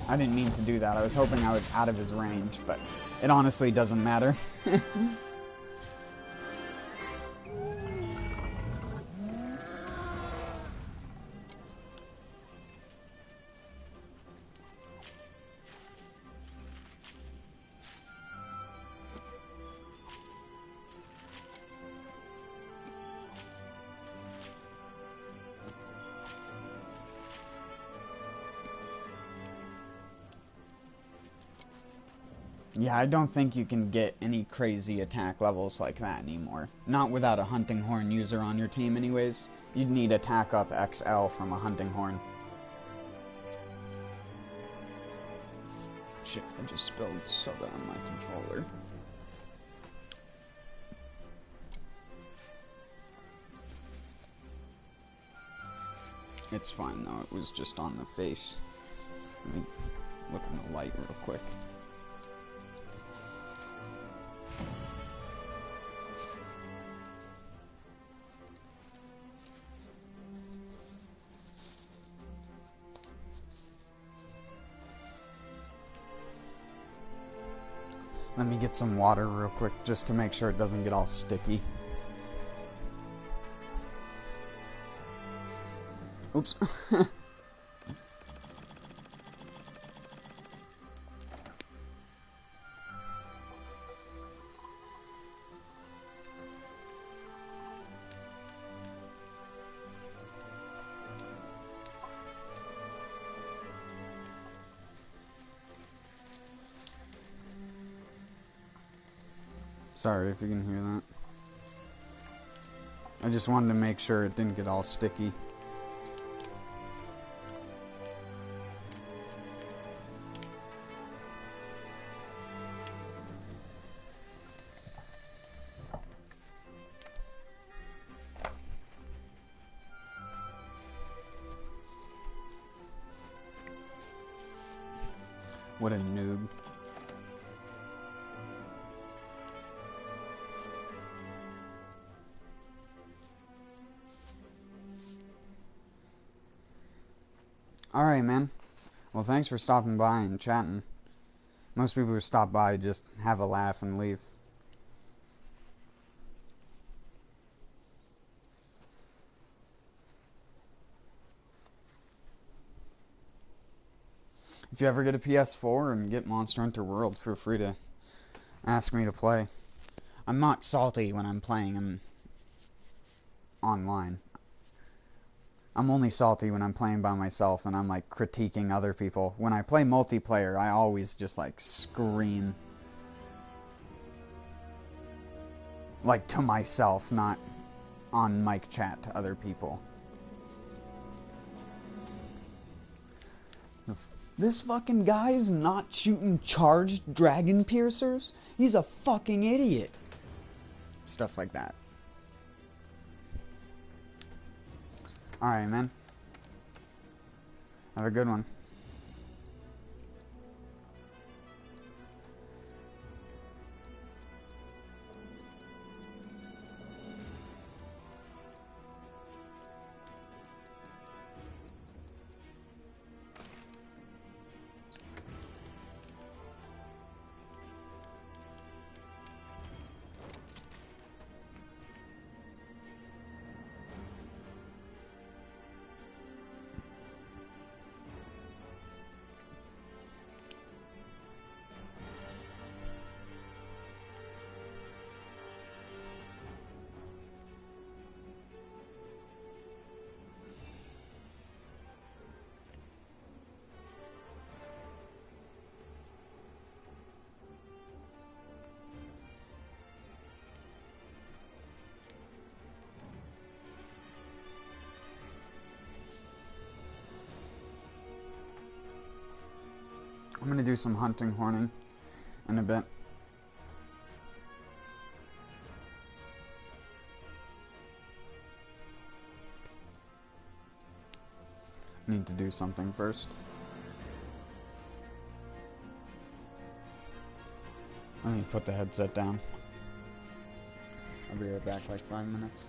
Speaker 1: I didn't mean to do that. I was hoping I was out of his range, but it honestly doesn't matter. Yeah, I don't think you can get any crazy attack levels like that anymore. Not without a hunting horn user on your team anyways. You'd need attack up XL from a hunting horn. Shit, I just spilled soda on my controller. It's fine though, it was just on the face. Let me look in the light real quick. Let me get some water real quick just to make sure it doesn't get all sticky. Oops. Sorry if you can hear that. I just wanted to make sure it didn't get all sticky. What a noob. Alright, man. Well, thanks for stopping by and chatting. Most people who stop by just have a laugh and leave. If you ever get a PS4 and get Monster Hunter World, feel free to ask me to play. I'm not salty when I'm playing them online. I'm only salty when I'm playing by myself and I'm like critiquing other people. When I play multiplayer, I always just like scream. Like to myself, not on mic chat to other people. This fucking guy's not shooting charged dragon piercers? He's a fucking idiot. Stuff like that. Alright, man. Have a good one. I'm gonna do some hunting horning in a bit. Need to do something first. Let me put the headset down. I'll be right back, like 5 minutes.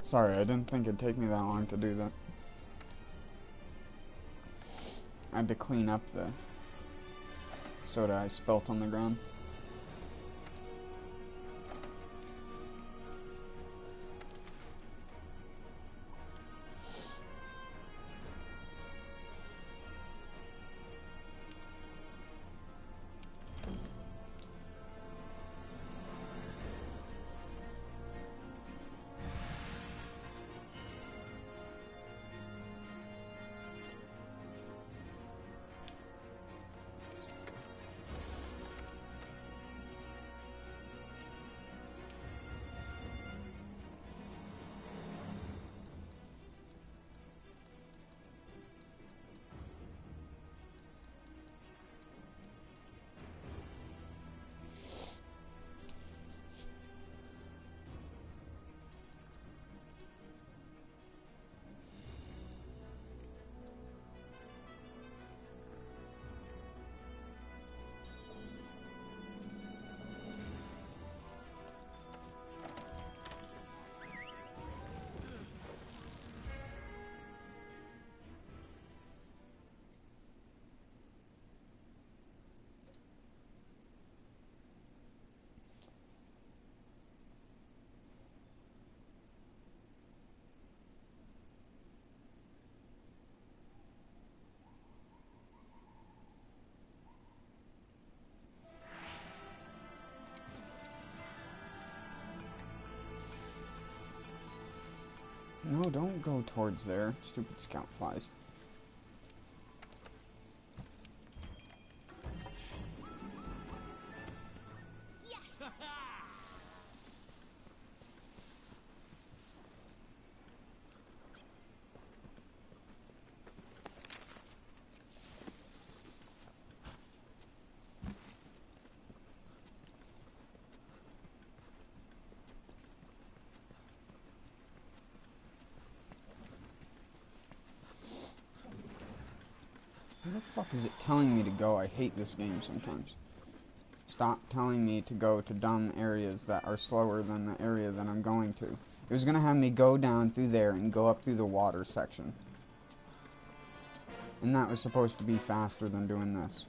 Speaker 1: Sorry, I didn't think it'd take me that long to do that. I had to clean up the soda I spilt on the ground. No, don't go towards there. Stupid scout flies.
Speaker 2: Yes.
Speaker 1: Where the fuck is it telling me to go? I hate this game sometimes. Stop telling me to go to dumb areas that are slower than the area that I'm going to. It was gonna have me go down through there and go up through the water section. And that was supposed to be faster than doing this.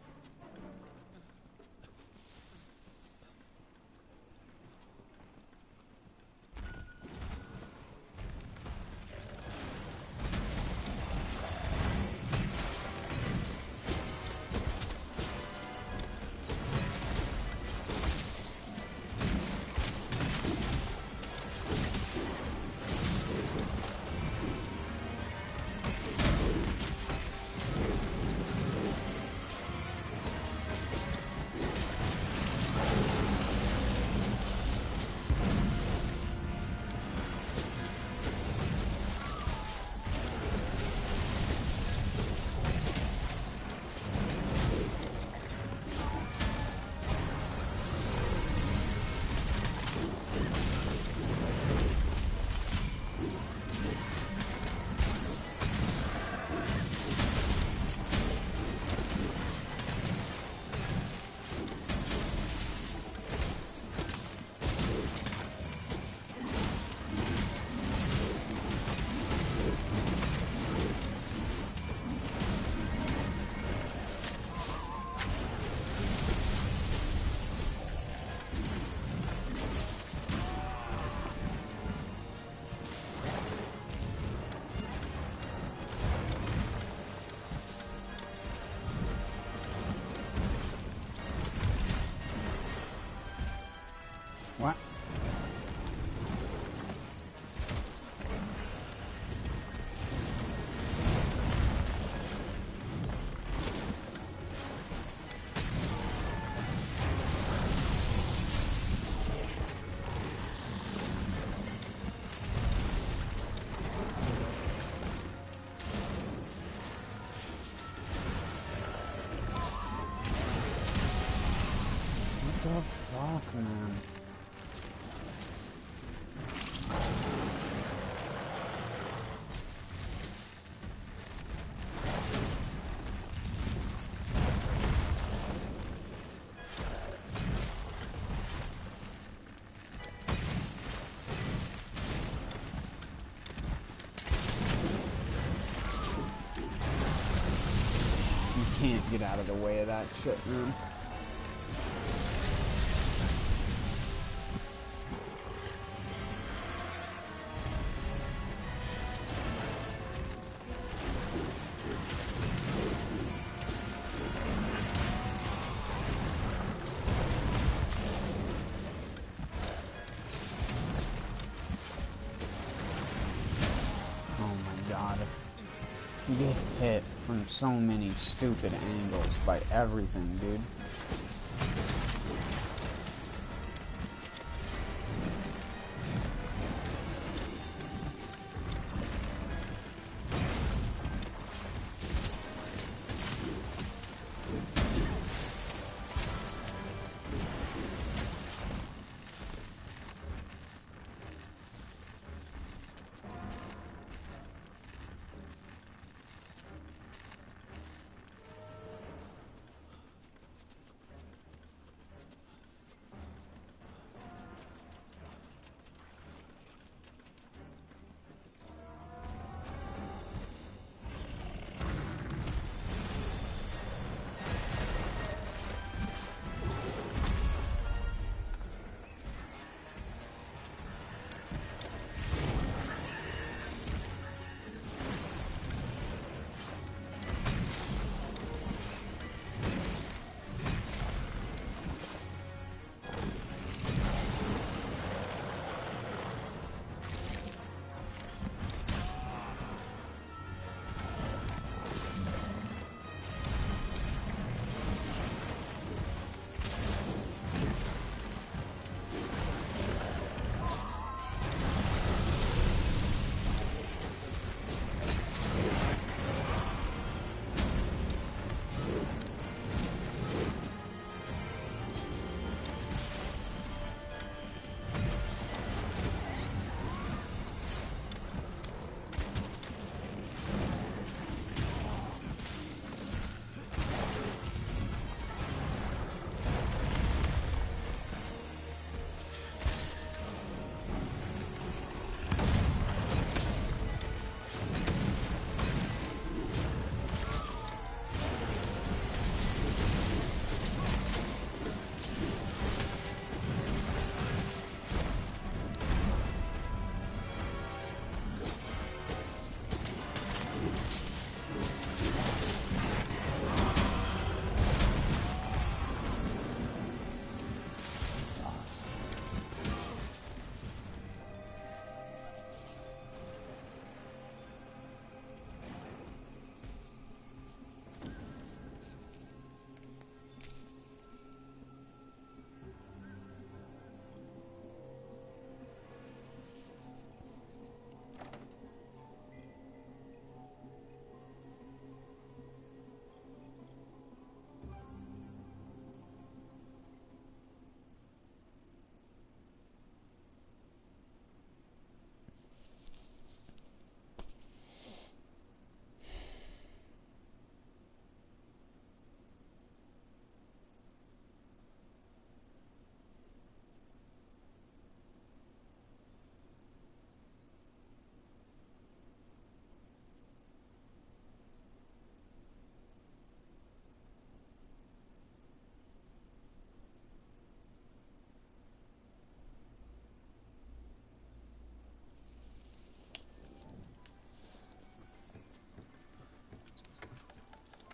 Speaker 1: What? What the fuck, man? can't get out of the way of that shit, man. You get hit from so many stupid angles by everything, dude.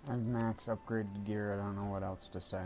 Speaker 1: I've max upgraded gear, I don't know what else to say.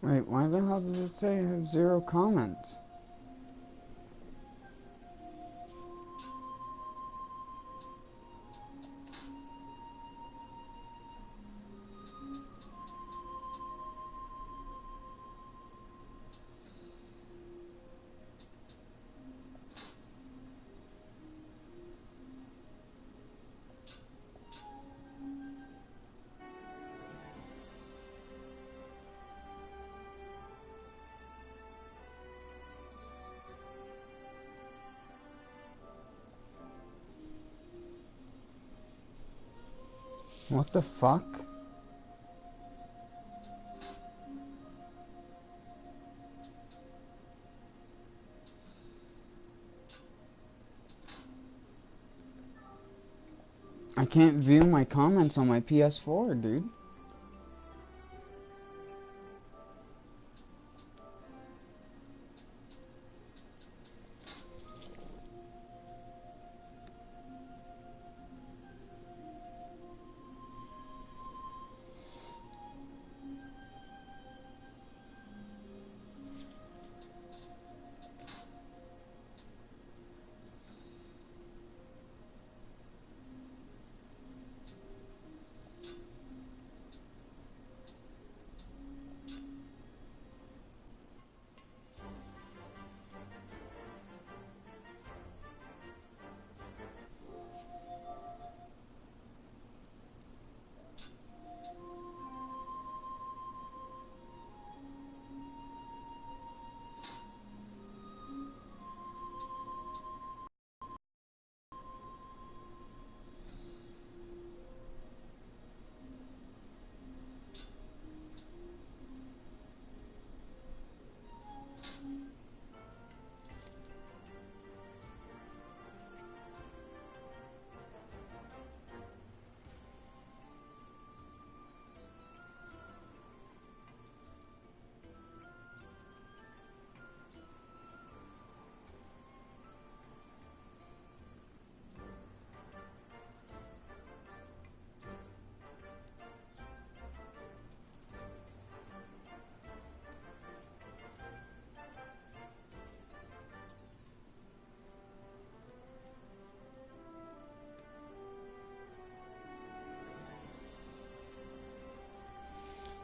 Speaker 1: Wait, why the hell does it say I have 0 comments? What the fuck? I can't view my comments on my PS4, dude.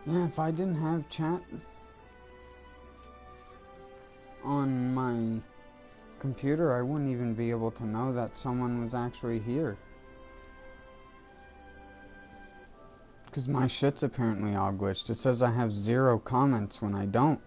Speaker 1: Yeah, if I didn't have chat on my computer, I wouldn't even be able to know that someone was actually here. Because my shit's apparently all glitched. It says I have 0 comments when I don't.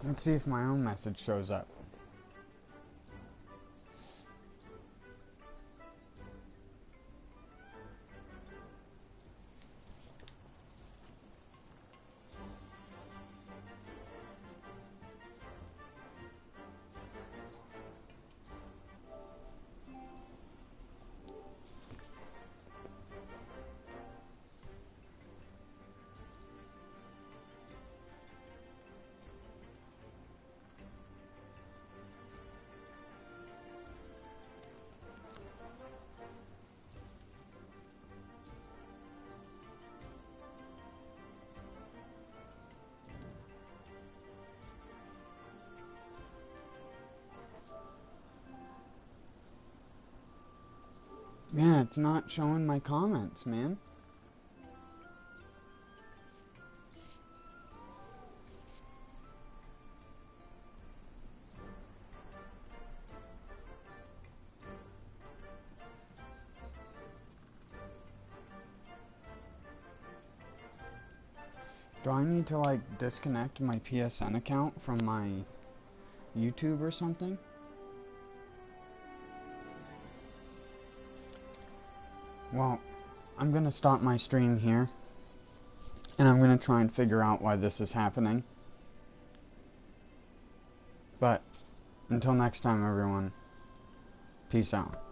Speaker 1: Let's see if my own message shows up. Yeah, it's not showing my comments, man. Do I need to, like, disconnect my PSN account from my YouTube or something? Well, I'm gonna stop my stream here. And I'm going to try and figure out why this is happening. But, until next time, everyone, peace out.